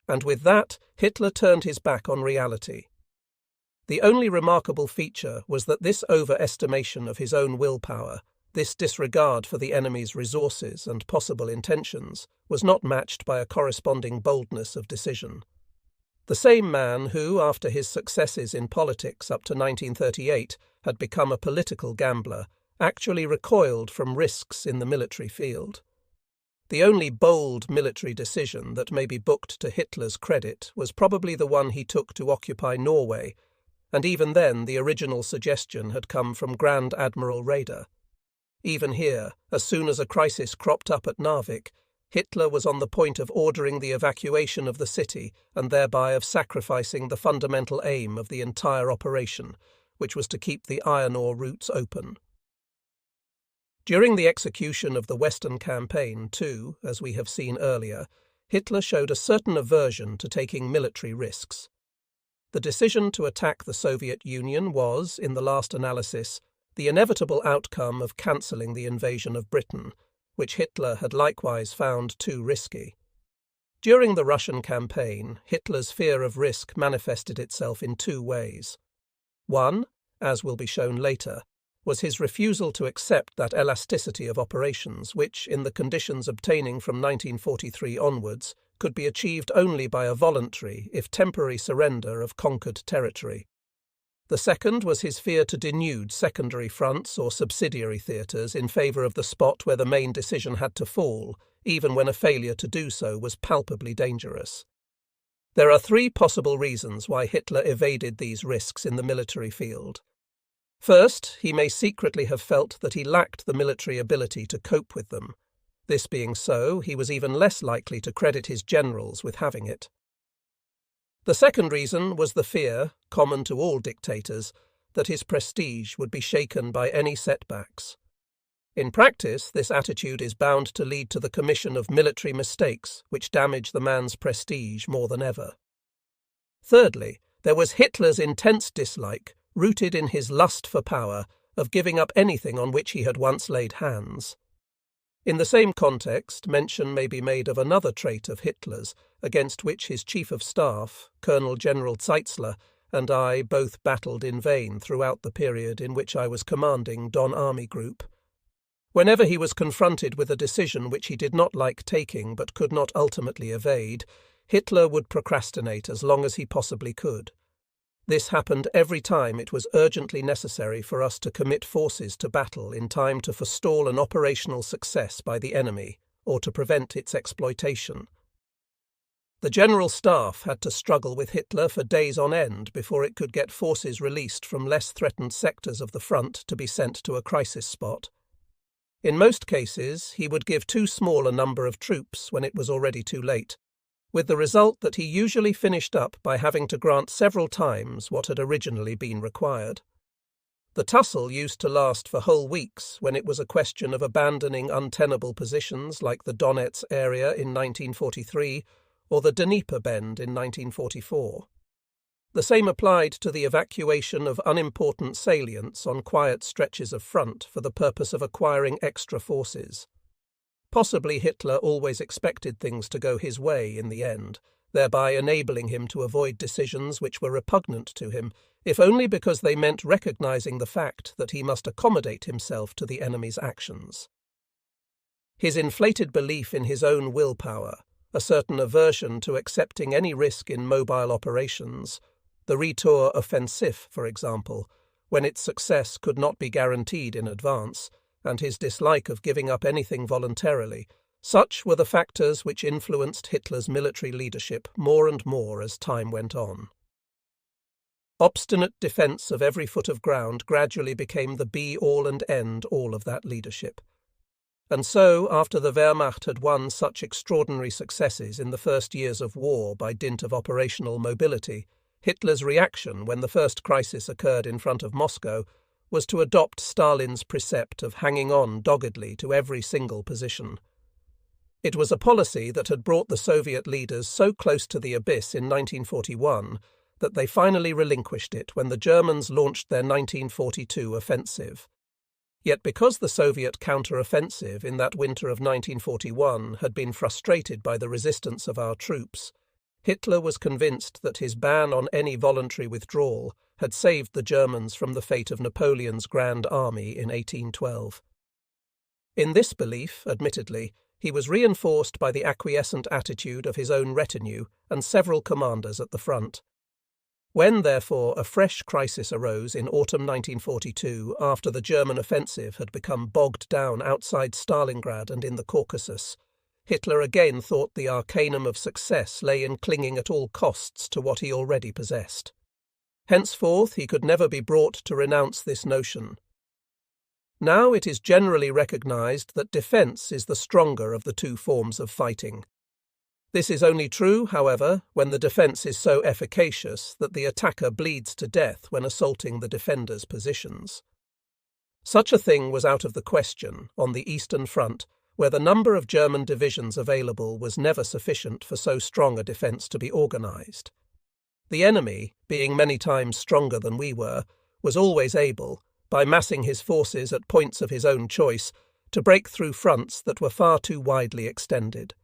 And with that, Hitler turned his back on reality. The only remarkable feature was that this overestimation of his own willpower, this disregard for the enemy's resources and possible intentions, was not matched by a corresponding boldness of decision. The same man who, after his successes in politics up to 1938, had become a political gambler, actually recoiled from risks in the military field. The only bold military decision that may be booked to Hitler's credit was probably the one he took to occupy Norway, and even then the original suggestion had come from Grand Admiral Raeder. Even here, as soon as a crisis cropped up at Narvik, Hitler was on the point of ordering the evacuation of the city and thereby of sacrificing the fundamental aim of the entire operation, which was to keep the iron ore routes open. During the execution of the Western Campaign, too, as we have seen earlier, Hitler showed a certain aversion to taking military risks. The decision to attack the Soviet Union was, in the last analysis, the inevitable outcome of cancelling the invasion of Britain, which Hitler had likewise found too risky. During the Russian campaign, Hitler's fear of risk manifested itself in two ways. One, as will be shown later, was his refusal to accept that elasticity of operations which, in the conditions obtaining from 1943 onwards, could be achieved only by a voluntary, if temporary, surrender of conquered territory. The second was his fear to denude secondary fronts or subsidiary theatres in favour of the spot where the main decision had to fall, even when a failure to do so was palpably dangerous. There are three possible reasons why Hitler evaded these risks in the military field. First, he may secretly have felt that he lacked the military ability to cope with them. This being so, he was even less likely to credit his generals with having it. The second reason was the fear, common to all dictators, that his prestige would be shaken by any setbacks. In practice, this attitude is bound to lead to the commission of military mistakes which damage the man's prestige more than ever. Thirdly, there was Hitler's intense dislike, rooted in his lust for power, of giving up anything on which he had once laid hands. In the same context, mention may be made of another trait of Hitler's, against which his Chief of Staff, Colonel General Zeitzler, and I both battled in vain throughout the period in which I was commanding Don Army Group. Whenever he was confronted with a decision which he did not like taking but could not ultimately evade, Hitler would procrastinate as long as he possibly could. This happened every time it was urgently necessary for us to commit forces to battle in time to forestall an operational success by the enemy, or to prevent its exploitation. The General Staff had to struggle with Hitler for days on end before it could get forces released from less threatened sectors of the front to be sent to a crisis spot. In most cases, he would give too small a number of troops when it was already too late, with the result that he usually finished up by having to grant several times what had originally been required. The tussle used to last for whole weeks when it was a question of abandoning untenable positions like the Donetsk area in 1943 or the Dnieper Bend in 1944. The same applied to the evacuation of unimportant salients on quiet stretches of front for the purpose of acquiring extra forces. Possibly Hitler always expected things to go his way in the end, thereby enabling him to avoid decisions which were repugnant to him, if only because they meant recognizing the fact that he must accommodate himself to the enemy's actions. His inflated belief in his own willpower, a certain aversion to accepting any risk in mobile operations, the Retour offensive, for example, when its success could not be guaranteed in advance, and his dislike of giving up anything voluntarily, such were the factors which influenced Hitler's military leadership more and more as time went on. Obstinate defence of every foot of ground gradually became the be-all and end-all of that leadership, And so, after the Wehrmacht had won such extraordinary successes in the first years of war by dint of operational mobility, Hitler's reaction when the first crisis occurred in front of Moscow was to adopt Stalin's precept of hanging on doggedly to every single position. It was a policy that had brought the Soviet leaders so close to the abyss in 1941 that they finally relinquished it when the Germans launched their 1942 offensive. Yet because the Soviet counter-offensive in that winter of 1941 had been frustrated by the resistance of our troops, Hitler was convinced that his ban on any voluntary withdrawal had saved the Germans from the fate of Napoleon's Grand Army in 1812. In this belief, admittedly, he was reinforced by the acquiescent attitude of his own retinue and several commanders at the front. When, therefore, a fresh crisis arose in autumn 1942 after the German offensive had become bogged down outside Stalingrad and in the Caucasus, Hitler again thought the arcanum of success lay in clinging at all costs to what he already possessed. Henceforth he could never be brought to renounce this notion. Now it is generally recognized that defense is the stronger of the two forms of fighting. This is only true, however, when the defense is so efficacious that the attacker bleeds to death when assaulting the defender's positions. Such a thing was out of the question on the Eastern Front, where the number of German divisions available was never sufficient for so strong a defense to be organized. The enemy, being many times stronger than we were, was always able, by massing his forces at points of his own choice, to break through fronts that were far too widely extended.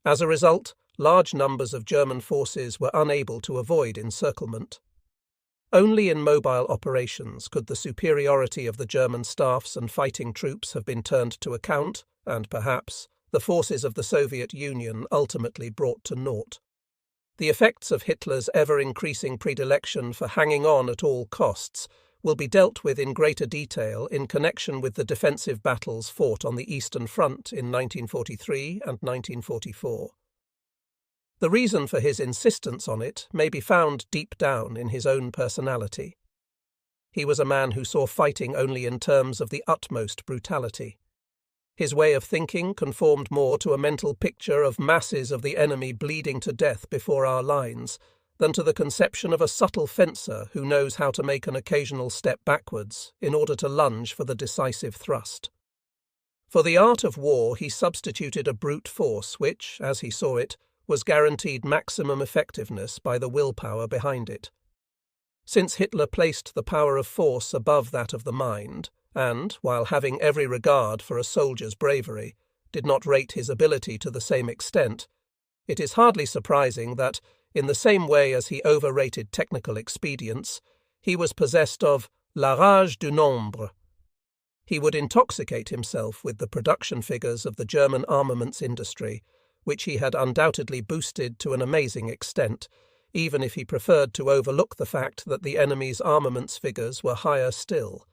As a result, large numbers of German forces were unable to avoid encirclement. Only in mobile operations could the superiority of the German staffs and fighting troops have been turned to account, and perhaps the forces of the Soviet Union ultimately brought to naught. The effects of Hitler's ever-increasing predilection for hanging on at all costs will be dealt with in greater detail in connection with the defensive battles fought on the Eastern Front in 1943 and 1944. The reason for his insistence on it may be found deep down in his own personality. He was a man who saw fighting only in terms of the utmost brutality. His way of thinking conformed more to a mental picture of masses of the enemy bleeding to death before our lines than to the conception of a subtle fencer who knows how to make an occasional step backwards in order to lunge for the decisive thrust. For the art of war he substituted a brute force which, as he saw it, was guaranteed maximum effectiveness by the willpower behind it. Since Hitler placed the power of force above that of the mind, and, while having every regard for a soldier's bravery, did not rate his ability to the same extent, it is hardly surprising that, in the same way as he overrated technical expedients, he was possessed of la rage du nombre. He would intoxicate himself with the production figures of the German armaments industry, which he had undoubtedly boosted to an amazing extent, even if he preferred to overlook the fact that the enemy's armaments figures were higher still.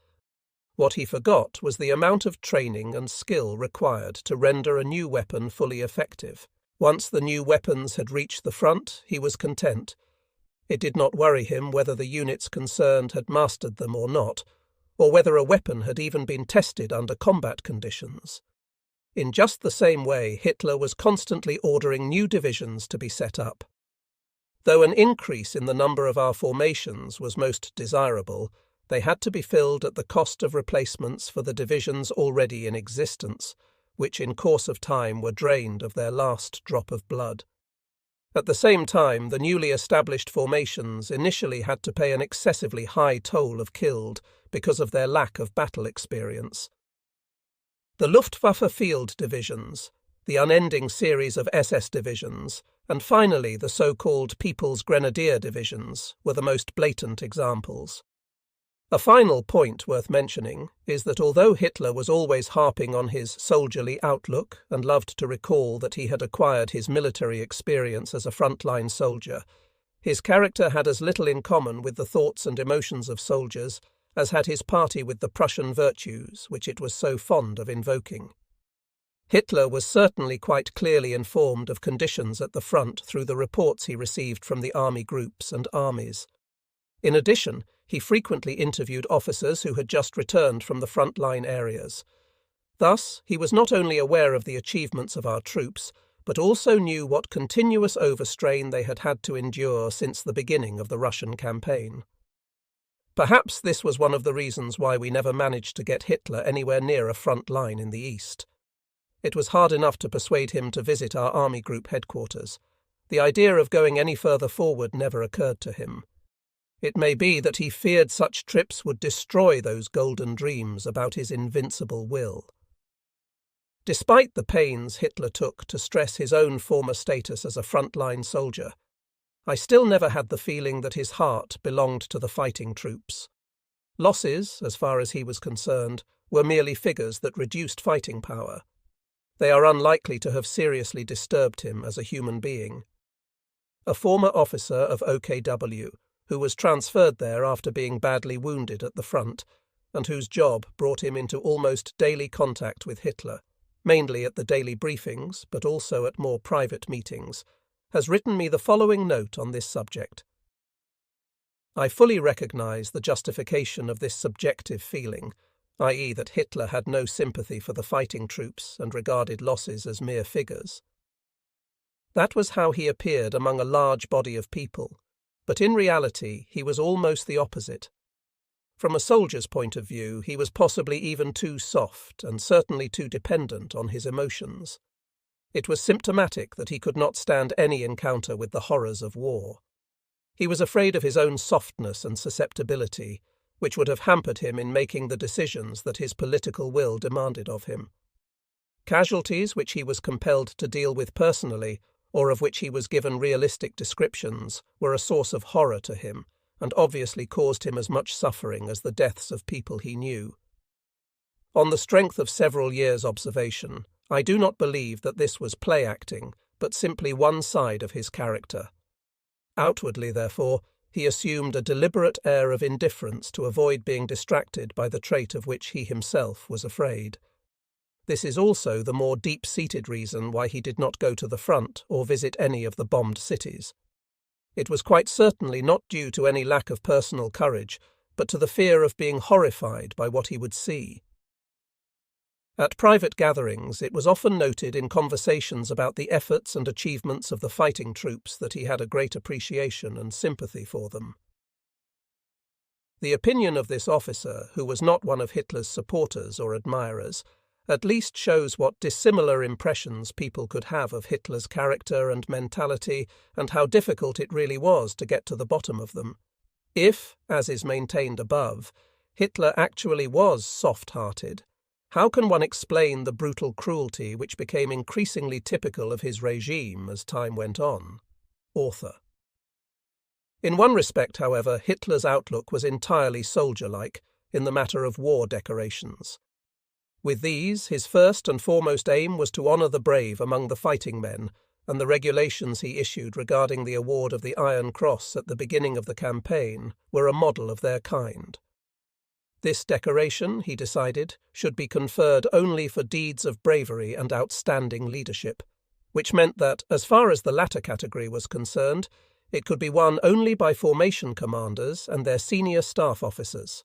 What he forgot was the amount of training and skill required to render a new weapon fully effective. Once the new weapons had reached the front, he was content. It did not worry him whether the units concerned had mastered them or not, or whether a weapon had even been tested under combat conditions. In just the same way, Hitler was constantly ordering new divisions to be set up. Though an increase in the number of our formations was most desirable, they had to be filled at the cost of replacements for the divisions already in existence, which in course of time were drained of their last drop of blood. At the same time, the newly established formations initially had to pay an excessively high toll of killed because of their lack of battle experience. The Luftwaffe field divisions, the unending series of SS divisions, and finally the so-called People's Grenadier divisions were the most blatant examples. A final point worth mentioning is that although Hitler was always harping on his soldierly outlook and loved to recall that he had acquired his military experience as a frontline soldier, his character had as little in common with the thoughts and emotions of soldiers as had his party with the Prussian virtues which it was so fond of invoking. Hitler was certainly quite clearly informed of conditions at the front through the reports he received from the army groups and armies. In addition, he frequently interviewed officers who had just returned from the front-line areas. Thus, he was not only aware of the achievements of our troops, but also knew what continuous overstrain they had had to endure since the beginning of the Russian campaign. Perhaps this was one of the reasons why we never managed to get Hitler anywhere near a front line in the east. It was hard enough to persuade him to visit our army group headquarters. The idea of going any further forward never occurred to him. It may be that he feared such trips would destroy those golden dreams about his invincible will. Despite the pains Hitler took to stress his own former status as a frontline soldier, I still never had the feeling that his heart belonged to the fighting troops. Losses, as far as he was concerned, were merely figures that reduced fighting power. They are unlikely to have seriously disturbed him as a human being. A former officer of OKW, who was transferred there after being badly wounded at the front, and whose job brought him into almost daily contact with Hitler, mainly at the daily briefings, but also at more private meetings, has written me the following note on this subject. I fully recognize the justification of this subjective feeling, i.e. that Hitler had no sympathy for the fighting troops and regarded losses as mere figures. That was how he appeared among a large body of people, but in reality he was almost the opposite. From a soldier's point of view, he was possibly even too soft and certainly too dependent on his emotions. It was symptomatic that he could not stand any encounter with the horrors of war. He was afraid of his own softness and susceptibility, which would have hampered him in making the decisions that his political will demanded of him. Casualties which he was compelled to deal with personally, or of which he was given realistic descriptions, were a source of horror to him, and obviously caused him as much suffering as the deaths of people he knew. On the strength of several years' observation, I do not believe that this was play acting, but simply one side of his character. Outwardly, therefore, he assumed a deliberate air of indifference to avoid being distracted by the trait of which he himself was afraid. This is also the more deep-seated reason why he did not go to the front or visit any of the bombed cities. It was quite certainly not due to any lack of personal courage, but to the fear of being horrified by what he would see. At private gatherings, it was often noted in conversations about the efforts and achievements of the fighting troops that he had a great appreciation and sympathy for them. The opinion of this officer, who was not one of Hitler's supporters or admirers, at least shows what dissimilar impressions people could have of Hitler's character and mentality, and how difficult it really was to get to the bottom of them. If, as is maintained above, Hitler actually was soft-hearted, how can one explain the brutal cruelty which became increasingly typical of his regime as time went on? Author. In one respect, however, Hitler's outlook was entirely soldier-like in the matter of war decorations. With these, his first and foremost aim was to honour the brave among the fighting men, and the regulations he issued regarding the award of the Iron Cross at the beginning of the campaign were a model of their kind. This decoration, he decided, should be conferred only for deeds of bravery and outstanding leadership, which meant that, as far as the latter category was concerned, it could be won only by formation commanders and their senior staff officers.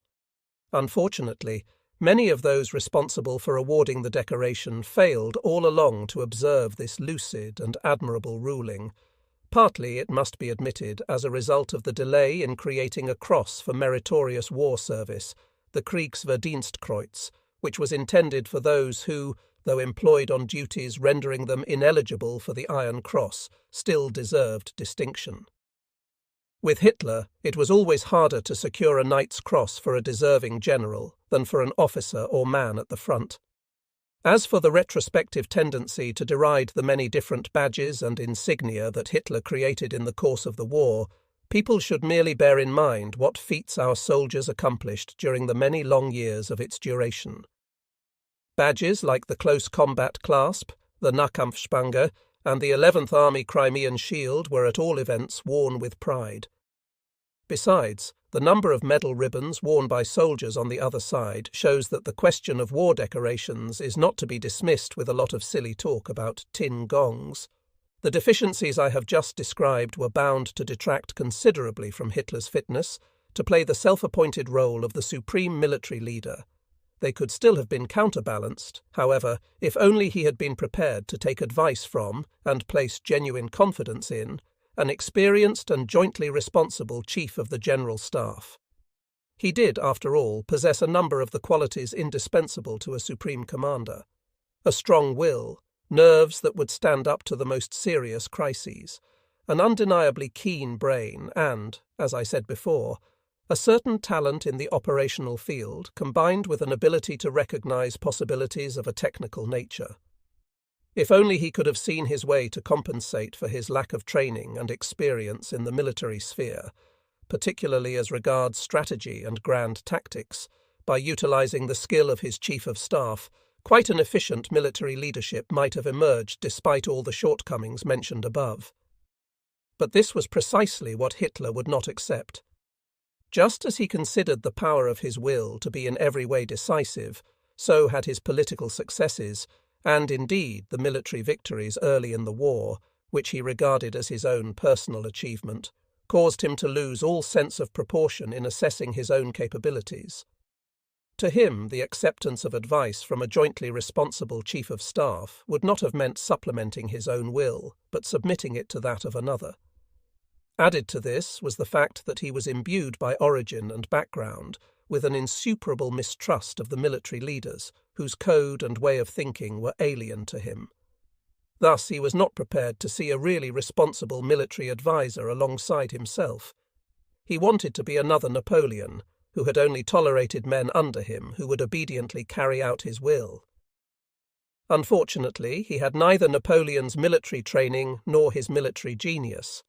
Unfortunately, many of those responsible for awarding the decoration failed all along to observe this lucid and admirable ruling, partly, it must be admitted, as a result of the delay in creating a cross for meritorious war service, the Kriegsverdienstkreuz, which was intended for those who, though employed on duties rendering them ineligible for the Iron Cross, still deserved distinction. With Hitler, it was always harder to secure a Knight's Cross for a deserving general than for an officer or man at the front. As for the retrospective tendency to deride the many different badges and insignia that Hitler created in the course of the war, people should merely bear in mind what feats our soldiers accomplished during the many long years of its duration. Badges like the Close Combat Clasp, the Nahkampfspange, and the 11th Army Crimean Shield were at all events worn with pride. Besides, the number of medal ribbons worn by soldiers on the other side shows that the question of war decorations is not to be dismissed with a lot of silly talk about tin gongs. The deficiencies I have just described were bound to detract considerably from Hitler's fitness to play the self-appointed role of the supreme military leader. They could still have been counterbalanced, however, if only he had been prepared to take advice from, and place genuine confidence in, an experienced and jointly responsible Chief of the General Staff. He did, after all, possess a number of the qualities indispensable to a supreme commander: a strong will, nerves that would stand up to the most serious crises, an undeniably keen brain and, as I said before, a certain talent in the operational field combined with an ability to recognize possibilities of a technical nature. If only he could have seen his way to compensate for his lack of training and experience in the military sphere, particularly as regards strategy and grand tactics, by utilizing the skill of his chief of staff, quite an efficient military leadership might have emerged despite all the shortcomings mentioned above. But this was precisely what Hitler would not accept. Just as he considered the power of his will to be in every way decisive, so had his political successes, and indeed the military victories early in the war, which he regarded as his own personal achievement, caused him to lose all sense of proportion in assessing his own capabilities. To him, the acceptance of advice from a jointly responsible chief of staff would not have meant supplementing his own will, but submitting it to that of another. Added to this was the fact that he was imbued by origin and background with an insuperable mistrust of the military leaders, whose code and way of thinking were alien to him. Thus he was not prepared to see a really responsible military adviser alongside himself. He wanted to be another Napoleon, who had only tolerated men under him who would obediently carry out his will. Unfortunately, he had neither Napoleon's military training nor his military genius.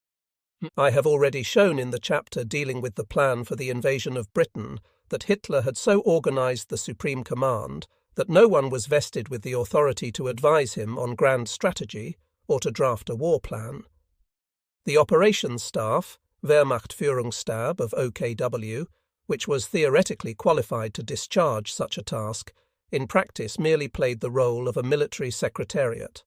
I have already shown in the chapter dealing with the plan for the invasion of Britain that Hitler had so organized the Supreme Command that no one was vested with the authority to advise him on grand strategy or to draft a war plan. The operations staff, Wehrmachtführungsstab of OKW, which was theoretically qualified to discharge such a task, in practice merely played the role of a military secretariat.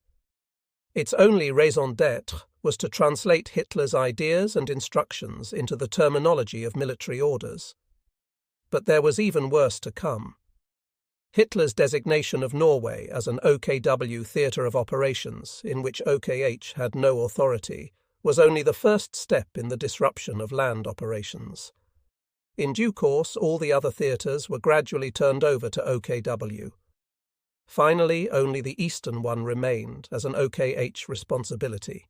Its only raison d'être was to translate Hitler's ideas and instructions into the terminology of military orders. But there was even worse to come. Hitler's designation of Norway as an OKW theatre of operations, in which OKH had no authority, was only the first step in the disruption of land operations. In due course, all the other theatres were gradually turned over to OKW. Finally, only the eastern one remained as an OKH responsibility,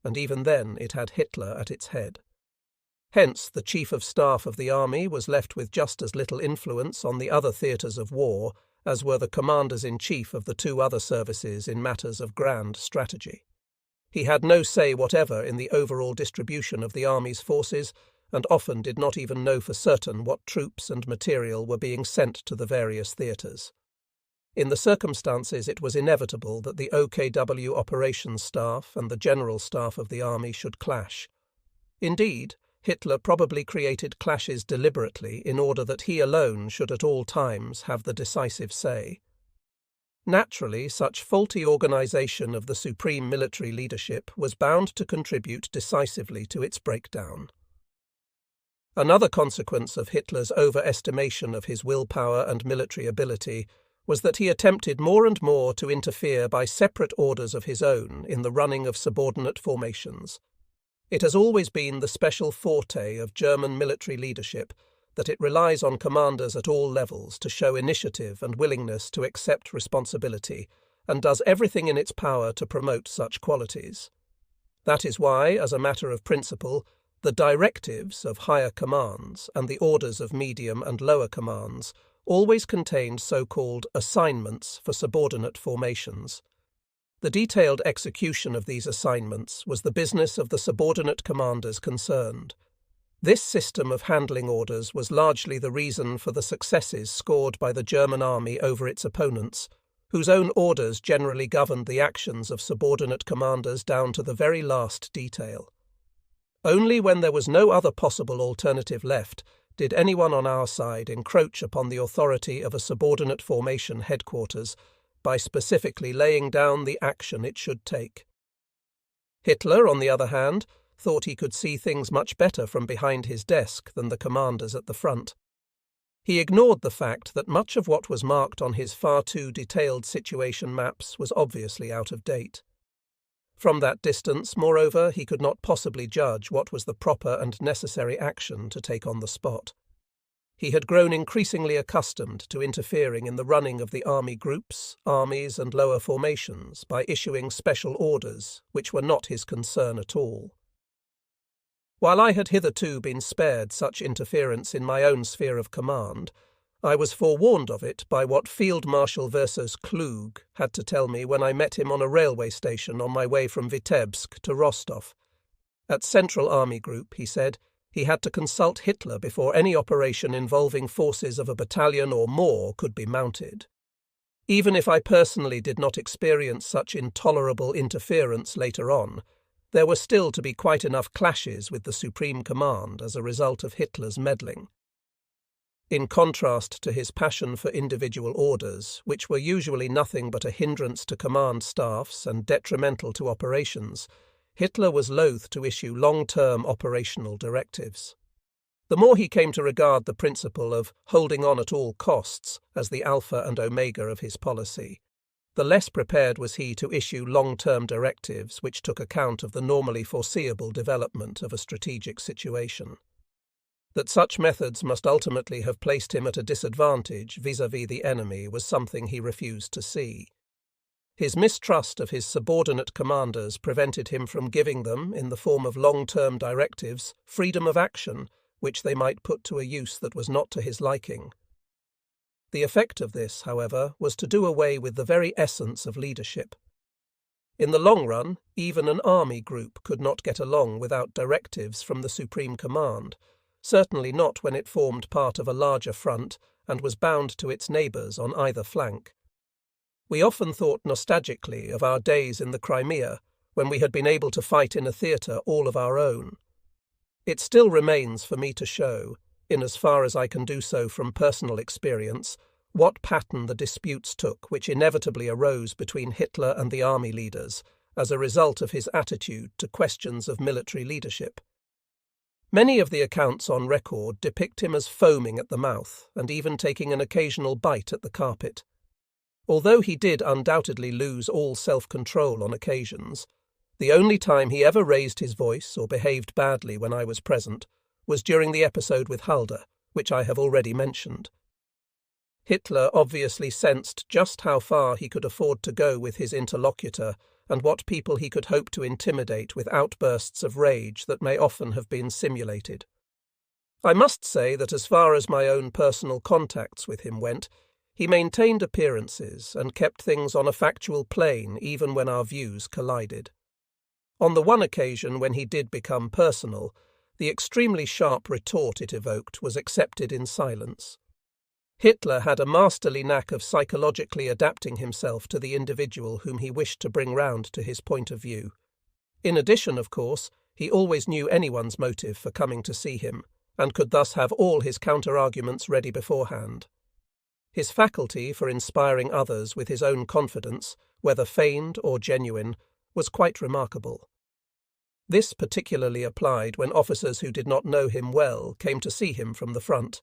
and even then it had Hitler at its head. Hence, the Chief of Staff of the army was left with just as little influence on the other theatres of war as were the commanders-in-chief of the two other services in matters of grand strategy. He had no say whatever in the overall distribution of the army's forces, and often did not even know for certain what troops and material were being sent to the various theatres. In the circumstances, it was inevitable that the OKW operations staff and the general staff of the army should clash. Indeed, Hitler probably created clashes deliberately in order that he alone should at all times have the decisive say. Naturally, such faulty organization of the supreme military leadership was bound to contribute decisively to its breakdown. Another consequence of Hitler's overestimation of his willpower and military ability was that he attempted more and more to interfere by separate orders of his own in the running of subordinate formations. It has always been the special forte of German military leadership that it relies on commanders at all levels to show initiative and willingness to accept responsibility, and does everything in its power to promote such qualities. That is why, as a matter of principle, the directives of higher commands and the orders of medium and lower commands always contained so-called assignments for subordinate formations. The detailed execution of these assignments was the business of the subordinate commanders concerned. This system of handling orders was largely the reason for the successes scored by the German army over its opponents, whose own orders generally governed the actions of subordinate commanders down to the very last detail. Only when there was no other possible alternative left did anyone on our side encroach upon the authority of a subordinate formation headquarters by specifically laying down the action it should take. Hitler, on the other hand, thought he could see things much better from behind his desk than the commanders at the front. He ignored the fact that much of what was marked on his far too detailed situation maps was obviously out of date. From that distance, moreover, he could not possibly judge what was the proper and necessary action to take on the spot. He had grown increasingly accustomed to interfering in the running of the army groups, armies, and lower formations by issuing special orders which were not his concern at all. While I had hitherto been spared such interference in my own sphere of command, I was forewarned of it by what Field Marshal Versos Klug had to tell me when I met him on a railway station on my way from Vitebsk to Rostov. At Central Army Group, he said, he had to consult Hitler before any operation involving forces of a battalion or more could be mounted. Even if I personally did not experience such intolerable interference later on, there were still to be quite enough clashes with the Supreme Command as a result of Hitler's meddling. In contrast to his passion for individual orders, which were usually nothing but a hindrance to command staffs and detrimental to operations, Hitler was loath to issue long-term operational directives. The more he came to regard the principle of holding on at all costs as the alpha and omega of his policy, the less prepared was he to issue long-term directives which took account of the normally foreseeable development of a strategic situation. That such methods must ultimately have placed him at a disadvantage vis-à-vis the enemy was something he refused to see. His mistrust of his subordinate commanders prevented him from giving them, in the form of long-term directives, freedom of action, which they might put to a use that was not to his liking. The effect of this, however, was to do away with the very essence of leadership. In the long run, even an army group could not get along without directives from the Supreme Command, certainly not when it formed part of a larger front and was bound to its neighbours on either flank. We often thought nostalgically of our days in the Crimea, when we had been able to fight in a theatre all of our own. It still remains for me to show, in as far as I can do so from personal experience, what pattern the disputes took which inevitably arose between Hitler and the army leaders as a result of his attitude to questions of military leadership. Many of the accounts on record depict him as foaming at the mouth and even taking an occasional bite at the carpet. Although he did undoubtedly lose all self-control on occasions, the only time he ever raised his voice or behaved badly when I was present was during the episode with Halder, which I have already mentioned. Hitler obviously sensed just how far he could afford to go with his interlocutor and what people he could hope to intimidate with outbursts of rage that may often have been simulated. I must say that as far as my own personal contacts with him went, he maintained appearances and kept things on a factual plane even when our views collided. On the one occasion when he did become personal, the extremely sharp retort it evoked was accepted in silence. Hitler had a masterly knack of psychologically adapting himself to the individual whom he wished to bring round to his point of view. In addition, of course, he always knew anyone's motive for coming to see him, and could thus have all his counter-arguments ready beforehand. His faculty for inspiring others with his own confidence, whether feigned or genuine, was quite remarkable. This particularly applied when officers who did not know him well came to see him from the front.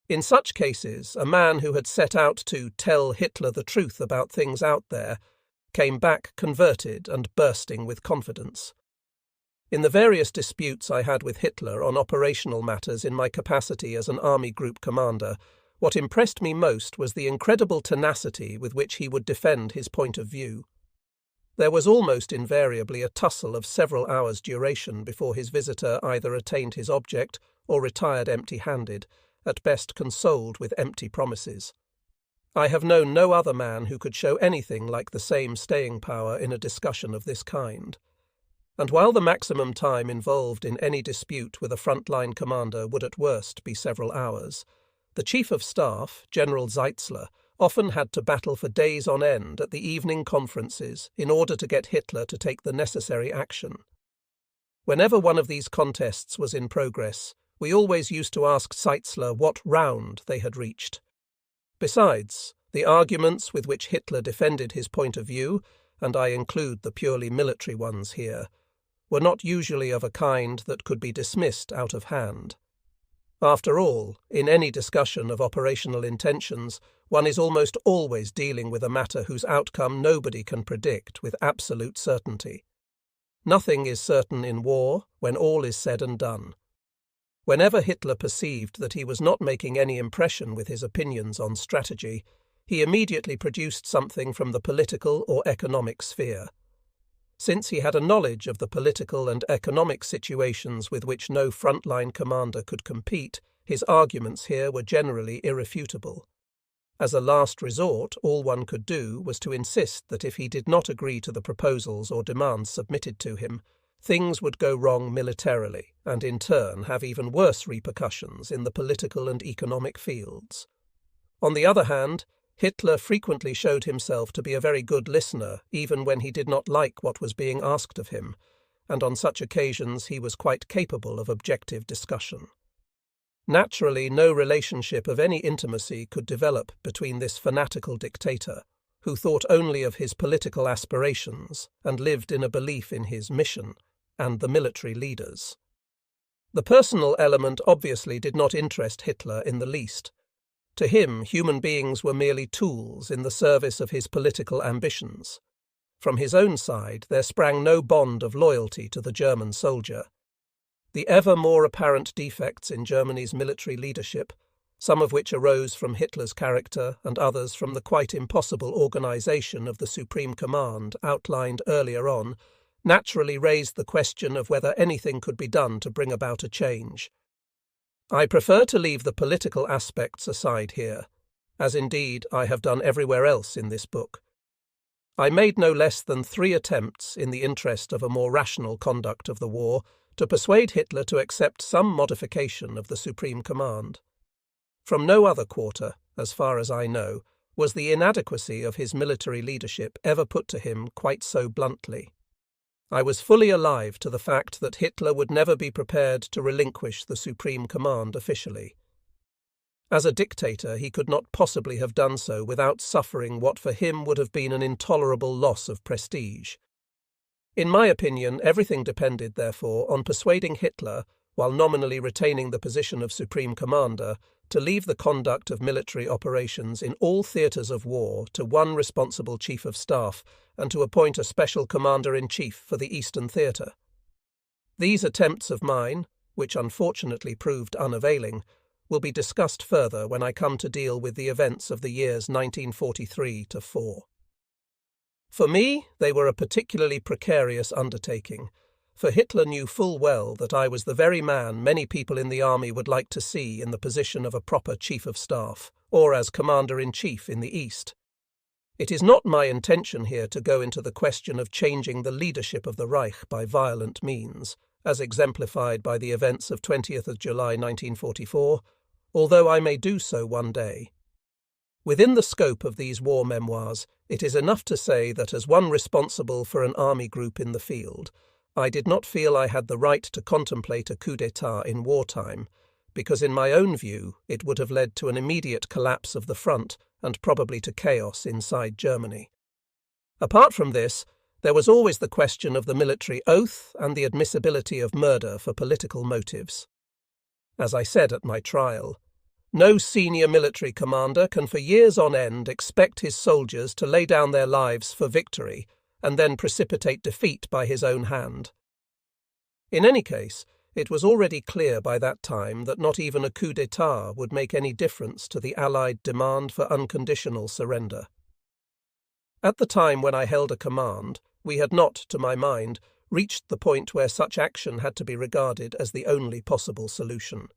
In such cases, a man who had set out to tell Hitler the truth about things out there came back converted and bursting with confidence. In the various disputes I had with Hitler on operational matters in my capacity as an army group commander, what impressed me most was the incredible tenacity with which he would defend his point of view. There was almost invariably a tussle of several hours' duration before his visitor either attained his object or retired empty-handed, at best consoled with empty promises. I have known no other man who could show anything like the same staying power in a discussion of this kind. And while the maximum time involved in any dispute with a front-line commander would at worst be several hours, the Chief of Staff, General Zeitzler, often had to battle for days on end at the evening conferences in order to get Hitler to take the necessary action. Whenever one of these contests was in progress, we always used to ask Zeitzler what round they had reached. Besides, the arguments with which Hitler defended his point of view, and I include the purely military ones here, were not usually of a kind that could be dismissed out of hand. After all, in any discussion of operational intentions, one is almost always dealing with a matter whose outcome nobody can predict with absolute certainty. Nothing is certain in war when all is said and done. Whenever Hitler perceived that he was not making any impression with his opinions on strategy, he immediately produced something from the political or economic sphere. Since he had a knowledge of the political and economic situations with which no frontline commander could compete, his arguments here were generally irrefutable. As a last resort, all one could do was to insist that if he did not agree to the proposals or demands submitted to him, things would go wrong militarily and in turn have even worse repercussions in the political and economic fields. On the other hand, Hitler frequently showed himself to be a very good listener even when he did not like what was being asked of him, and on such occasions he was quite capable of objective discussion. Naturally, no relationship of any intimacy could develop between this fanatical dictator, who thought only of his political aspirations and lived in a belief in his mission, and the military leaders. The personal element obviously did not interest Hitler in the least. To him, human beings were merely tools in the service of his political ambitions. From his own side, there sprang no bond of loyalty to the German soldier. The ever more apparent defects in Germany's military leadership, some of which arose from Hitler's character and others from the quite impossible organization of the Supreme Command outlined earlier on, naturally raised the question of whether anything could be done to bring about a change. I prefer to leave the political aspects aside here, as indeed I have done everywhere else in this book. I made no less than 3 attempts, in the interest of a more rational conduct of the war, to persuade Hitler to accept some modification of the Supreme Command. From no other quarter, as far as I know, was the inadequacy of his military leadership ever put to him quite so bluntly. I was fully alive to the fact that Hitler would never be prepared to relinquish the Supreme Command officially. As a dictator, he could not possibly have done so without suffering what for him would have been an intolerable loss of prestige. In my opinion, everything depended, therefore, on persuading Hitler, while nominally retaining the position of Supreme Commander, to leave the conduct of military operations in all theatres of war to one responsible Chief of Staff and to appoint a special Commander-in-Chief for the Eastern Theatre. These attempts of mine, which unfortunately proved unavailing, will be discussed further when I come to deal with the events of the years 1943–4. For me, they were a particularly precarious undertaking, for Hitler knew full well that I was the very man many people in the army would like to see in the position of a proper Chief of Staff, or as Commander-in-Chief in the East. It is not my intention here to go into the question of changing the leadership of the Reich by violent means, as exemplified by the events of 20th of July 1944, although I may do so one day. Within the scope of these war memoirs, it is enough to say that as one responsible for an army group in the field, I did not feel I had the right to contemplate a coup d'état in wartime, because in my own view it would have led to an immediate collapse of the front and probably to chaos inside Germany. Apart from this, there was always the question of the military oath and the admissibility of murder for political motives. As I said at my trial, no senior military commander can for years on end expect his soldiers to lay down their lives for victory and then precipitate defeat by his own hand. In any case, it was already clear by that time that not even a coup d'état would make any difference to the Allied demand for unconditional surrender. At the time when I held a command, we had not, to my mind, reached the point where such action had to be regarded as the only possible solution.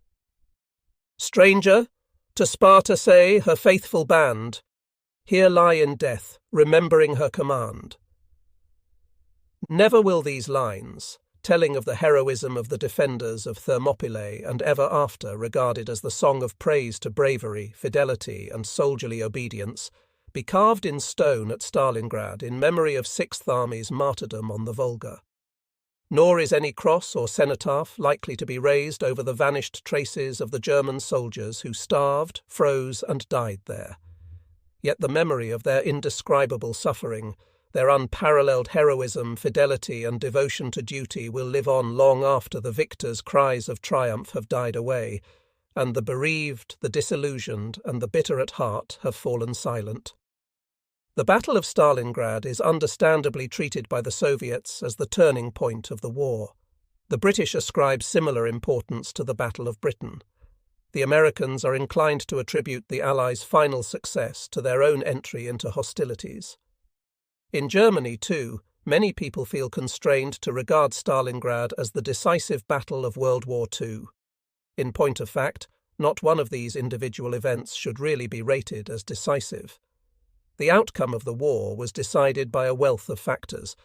Stranger, to Sparta say, her faithful band, here lie in death, remembering her command. Never will these lines, telling of the heroism of the defenders of Thermopylae and ever after regarded as the song of praise to bravery, fidelity, and soldierly obedience, be carved in stone at Stalingrad in memory of Sixth Army's martyrdom on the Volga. Nor is any cross or cenotaph likely to be raised over the vanished traces of the German soldiers who starved, froze, and died there. Yet the memory of their indescribable suffering, their unparalleled heroism, fidelity, and devotion to duty will live on long after the victors' cries of triumph have died away, and the bereaved, the disillusioned, and the bitter at heart have fallen silent. The Battle of Stalingrad is understandably treated by the Soviets as the turning point of the war. The British ascribe similar importance to the Battle of Britain. The Americans are inclined to attribute the Allies' final success to their own entry into hostilities. In Germany, too, many people feel constrained to regard Stalingrad as the decisive battle of World War II. In point of fact, not one of these individual events should really be rated as decisive. The outcome of the war was decided by a wealth of factors,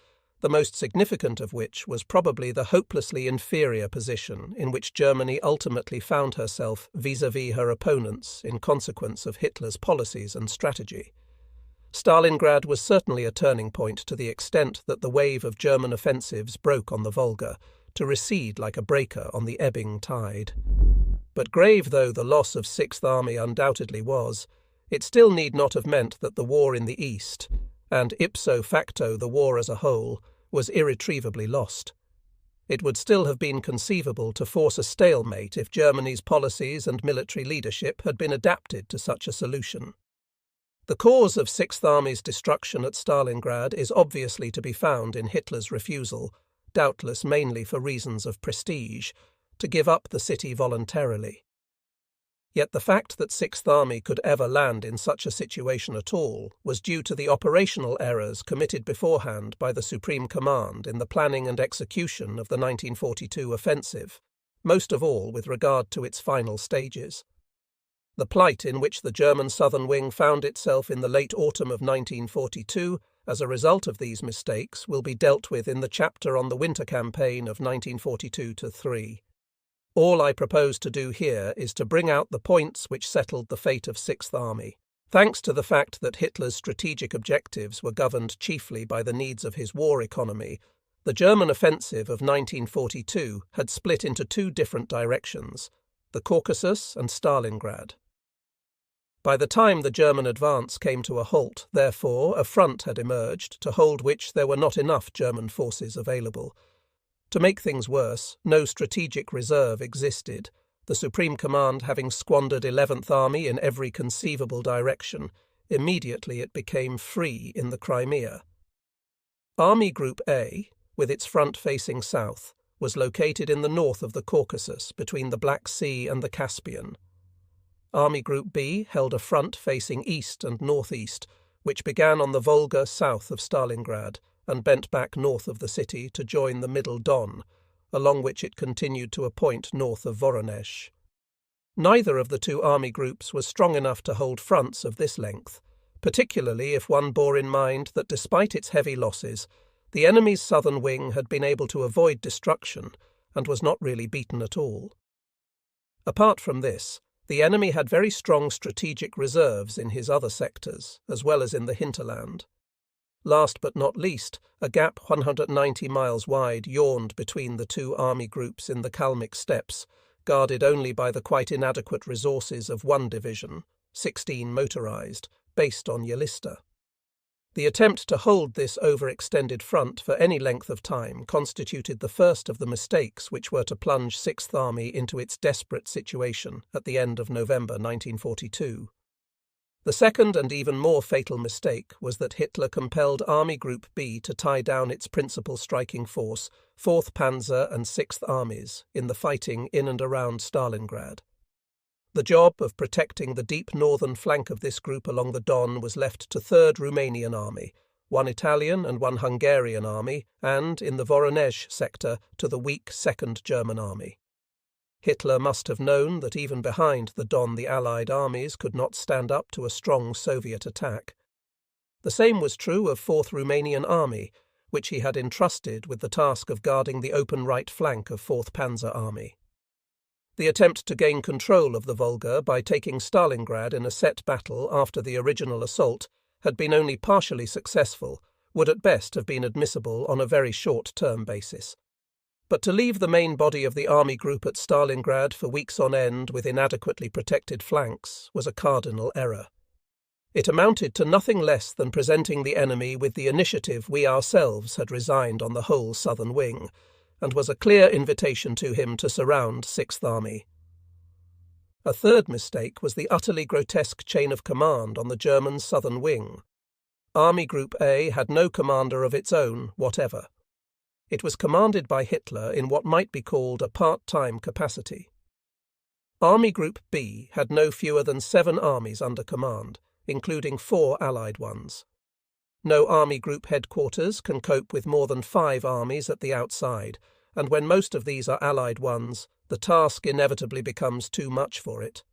the most significant of which was probably the hopelessly inferior position in which Germany ultimately found herself vis-à-vis her opponents in consequence of Hitler's policies and strategy. Stalingrad was certainly a turning point to the extent that the wave of German offensives broke on the Volga, to recede like a breaker on the ebbing tide. But grave though the loss of Sixth Army undoubtedly was, it still need not have meant that the war in the East, and ipso facto the war as a whole, was irretrievably lost. It would still have been conceivable to force a stalemate if Germany's policies and military leadership had been adapted to such a solution. The cause of Sixth Army's destruction at Stalingrad is obviously to be found in Hitler's refusal, doubtless mainly for reasons of prestige, to give up the city voluntarily. Yet the fact that Sixth Army could ever land in such a situation at all was due to the operational errors committed beforehand by the Supreme Command in the planning and execution of the 1942 offensive, most of all with regard to its final stages. The plight in which the German southern wing found itself in the late autumn of 1942 as a result of these mistakes will be dealt with in the chapter on the winter campaign of 1942-3. All I propose to do here is to bring out the points which settled the fate of Sixth Army. Thanks to the fact that Hitler's strategic objectives were governed chiefly by the needs of his war economy, the German offensive of 1942 had split into two different directions, the Caucasus and Stalingrad. By the time the German advance came to a halt, therefore, a front had emerged, to hold which there were not enough German forces available. To make things worse, no strategic reserve existed, the Supreme Command having squandered 11th Army in every conceivable direction. Immediately it became free in the Crimea. Army Group A, with its front facing south, was located in the north of the Caucasus, between the Black Sea and the Caspian. Army Group B held a front facing east and northeast, which began on the Volga south of Stalingrad and bent back north of the city to join the Middle Don, along which it continued to a point north of Voronezh. Neither of the two army groups was strong enough to hold fronts of this length, particularly if one bore in mind that despite its heavy losses, the enemy's southern wing had been able to avoid destruction and was not really beaten at all. Apart from this, the enemy had very strong strategic reserves in his other sectors, as well as in the hinterland. Last but not least, a gap 190 miles wide yawned between the two army groups in the Kalmyk steppes, guarded only by the quite inadequate resources of one division, 16 motorized, based on Yelista. The attempt to hold this overextended front for any length of time constituted the first of the mistakes which were to plunge Sixth Army into its desperate situation at the end of November 1942. The second and even more fatal mistake was that Hitler compelled Army Group B to tie down its principal striking force, 4th Panzer and 6th Armies, in the fighting in and around Stalingrad. The job of protecting the deep northern flank of this group along the Don was left to 3rd Romanian Army, 1 Italian and 1 Hungarian Army, and, in the Voronezh sector, to the weak 2nd German Army. Hitler must have known that even behind the Don the Allied armies could not stand up to a strong Soviet attack. The same was true of 4th Romanian Army, which he had entrusted with the task of guarding the open right flank of 4th Panzer Army. The attempt to gain control of the Volga by taking Stalingrad in a set battle after the original assault had been only partially successful, would at best have been admissible on a very short-term basis. But to leave the main body of the army group at Stalingrad for weeks on end with inadequately protected flanks was a cardinal error. It amounted to nothing less than presenting the enemy with the initiative we ourselves had resigned on the whole southern wing, and was a clear invitation to him to surround Sixth Army. A third mistake was the utterly grotesque chain of command on the German southern wing. Army Group A had no commander of its own whatever. It was commanded by Hitler in what might be called a part-time capacity. Army Group B had no fewer than 7 armies under command, including 4 Allied ones. No army group headquarters can cope with more than 5 armies at the outside, and when most of these are Allied ones, the task inevitably becomes too much for it.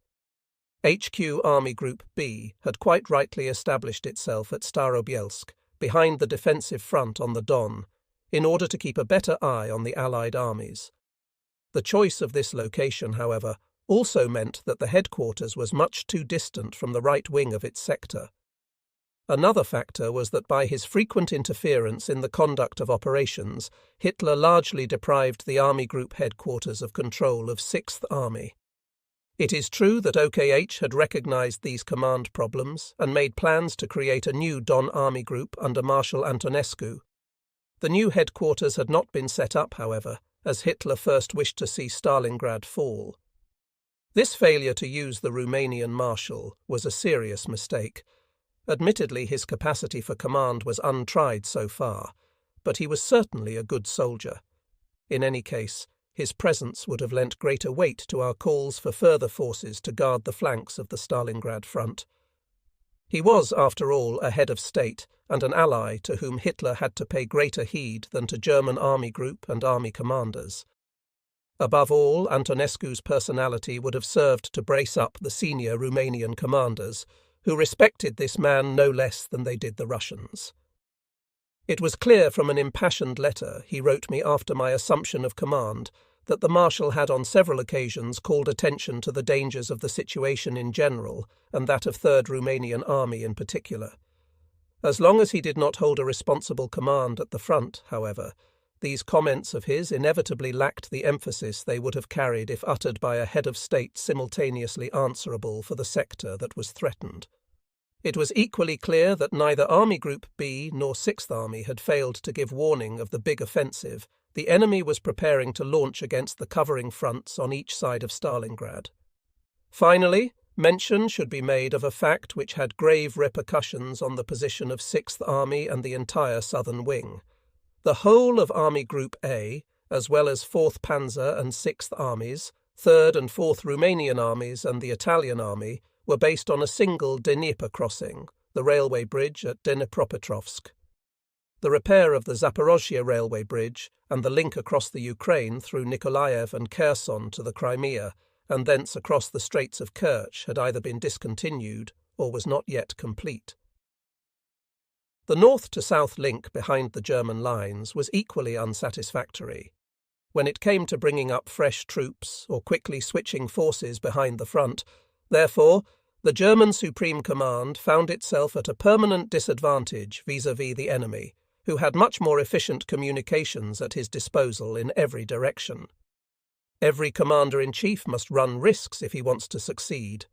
HQ Army Group B had quite rightly established itself at Starobielsk, behind the defensive front on the Don, in order to keep a better eye on the Allied armies. The choice of this location, however, also meant that the headquarters was much too distant from the right wing of its sector. Another factor was that by his frequent interference in the conduct of operations, Hitler largely deprived the Army Group headquarters of control of 6th Army. It is true that OKH had recognized these command problems and made plans to create a new Don Army Group under Marshal Antonescu. The new headquarters had not been set up, however, as Hitler first wished to see Stalingrad fall. This failure to use the Romanian marshal was a serious mistake. Admittedly, his capacity for command was untried so far, but he was certainly a good soldier. In any case, his presence would have lent greater weight to our calls for further forces to guard the flanks of the Stalingrad front. He was, after all, a head of state and an ally to whom Hitler had to pay greater heed than to German army group and army commanders. Above all, Antonescu's personality would have served to brace up the senior Romanian commanders, who respected this man no less than they did the Russians. It was clear from an impassioned letter he wrote me after my assumption of command that the Marshal had on several occasions called attention to the dangers of the situation in general and that of 3rd Romanian Army in particular. As long as he did not hold a responsible command at the front, however, these comments of his inevitably lacked the emphasis they would have carried if uttered by a head of state simultaneously answerable for the sector that was threatened. It was equally clear that neither Army Group B nor 6th Army had failed to give warning of the big offensive the enemy was preparing to launch against the covering fronts on each side of Stalingrad. Finally, mention should be made of a fact which had grave repercussions on the position of 6th Army and the entire southern wing. The whole of Army Group A, as well as 4th Panzer and 6th Armies, 3rd and 4th Romanian Armies and the Italian Army, were based on a single Dnieper crossing, the railway bridge at Dnipropetrovsk. The repair of the Zaporozhye railway bridge and the link across the Ukraine through Nikolaev and Kherson to the Crimea and thence across the Straits of Kerch had either been discontinued or was not yet complete. The north-to-south link behind the German lines was equally unsatisfactory. When it came to bringing up fresh troops or quickly switching forces behind the front, therefore, the German Supreme Command found itself at a permanent disadvantage vis-à-vis the enemy, who had much more efficient communications at his disposal in every direction. Every commander-in-chief must run risks if he wants to succeed.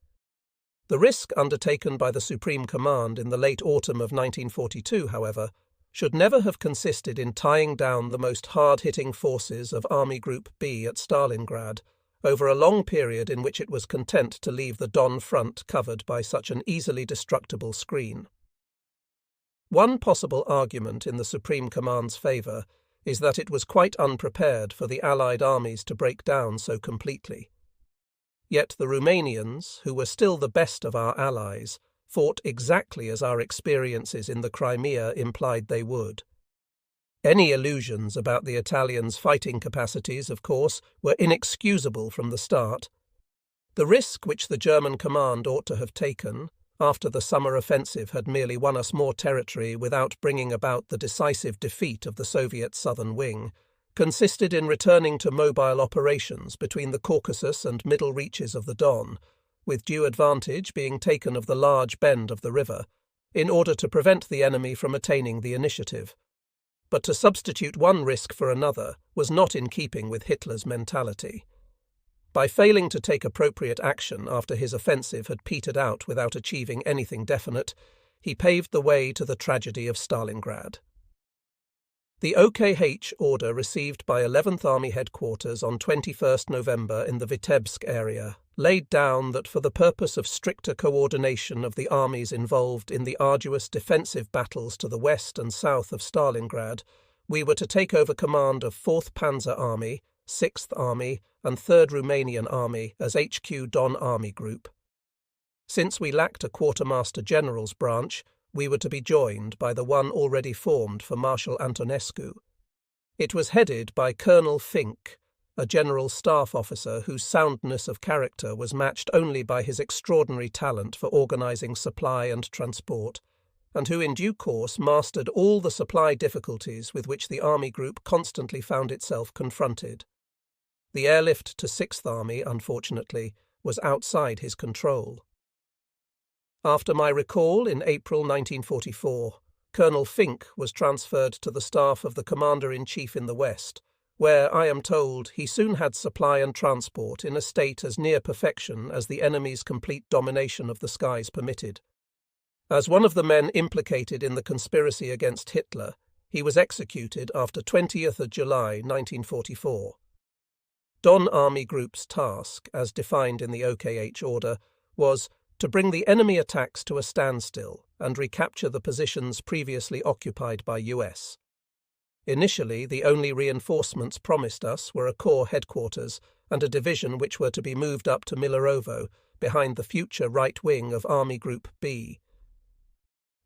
The risk undertaken by the Supreme Command in the late autumn of 1942, however, should never have consisted in tying down the most hard-hitting forces of Army Group B at Stalingrad over a long period in which it was content to leave the Don front covered by such an easily destructible screen. One possible argument in the Supreme Command's favour is that it was quite unprepared for the Allied armies to break down so completely. Yet the Romanians, who were still the best of our allies, fought exactly as our experiences in the Crimea implied they would. Any illusions about the Italians' fighting capacities, of course, were inexcusable from the start. The risk which the German command ought to have taken, after the summer offensive had merely won us more territory without bringing about the decisive defeat of the Soviet southern wing, consisted in returning to mobile operations between the Caucasus and middle reaches of the Don, with due advantage being taken of the large bend of the river, in order to prevent the enemy from attaining the initiative. But to substitute one risk for another was not in keeping with Hitler's mentality. By failing to take appropriate action after his offensive had petered out without achieving anything definite, he paved the way to the tragedy of Stalingrad. The OKH order received by 11th Army Headquarters on 21st November in the Vitebsk area laid down that for the purpose of stricter coordination of the armies involved in the arduous defensive battles to the west and south of Stalingrad, we were to take over command of 4th Panzer Army, 6th Army and 3rd Romanian Army as HQ Don Army Group. Since we lacked a Quartermaster General's branch, we were to be joined by the one already formed for Marshal Antonescu. It was headed by Colonel Fink, a General Staff officer whose soundness of character was matched only by his extraordinary talent for organising supply and transport, and who in due course mastered all the supply difficulties with which the Army Group constantly found itself confronted. The airlift to 6th Army, unfortunately, was outside his control. After my recall in April 1944, Colonel Fink was transferred to the staff of the Commander-in-Chief in the West, where, I am told, he soon had supply and transport in a state as near perfection as the enemy's complete domination of the skies permitted. As one of the men implicated in the conspiracy against Hitler, he was executed after 20th of July 1944. Don Army Group's task, as defined in the OKH order, was to bring the enemy attacks to a standstill and recapture the positions previously occupied by US. Initially, the only reinforcements promised us were a corps headquarters and a division which were to be moved up to Milerovo, behind the future right wing of Army Group B.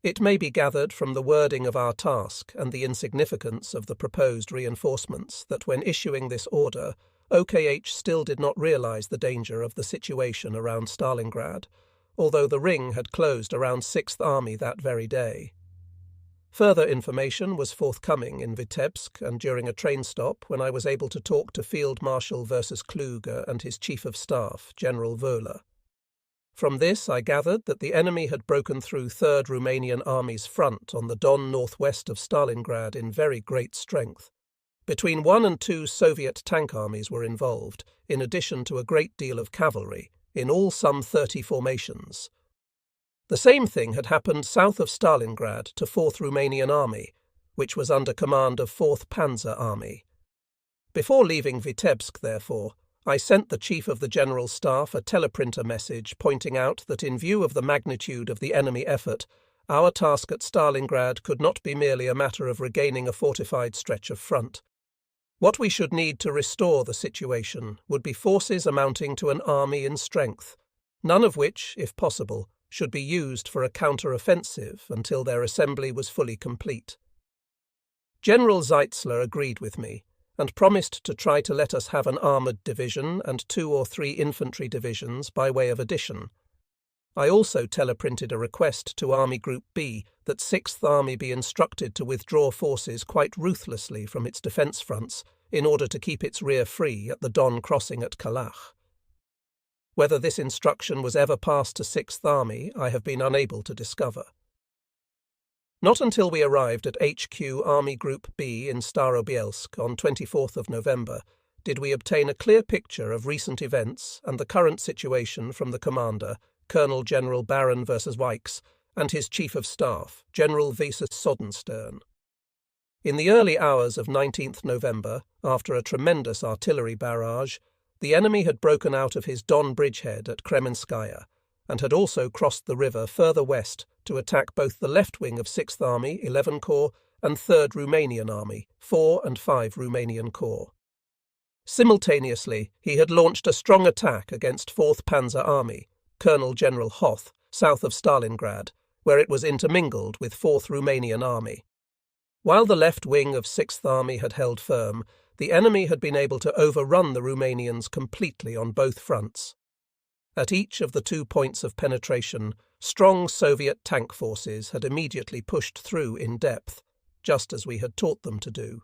It may be gathered from the wording of our task and the insignificance of the proposed reinforcements that when issuing this order, OKH still did not realize the danger of the situation around Stalingrad, although the ring had closed around 6th Army that very day. Further information was forthcoming in Vitebsk and during a train stop when I was able to talk to Field Marshal versus Kluge and his Chief of Staff, General Wöhler. From this I gathered that the enemy had broken through 3rd Romanian Army's front on the Don northwest of Stalingrad in very great strength. Between 1 and 2 Soviet tank armies were involved, in addition to a great deal of cavalry, in all some 30 formations. The same thing had happened south of Stalingrad to 4th Romanian Army, which was under command of 4th Panzer Army. Before leaving Vitebsk, therefore, I sent the Chief of the General Staff a teleprinter message pointing out that in view of the magnitude of the enemy effort, our task at Stalingrad could not be merely a matter of regaining a fortified stretch of front. What we should need to restore the situation would be forces amounting to an army in strength, none of which, if possible, should be used for a counter-offensive until their assembly was fully complete. General Zeitzler agreed with me and promised to try to let us have an armoured division and 2 or 3 infantry divisions by way of addition. I also teleprinted a request to Army Group B that 6th Army be instructed to withdraw forces quite ruthlessly from its defence fronts in order to keep its rear free at the Don crossing at Kalach. Whether this instruction was ever passed to 6th Army, I have been unable to discover. Not until we arrived at HQ Army Group B in Starobielsk on 24th of November did we obtain a clear picture of recent events and the current situation from the commander, Colonel General Baron versus Wykes, and his Chief of Staff, General Vesus Sodenstern. In the early hours of 19th November, after a tremendous artillery barrage, the enemy had broken out of his Don bridgehead at Kremenskaya and had also crossed the river further west to attack both the left wing of 6th Army, 11 Corps, and 3rd Romanian Army, 4 and 5 Romanian Corps. Simultaneously, he had launched a strong attack against 4th Panzer Army, Colonel General Hoth, south of Stalingrad, where it was intermingled with 4th Romanian Army. While the left wing of 6th Army had held firm, the enemy had been able to overrun the Romanians completely on both fronts. At each of the 2 points of penetration, strong Soviet tank forces had immediately pushed through in depth, just as we had taught them to do.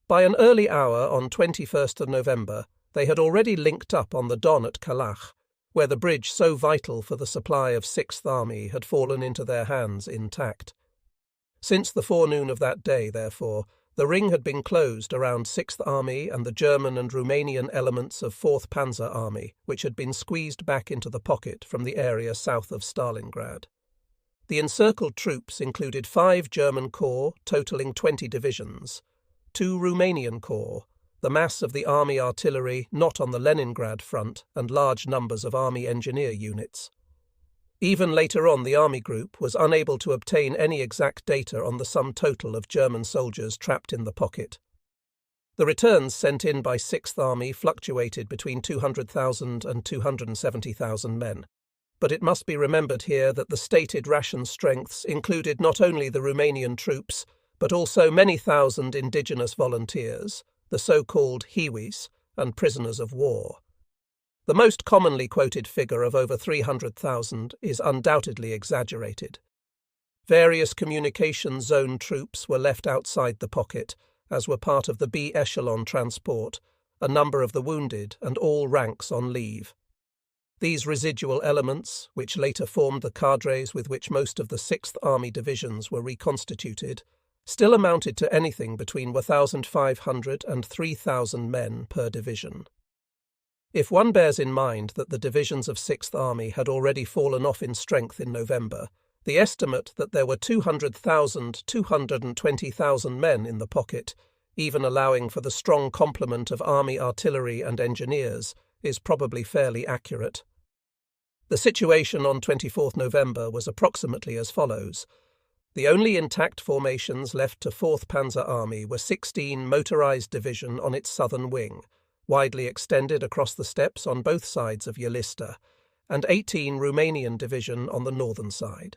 By an early hour on 21st of November, they had already linked up on the Don at Kalach, where the bridge so vital for the supply of 6th Army had fallen into their hands intact. Since the forenoon of that day, therefore, the ring had been closed around 6th Army and the German and Romanian elements of 4th Panzer Army, which had been squeezed back into the pocket from the area south of Stalingrad. The encircled troops included 5 German corps, totaling 20 divisions, 2 Romanian corps, the mass of the army artillery not on the Leningrad front, and large numbers of army engineer units. Even later on, the army group was unable to obtain any exact data on the sum total of German soldiers trapped in the pocket. The returns sent in by 6th Army fluctuated between 200,000 and 270,000 men. But it must be remembered here that the stated ration strengths included not only the Romanian troops, but also many thousand indigenous volunteers, the so-called Hiwis, and prisoners of war. The most commonly quoted figure of over 300,000 is undoubtedly exaggerated. Various communication zone troops were left outside the pocket, as were part of the B echelon transport, a number of the wounded, and all ranks on leave. These residual elements, which later formed the cadres with which most of the 6th Army divisions were reconstituted, still amounted to anything between 1,500 and 3,000 men per division. If one bears in mind that the divisions of 6th Army had already fallen off in strength in November, the estimate that there were 200,000 to 220,000 men in the pocket, even allowing for the strong complement of army artillery and engineers, is probably fairly accurate. The situation on 24th November was approximately as follows. The only intact formations left to 4th Panzer Army were 16 motorized division on its southern wing, widely extended across the steppes on both sides of Yelista, and 18 Romanian division on the northern side.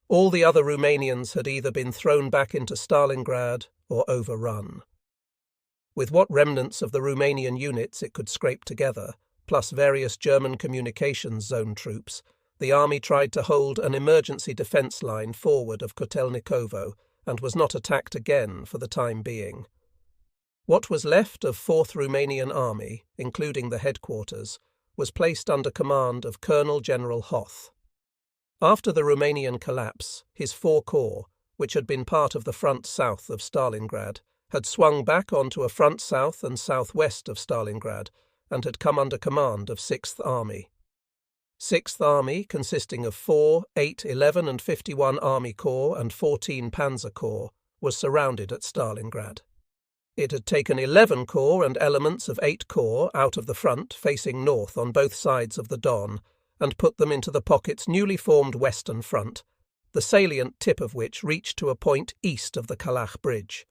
All the other Romanians had either been thrown back into Stalingrad or overrun. With what remnants of the Romanian units it could scrape together, plus various German communications zone troops, the army tried to hold an emergency defence line forward of Kotelnikovo and was not attacked again for the time being. What was left of 4th Romanian Army, including the headquarters, was placed under command of Colonel General Hoth. After the Romanian collapse, his 4 corps, which had been part of the front south of Stalingrad, had swung back onto a front south and southwest of Stalingrad and had come under command of 6th Army. 6th Army, consisting of 4, 8, 11 and 51 Army Corps and 14 Panzer Corps, was surrounded at Stalingrad. It had taken 11 corps and elements of 8 corps out of the front facing north on both sides of the Don and put them into the pocket's newly formed western front, the salient tip of which reached to a point east of the Kalach Bridge.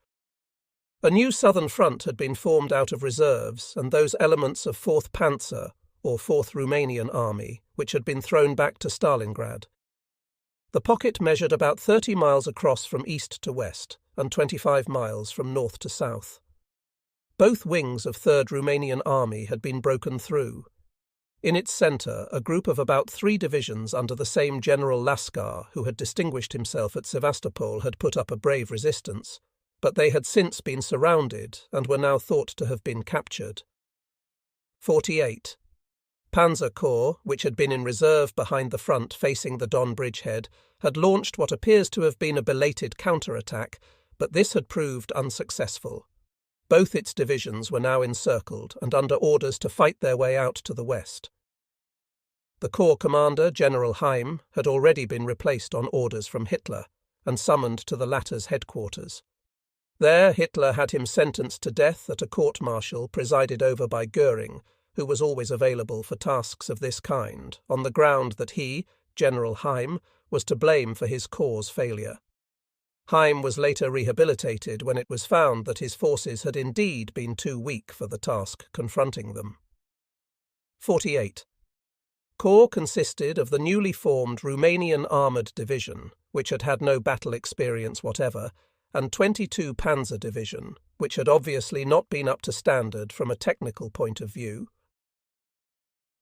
A new southern front had been formed out of reserves and those elements of 4th Panzer, or 4th Romanian Army, which had been thrown back to Stalingrad. The pocket measured about 30 miles across from east to west and 25 miles from north to south. Both wings of 3rd Romanian Army had been broken through. In its centre, a group of about 3 divisions under the same General Lascar, who had distinguished himself at Sevastopol, had put up a brave resistance, but they had since been surrounded and were now thought to have been captured. 48. Panzer Corps, which had been in reserve behind the front facing the Don bridgehead, had launched what appears to have been a belated counterattack, but this had proved unsuccessful. Both its divisions were now encircled and under orders to fight their way out to the west. The corps commander, General Heim, had already been replaced on orders from Hitler and summoned to the latter's headquarters. There Hitler had him sentenced to death at a court-martial presided over by Goering, who was always available for tasks of this kind, on the ground that he, General Heim, was to blame for his corps' failure. Heim was later rehabilitated when it was found that his forces had indeed been too weak for the task confronting them. 48. Corps consisted of the newly formed Romanian Armoured Division, which had had no battle experience whatever, and 22 Panzer Division, which had obviously not been up to standard from a technical point of view.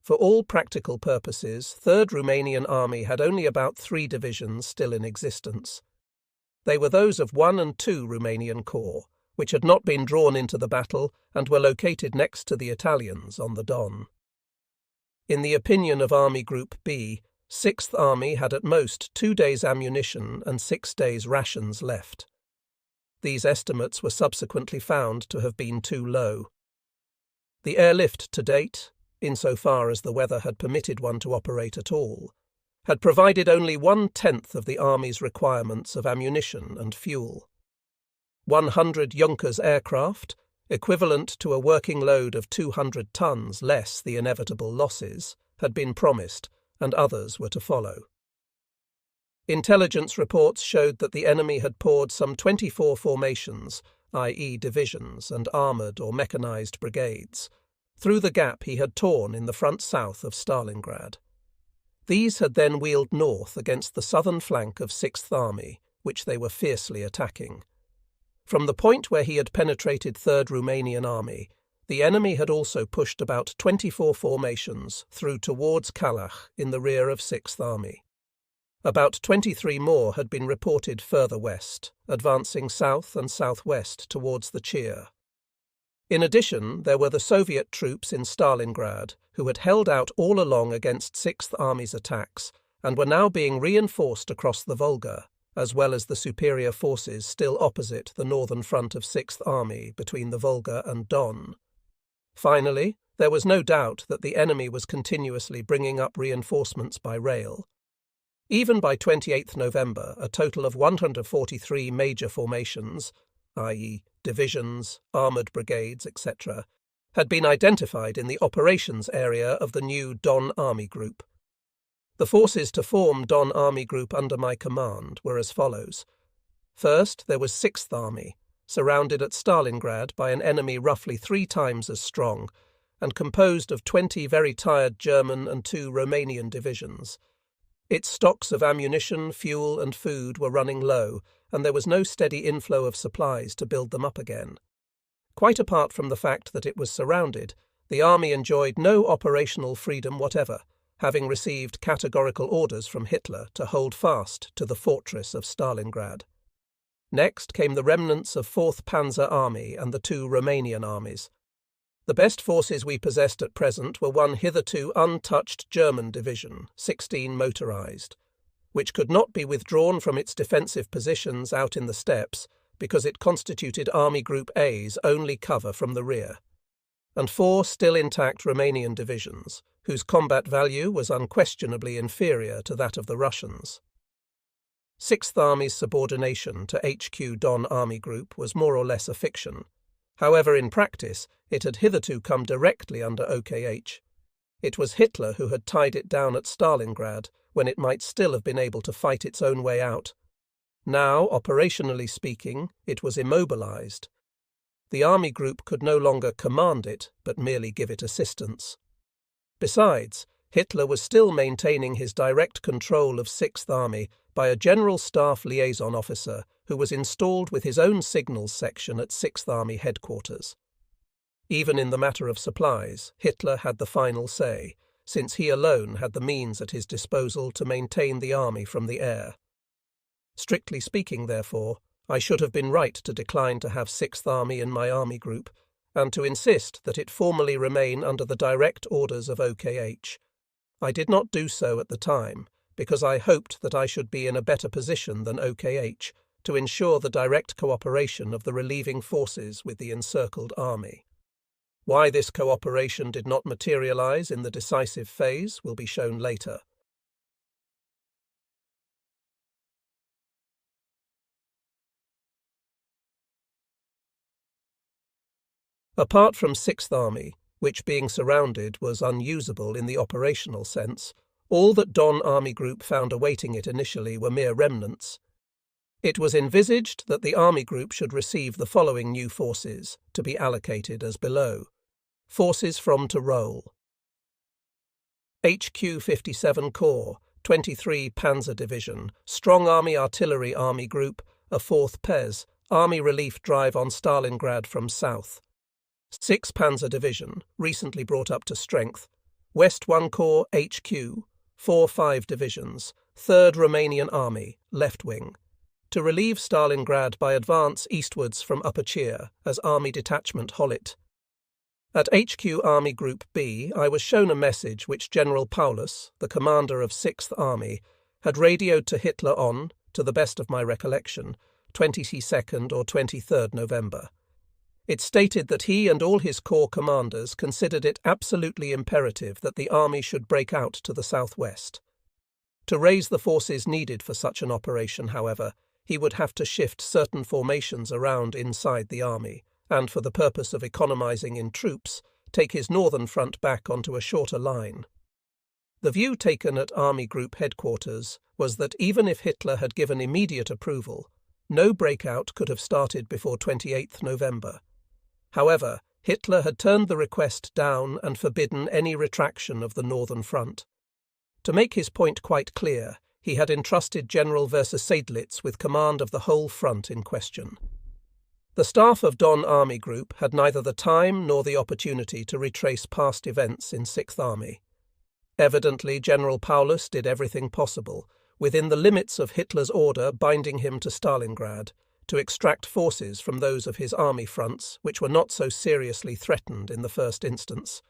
For all practical purposes, 3rd Romanian Army had only about 3 divisions still in existence. They were those of 1 and 2 Romanian Corps, which had not been drawn into the battle and were located next to the Italians on the Don. In the opinion of Army Group B, 6th Army had at most 2 days' ammunition and 6 days' rations left. These estimates were subsequently found to have been too low. The airlift to date, insofar as the weather had permitted one to operate at all, had provided only 1/10 of the army's requirements of ammunition and fuel. 100 Junkers aircraft, equivalent to a working load of 200 tons less the inevitable losses, had been promised, and others were to follow. Intelligence reports showed that the enemy had poured some 24 formations, i.e. divisions and armoured or mechanized brigades, through the gap he had torn in the front south of Stalingrad. These had then wheeled north against the southern flank of 6th Army, which they were fiercely attacking. From the point where he had penetrated 3rd Romanian Army, the enemy had also pushed about 24 formations through towards Kalach in the rear of 6th Army. About 23 more had been reported further west, advancing south and southwest towards the Chir. In addition, there were the Soviet troops in Stalingrad, who had held out all along against 6th Army's attacks and were now being reinforced across the Volga, as well as the superior forces still opposite the northern front of 6th Army between the Volga and Don. Finally, there was no doubt that the enemy was continuously bringing up reinforcements by rail. Even by 28th November, a total of 143 major formations, i.e. divisions, armoured brigades, etc., had been identified in the operations area of the new Don Army Group. The forces to form Don Army Group under my command were as follows. First, there was 6th Army, surrounded at Stalingrad by an enemy roughly 3 times as strong, and composed of 20 very tired German and 2 Romanian divisions. Its stocks of ammunition, fuel and food were running low, and there was no steady inflow of supplies to build them up again. Quite apart from the fact that it was surrounded, the army enjoyed no operational freedom whatever, having received categorical orders from Hitler to hold fast to the fortress of Stalingrad. Next came the remnants of 4th Panzer Army and the 2 Romanian armies. The best forces we possessed at present were one hitherto untouched German division, 16 motorized, which could not be withdrawn from its defensive positions out in the steppes because it constituted Army Group A's only cover from the rear, and 4 still intact Romanian divisions, whose combat value was unquestionably inferior to that of the Russians. 6th Army's subordination to HQ Don Army Group was more or less a fiction. However, in practice, it had hitherto come directly under OKH. It was Hitler who had tied it down at Stalingrad, when it might still have been able to fight its own way out. Now, operationally speaking, it was immobilized. The army group could no longer command it, but merely give it assistance. Besides, Hitler was still maintaining his direct control of 6th Army by a General Staff liaison officer who was installed with his own signals section at 6th Army headquarters. Even in the matter of supplies, Hitler had the final say, since he alone had the means at his disposal to maintain the army from the air. Strictly speaking, therefore, I should have been right to decline to have 6th Army in my army group, and to insist that it formally remain under the direct orders of OKH. I did not do so at the time, because I hoped that I should be in a better position than OKH to ensure the direct cooperation of the relieving forces with the encircled army. Why this cooperation did not materialize in the decisive phase will be shown later. Apart from 6th Army, which being surrounded was unusable in the operational sense, all that Don Army Group found awaiting it initially were mere remnants. It was envisaged that the Army Group should receive the following new forces, to be allocated as below. Forces from Tyrol. HQ 57 Corps, 23 Panzer Division, Strong Army Artillery Army Group, a 4th Pez, Army Relief Drive on Stalingrad from south. 6 Panzer Division, recently brought up to strength. West 1 Corps HQ, 4-5 Divisions, 3rd Romanian Army, left wing. To relieve Stalingrad by advance eastwards from Upper Chir as Army Detachment Holit. At HQ Army Group B, I was shown a message which General Paulus, the commander of 6th Army, had radioed to Hitler on, to the best of my recollection, 22nd or 23rd November. It stated that he and all his corps commanders considered it absolutely imperative that the army should break out to the southwest. To raise the forces needed for such an operation, however, he would have to shift certain formations around inside the army, and for the purpose of economizing in troops, take his northern front back onto a shorter line. The view taken at Army Group headquarters was that even if Hitler had given immediate approval, no breakout could have started before 28th November. However, Hitler had turned the request down and forbidden any retraction of the northern front. To make his point quite clear, he had entrusted General Seydlitz with command of the whole front in question. The staff of Don Army Group had neither the time nor the opportunity to retrace past events in Sixth Army. Evidently, General Paulus did everything possible, within the limits of Hitler's order binding him to Stalingrad, to extract forces from those of his army fronts which were not so seriously threatened in the first instance.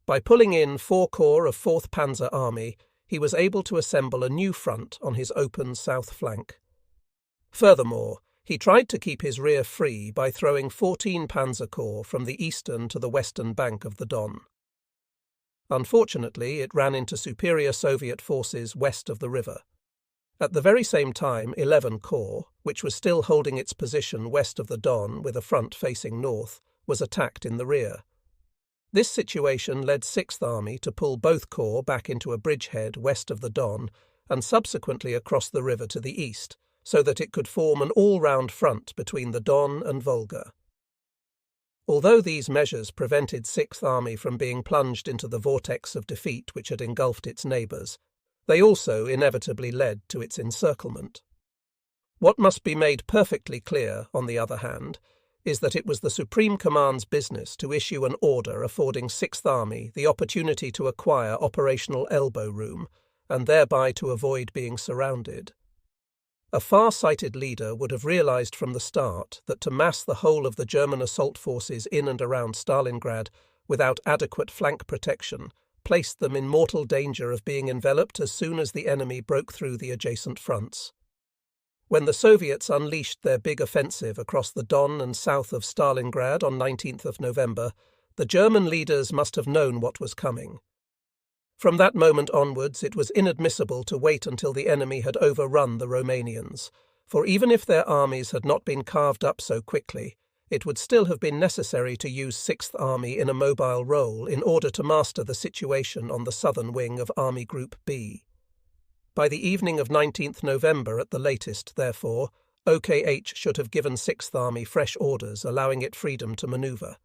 By pulling in 4 corps of 4th Panzer Army, he was able to assemble a new front on his open south flank. Furthermore, he tried to keep his rear free by throwing 14 Panzer Corps from the eastern to the western bank of the Don. Unfortunately, it ran into superior Soviet forces west of the river. At the very same time, 11 Corps, which was still holding its position west of the Don with a front facing north, was attacked in the rear. This situation led 6th Army to pull both corps back into a bridgehead west of the Don and subsequently across the river to the east, so that it could form an all-round front between the Don and Volga. Although these measures prevented 6th Army from being plunged into the vortex of defeat which had engulfed its neighbours, they also inevitably led to its encirclement. What must be made perfectly clear, on the other hand, is that it was the Supreme Command's business to issue an order affording 6th Army the opportunity to acquire operational elbow room, and thereby to avoid being surrounded. A far-sighted leader would have realized from the start that to mass the whole of the German assault forces in and around Stalingrad without adequate flank protection placed them in mortal danger of being enveloped as soon as the enemy broke through the adjacent fronts. When the Soviets unleashed their big offensive across the Don and south of Stalingrad on 19th of November, the German leaders must have known what was coming. From that moment onwards, it was inadmissible to wait until the enemy had overrun the Romanians, for even if their armies had not been carved up so quickly, it would still have been necessary to use 6th Army in a mobile role in order to master the situation on the southern wing of Army Group B. By the evening of 19th November at the latest, therefore, OKH should have given 6th Army fresh orders allowing it freedom to manoeuvre.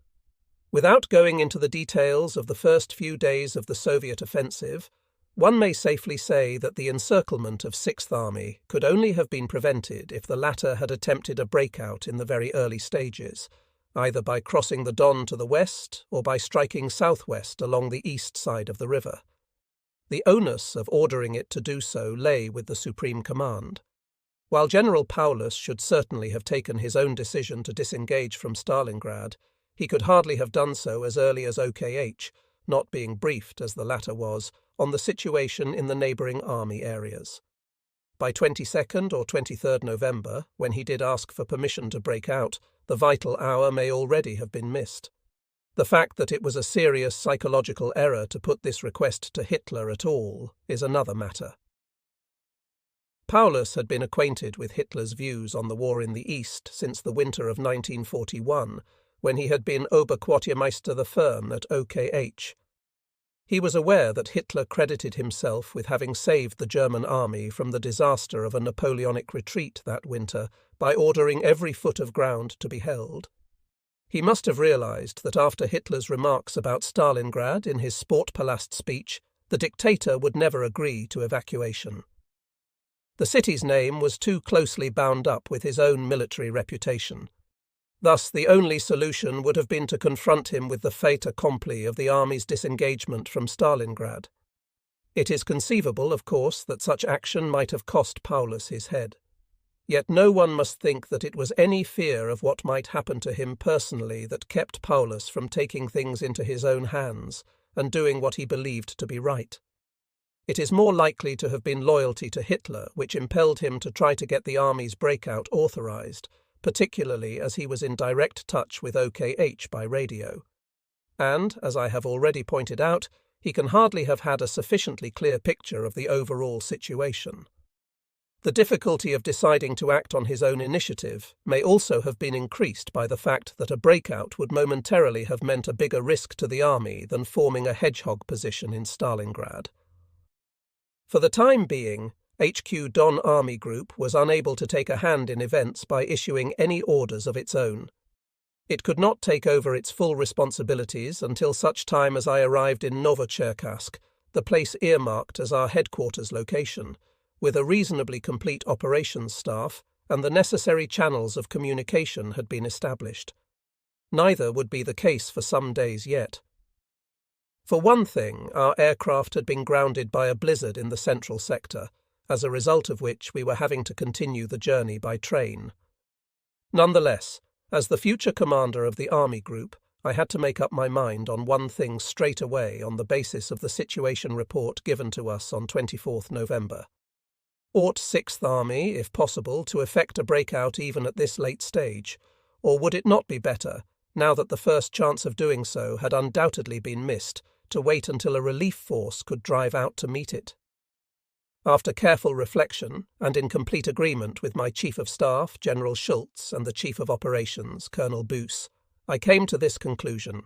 Without going into the details of the first few days of the Soviet offensive, one may safely say that the encirclement of 6th Army could only have been prevented if the latter had attempted a breakout in the very early stages, either by crossing the Don to the west or by striking southwest along the east side of the river. The onus of ordering it to do so lay with the Supreme Command. While General Paulus should certainly have taken his own decision to disengage from Stalingrad, he could hardly have done so as early as OKH, not being briefed, as the latter was, on the situation in the neighbouring army areas. By 22nd or 23rd November, when he did ask for permission to break out, the vital hour may already have been missed. The fact that it was a serious psychological error to put this request to Hitler at all is another matter. Paulus had been acquainted with Hitler's views on the war in the East since the winter of 1941, when he had been Oberquartiermeister the Firm at OKH. He was aware that Hitler credited himself with having saved the German army from the disaster of a Napoleonic retreat that winter by ordering every foot of ground to be held. He must have realized that after Hitler's remarks about Stalingrad in his Sportpalast speech, the dictator would never agree to evacuation. The city's name was too closely bound up with his own military reputation. Thus, the only solution would have been to confront him with the fait accompli of the army's disengagement from Stalingrad. It is conceivable, of course, that such action might have cost Paulus his head. Yet no one must think that it was any fear of what might happen to him personally that kept Paulus from taking things into his own hands and doing what he believed to be right. It is more likely to have been loyalty to Hitler which impelled him to try to get the army's breakout authorized, particularly as he was in direct touch with OKH by radio. And, as I have already pointed out, he can hardly have had a sufficiently clear picture of the overall situation. The difficulty of deciding to act on his own initiative may also have been increased by the fact that a breakout would momentarily have meant a bigger risk to the army than forming a hedgehog position in Stalingrad. For the time being, HQ Don Army Group was unable to take a hand in events by issuing any orders of its own. It could not take over its full responsibilities until such time as I arrived in Novocherkassk, the place earmarked as our headquarters location, with a reasonably complete operations staff and the necessary channels of communication had been established. Neither would be the case for some days yet. For one thing, our aircraft had been grounded by a blizzard in the central sector, as a result of which we were having to continue the journey by train. Nonetheless, as the future commander of the army group, I had to make up my mind on one thing straight away on the basis of the situation report given to us on 24th November. Ought 6th Army, if possible, to effect a breakout even at this late stage, or would it not be better, now that the first chance of doing so had undoubtedly been missed, to wait until a relief force could drive out to meet it? After careful reflection, and in complete agreement with my Chief of Staff, General Schultz, and the Chief of Operations, Colonel Boos, I came to this conclusion.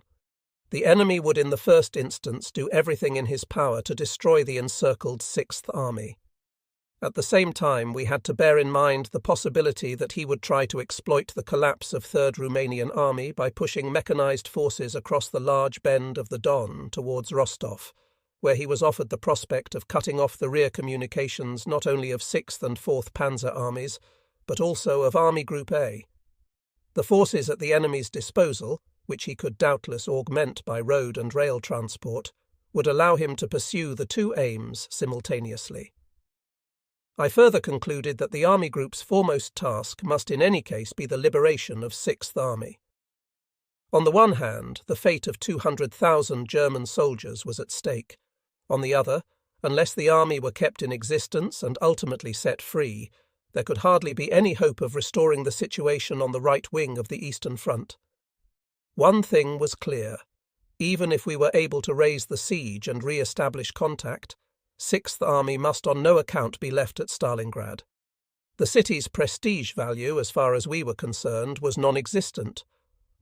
The enemy would in the first instance do everything in his power to destroy the encircled 6th Army. At the same time, we had to bear in mind the possibility that he would try to exploit the collapse of 3rd Romanian Army by pushing mechanized forces across the large bend of the Don towards Rostov, where he was offered the prospect of cutting off the rear communications not only of 6th and 4th Panzer armies, but also of Army Group A. The forces at the enemy's disposal, which he could doubtless augment by road and rail transport, would allow him to pursue the two aims simultaneously. I further concluded that the Army Group's foremost task must in any case be the liberation of 6th Army. On the one hand, the fate of 200,000 German soldiers was at stake. On the other, unless the army were kept in existence and ultimately set free, there could hardly be any hope of restoring the situation on the right wing of the Eastern Front. One thing was clear. Even if we were able to raise the siege and re-establish contact, 6th Army must on no account be left at Stalingrad. The city's prestige value, as far as we were concerned, was non-existent.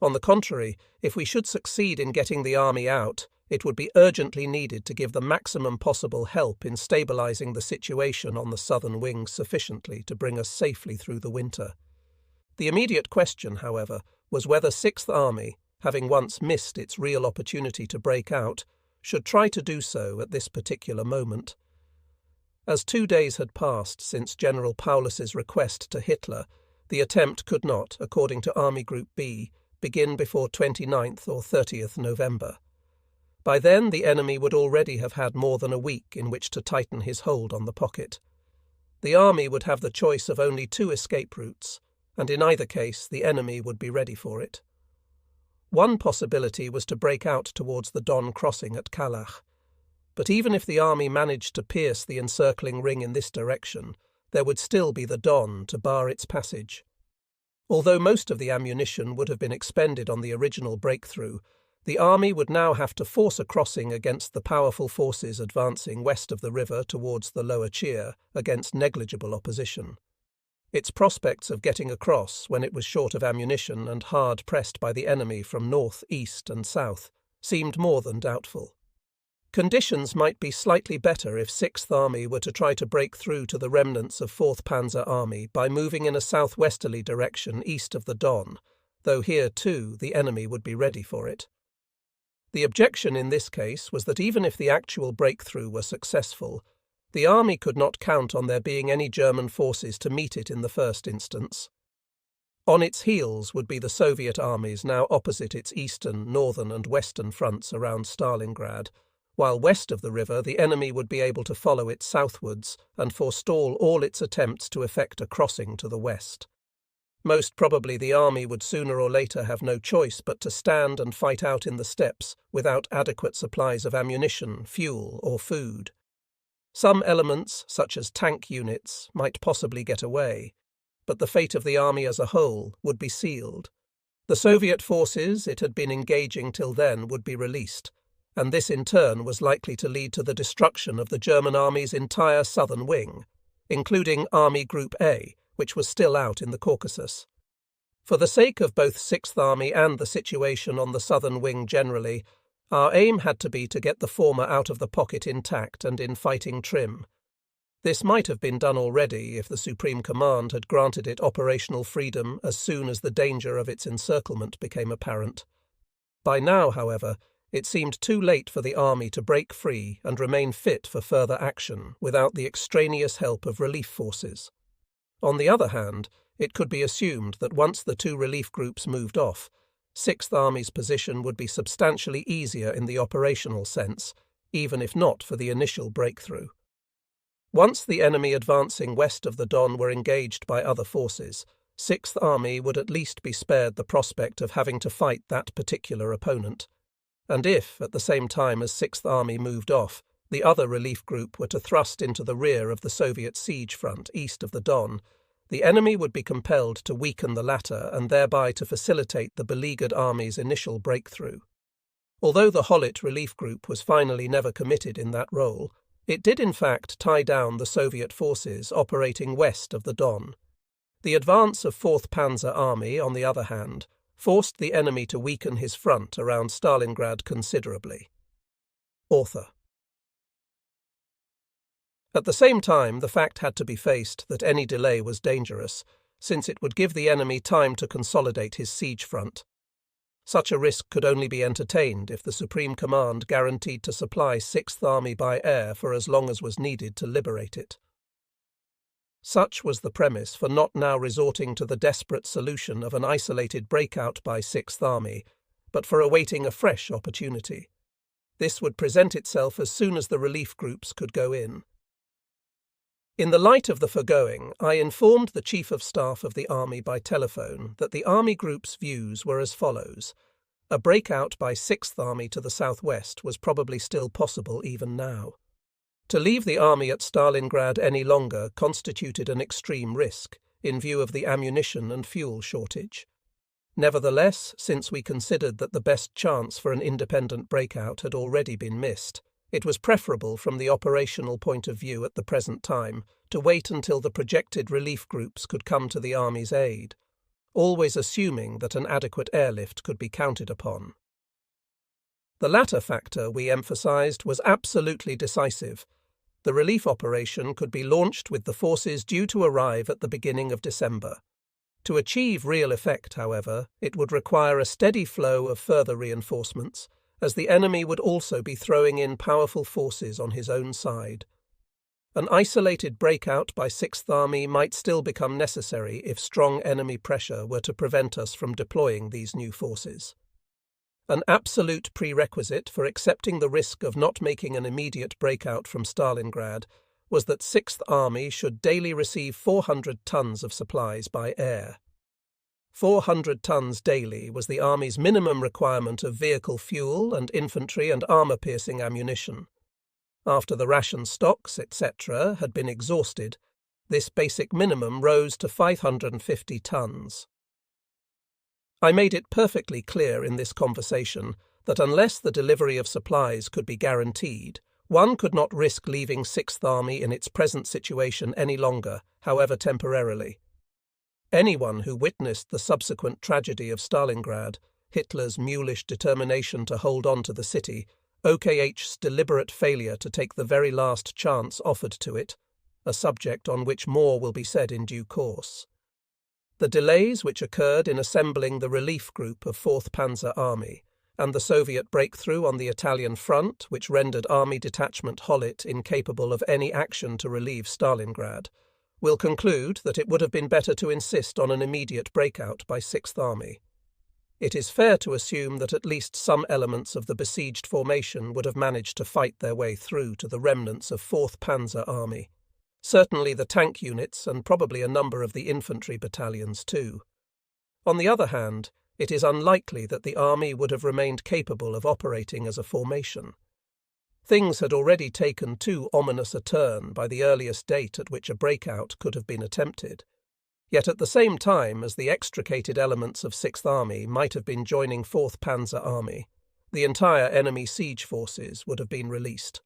On the contrary, if we should succeed in getting the army out, it would be urgently needed to give the maximum possible help in stabilizing the situation on the southern wing sufficiently to bring us safely through the winter. The immediate question, however, was whether 6th Army, having once missed its real opportunity to break out, should try to do so at this particular moment. As 2 days had passed since General Paulus's request to Hitler, the attempt could not, according to Army Group B, begin before 29th or 30th November. By then the enemy would already have had more than a week in which to tighten his hold on the pocket. The army would have the choice of only 2 escape routes, and in either case the enemy would be ready for it. One possibility was to break out towards the Don crossing at Kalach, but even if the army managed to pierce the encircling ring in this direction, there would still be the Don to bar its passage. Although most of the ammunition would have been expended on the original breakthrough, the army would now have to force a crossing against the powerful forces advancing west of the river towards the Lower Chir against negligible opposition. Its prospects of getting across when it was short of ammunition and hard pressed by the enemy from north, east and south seemed more than doubtful. Conditions might be slightly better if 6th Army were to try to break through to the remnants of 4th Panzer Army by moving in a southwesterly direction east of the Don, though here too the enemy would be ready for it. The objection in this case was that even if the actual breakthrough were successful, the army could not count on there being any German forces to meet it in the first instance. On its heels would be the Soviet armies now opposite its eastern, northern and western fronts around Stalingrad, while west of the river the enemy would be able to follow it southwards and forestall all its attempts to effect a crossing to the west. Most probably the army would sooner or later have no choice but to stand and fight out in the steppes without adequate supplies of ammunition, fuel or food. Some elements, such as tank units, might possibly get away, but the fate of the army as a whole would be sealed. The Soviet forces it had been engaging till then would be released, and this in turn was likely to lead to the destruction of the German army's entire southern wing, including Army Group A, which was still out in the Caucasus. For the sake of both Sixth Army and the situation on the southern wing generally, our aim had to be to get the former out of the pocket intact and in fighting trim. This might have been done already if the Supreme Command had granted it operational freedom as soon as the danger of its encirclement became apparent. By now, however, it seemed too late for the army to break free and remain fit for further action without the extraneous help of relief forces. On the other hand, it could be assumed that once the two relief groups moved off, Sixth Army's position would be substantially easier in the operational sense, even if not for the initial breakthrough. Once the enemy advancing west of the Don were engaged by other forces, Sixth Army would at least be spared the prospect of having to fight that particular opponent. And if, at the same time as Sixth Army moved off, the other relief group were to thrust into the rear of the Soviet siege front east of the Don, the enemy would be compelled to weaken the latter and thereby to facilitate the beleaguered army's initial breakthrough. Although the Holit relief group was finally never committed in that role, it did in fact tie down the Soviet forces operating west of the Don. The advance of 4th Panzer Army, on the other hand, forced the enemy to weaken his front around Stalingrad considerably. Author. At the same time, the fact had to be faced that any delay was dangerous, since it would give the enemy time to consolidate his siege front. Such a risk could only be entertained if the Supreme Command guaranteed to supply Sixth Army by air for as long as was needed to liberate it. Such was the premise for not now resorting to the desperate solution of an isolated breakout by Sixth Army, but for awaiting a fresh opportunity. This would present itself as soon as the relief groups could go in. In the light of the foregoing, I informed the Chief of Staff of the Army by telephone that the Army Group's views were as follows. A breakout by Sixth Army to the southwest was probably still possible even now. To leave the army at Stalingrad any longer constituted an extreme risk, in view of the ammunition and fuel shortage. Nevertheless, since we considered that the best chance for an independent breakout had already been missed, it was preferable from the operational point of view at the present time to wait until the projected relief groups could come to the army's aid, always assuming that an adequate airlift could be counted upon. The latter factor, we emphasized, was absolutely decisive. The relief operation could be launched with the forces due to arrive at the beginning of December. To achieve real effect, however, it would require a steady flow of further reinforcements, as the enemy would also be throwing in powerful forces on his own side. An isolated breakout by Sixth Army might still become necessary if strong enemy pressure were to prevent us from deploying these new forces. An absolute prerequisite for accepting the risk of not making an immediate breakout from Stalingrad was that Sixth Army should daily receive 400 tons of supplies by air. 400 tons daily was the Army's minimum requirement of vehicle fuel and infantry and armour-piercing ammunition. After the ration stocks, etc., had been exhausted, this basic minimum rose to 550 tons. I made it perfectly clear in this conversation that unless the delivery of supplies could be guaranteed, one could not risk leaving Sixth Army in its present situation any longer, however temporarily. Anyone who witnessed the subsequent tragedy of Stalingrad, Hitler's mulish determination to hold on to the city, OKH's deliberate failure to take the very last chance offered to it, a subject on which more will be said in due course. The delays which occurred in assembling the relief group of 4th Panzer Army, and the Soviet breakthrough on the Italian front, which rendered Army Detachment Holit incapable of any action to relieve Stalingrad, will conclude that it would have been better to insist on an immediate breakout by Sixth Army. It is fair to assume that at least some elements of the besieged formation would have managed to fight their way through to the remnants of 4th Panzer Army. Certainly the tank units and probably a number of the infantry battalions too. On the other hand, it is unlikely that the army would have remained capable of operating as a formation. Things had already taken too ominous a turn by the earliest date at which a breakout could have been attempted. Yet at the same time as the extricated elements of Sixth Army might have been joining 4th Panzer Army, the entire enemy siege forces would have been released.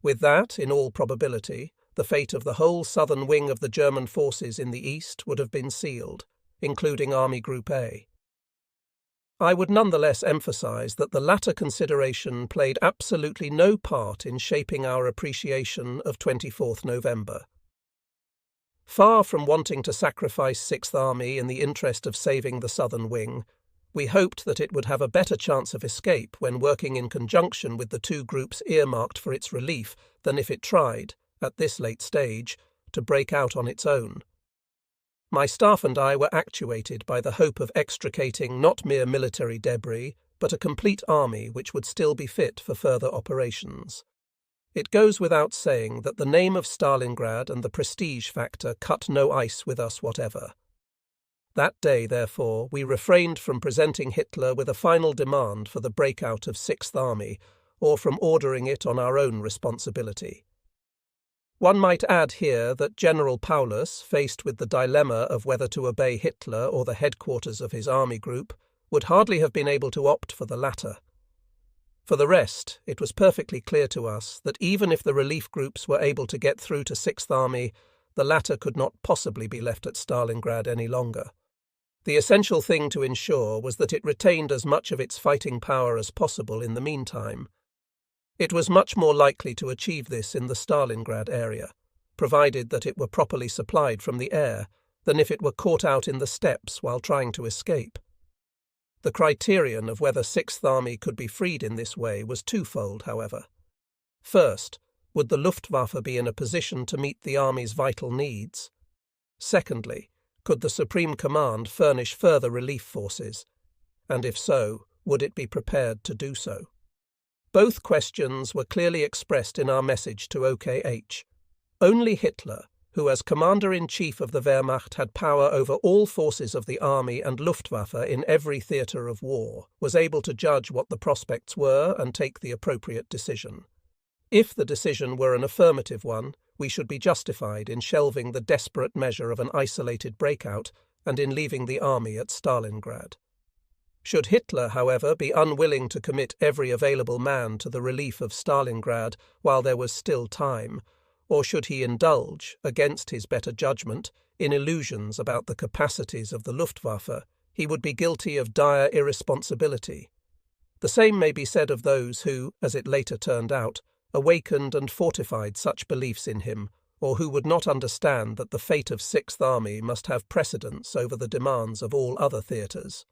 With that, in all probability, the fate of the whole southern wing of the German forces in the east would have been sealed, including Army Group A. I would nonetheless emphasize that the latter consideration played absolutely no part in shaping our appreciation of 24th November. Far from wanting to sacrifice Sixth Army in the interest of saving the southern wing, we hoped that it would have a better chance of escape when working in conjunction with the two groups earmarked for its relief than if it tried, at this late stage, to break out on its own. My staff and I were actuated by the hope of extricating not mere military debris, but a complete army which would still be fit for further operations. It goes without saying that the name of Stalingrad and the prestige factor cut no ice with us whatever. That day, therefore, we refrained from presenting Hitler with a final demand for the breakout of Sixth Army, or from ordering it on our own responsibility. One might add here that General Paulus, faced with the dilemma of whether to obey Hitler or the headquarters of his army group, would hardly have been able to opt for the latter. For the rest, it was perfectly clear to us that even if the relief groups were able to get through to Sixth Army, the latter could not possibly be left at Stalingrad any longer. The essential thing to ensure was that it retained as much of its fighting power as possible in the meantime. It was much more likely to achieve this in the Stalingrad area, provided that it were properly supplied from the air, than if it were caught out in the steppes while trying to escape. The criterion of whether Sixth Army could be freed in this way was twofold, however. First, would the Luftwaffe be in a position to meet the army's vital needs? Secondly, could the Supreme Command furnish further relief forces? And if so, would it be prepared to do so? Both questions were clearly expressed in our message to OKH. Only Hitler, who as Commander-in-Chief of the Wehrmacht had power over all forces of the army and Luftwaffe in every theatre of war, was able to judge what the prospects were and take the appropriate decision. If the decision were an affirmative one, we should be justified in shelving the desperate measure of an isolated breakout and in leaving the army at Stalingrad. Should Hitler, however, be unwilling to commit every available man to the relief of Stalingrad while there was still time, or should he indulge, against his better judgment, in illusions about the capacities of the Luftwaffe, he would be guilty of dire irresponsibility. The same may be said of those who, as it later turned out, awakened and fortified such beliefs in him, or who would not understand that the fate of Sixth Army must have precedence over the demands of all other theatres.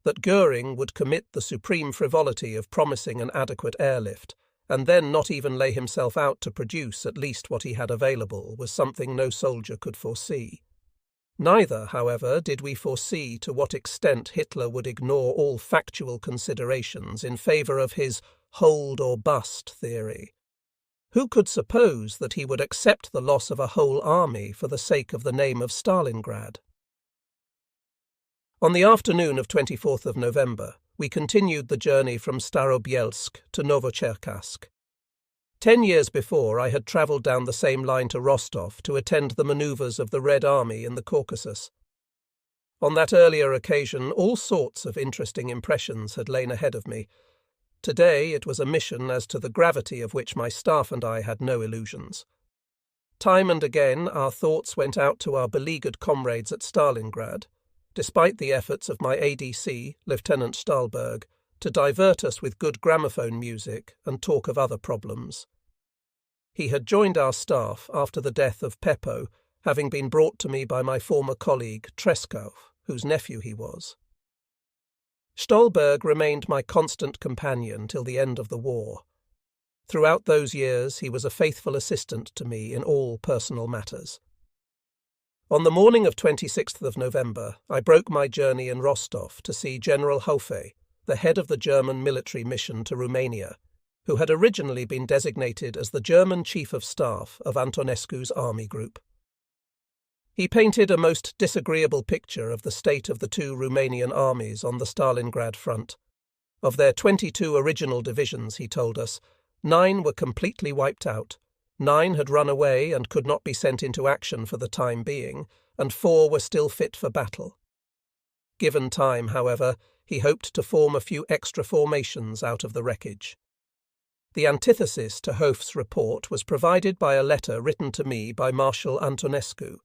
That Göring would commit the supreme frivolity of promising an adequate airlift, and then not even lay himself out to produce at least what he had available, was something no soldier could foresee. Neither, however, did we foresee to what extent Hitler would ignore all factual considerations in favour of his hold or bust theory. Who could suppose that he would accept the loss of a whole army for the sake of the name of Stalingrad? On the afternoon of 24th of November, we continued the journey from Starobielsk to Novocherkassk. 10 years before, I had travelled down the same line to Rostov to attend the manoeuvres of the Red Army in the Caucasus. On that earlier occasion, all sorts of interesting impressions had lain ahead of me. Today it was a mission as to the gravity of which my staff and I had no illusions. Time and again our thoughts went out to our beleaguered comrades at Stalingrad, despite the efforts of my ADC, Lieutenant Stahlberg, to divert us with good gramophone music and talk of other problems. He had joined our staff after the death of Peppo, having been brought to me by my former colleague, Treschow, whose nephew he was. Stahlberg remained my constant companion till the end of the war. Throughout those years he was a faithful assistant to me in all personal matters. On the morning of 26th of November, I broke my journey in Rostov to see General Hofe, the head of the German military mission to Romania, who had originally been designated as the German Chief of Staff of Antonescu's army group. He painted a most disagreeable picture of the state of the two Romanian armies on the Stalingrad front. Of their 22 original divisions, he told us, 9 were completely wiped out, 9 had run away and could not be sent into action for the time being, and 4 were still fit for battle. Given time, however, He hoped to form a few extra formations out of the wreckage. The antithesis to Hof's report was provided by a letter written to me by Marshal Antonescu.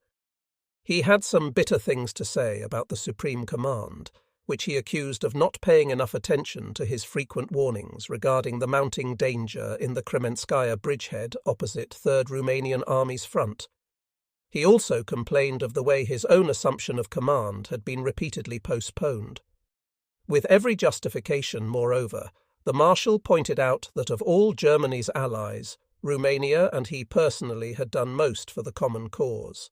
He had some bitter things to say about the Supreme Command, which he accused of not paying enough attention to his frequent warnings regarding the mounting danger in the Kremenskaya bridgehead opposite 3rd Romanian Army's front. He also complained of the way his own assumption of command had been repeatedly postponed. With every justification, moreover, the Marshal pointed out that of all Germany's allies, Romania and he personally had done most for the common cause.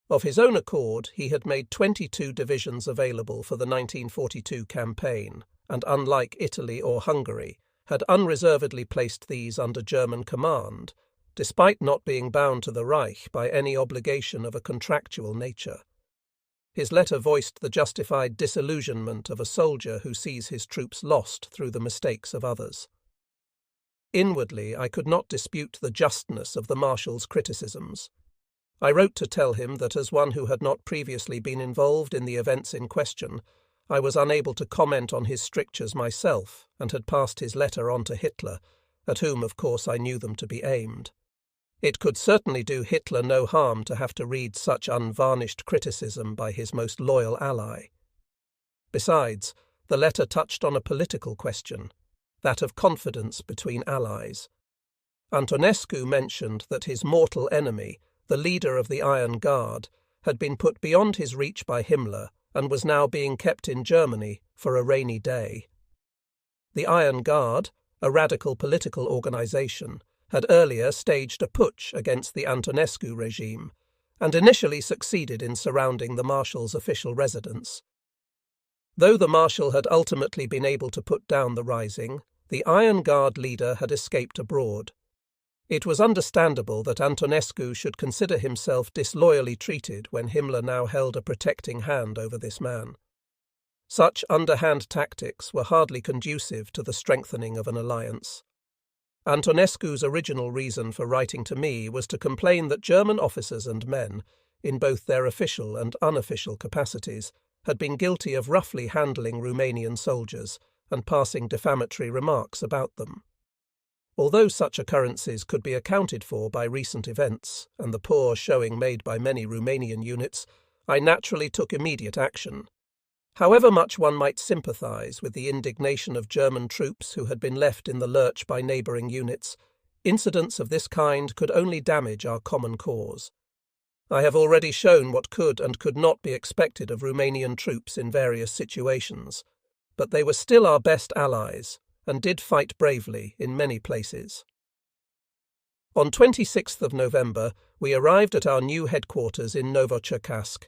Of his own accord, he had made 22 divisions available for the 1942 campaign, and unlike Italy or Hungary, had unreservedly placed these under German command, despite not being bound to the Reich by any obligation of a contractual nature. His letter voiced the justified disillusionment of a soldier who sees his troops lost through the mistakes of others. Inwardly, I could not dispute the justness of the Marshal's criticisms. I wrote to tell him that as one who had not previously been involved in the events in question, I was unable to comment on his strictures myself and had passed his letter on to Hitler, at whom, of course, I knew them to be aimed. It could certainly do Hitler no harm to have to read such unvarnished criticism by his most loyal ally. Besides, the letter touched on a political question, that of confidence between allies. Antonescu mentioned that his mortal enemy, the leader of the Iron Guard, had been put beyond his reach by Himmler and was now being kept in Germany for a rainy day. The Iron Guard, a radical political organization, had earlier staged a putsch against the Antonescu regime and initially succeeded in surrounding the Marshal's official residence. Though the Marshal had ultimately been able to put down the rising, the Iron Guard leader had escaped abroad. It was understandable that Antonescu should consider himself disloyally treated when Himmler now held a protecting hand over this man. Such underhand tactics were hardly conducive to the strengthening of an alliance. Antonescu's original reason for writing to me was to complain that German officers and men, in both their official and unofficial capacities, had been guilty of roughly handling Romanian soldiers and passing defamatory remarks about them. Although such occurrences could be accounted for by recent events and the poor showing made by many Romanian units, I naturally took immediate action. However much one might sympathise with the indignation of German troops who had been left in the lurch by neighbouring units, incidents of this kind could only damage our common cause. I have already shown what could and could not be expected of Romanian troops in various situations, but they were still our best allies and did fight bravely in many places. On 26th of November, we arrived at our new headquarters in Novocherkassk.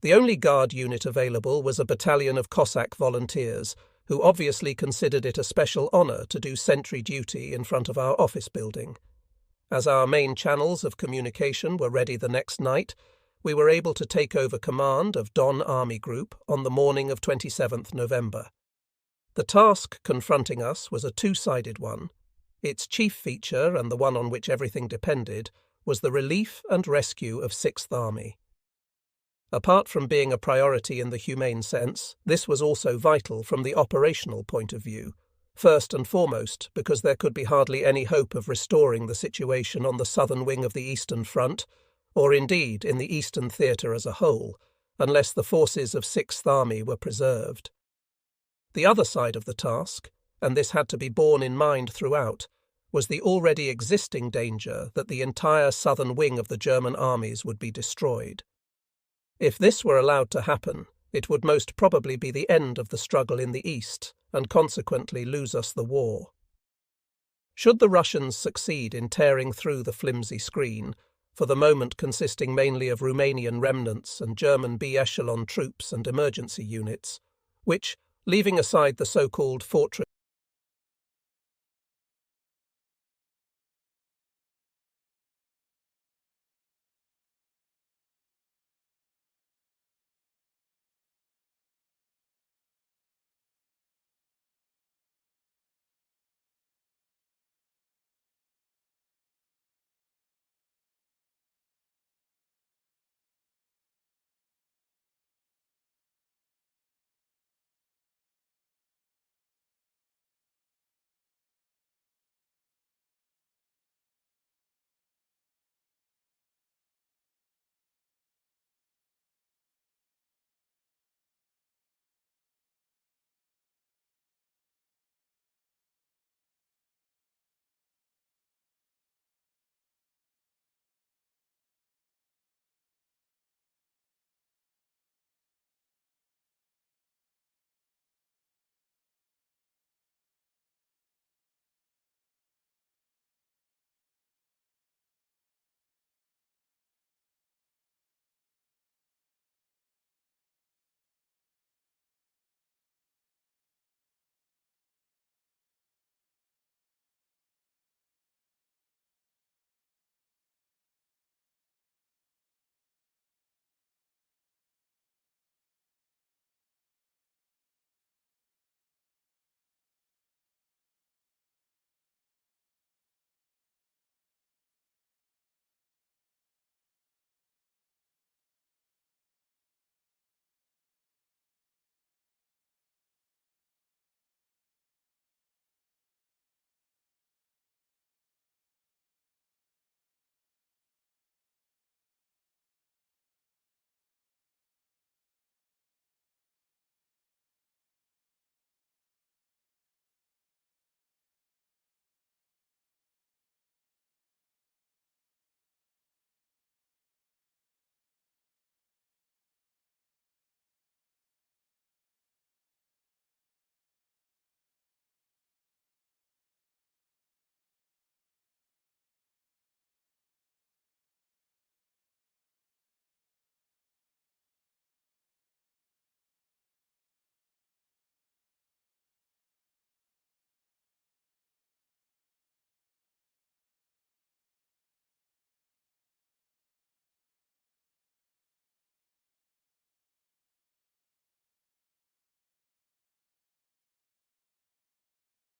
The only guard unit available was a battalion of Cossack volunteers, who obviously considered it a special honour to do sentry duty in front of our office building. As our main channels of communication were ready the next night, we were able to take over command of Don Army Group on the morning of 27th November. The task confronting us was a two-sided one. Its chief feature, and the one on which everything depended, was the relief and rescue of 6th Army. Apart from being a priority in the humane sense, this was also vital from the operational point of view, first and foremost because there could be hardly any hope of restoring the situation on the southern wing of the Eastern Front, or indeed in the Eastern Theatre as a whole, unless the forces of 6th Army were preserved. The other side of the task, and this had to be borne in mind throughout, was the already existing danger that the entire southern wing of the German armies would be destroyed. If this were allowed to happen, it would most probably be the end of the struggle in the east, and consequently lose us the war. Should the Russians succeed in tearing through the flimsy screen, for the moment consisting mainly of Romanian remnants and German B-echelon troops and emergency units, which, leaving aside the so-called fortress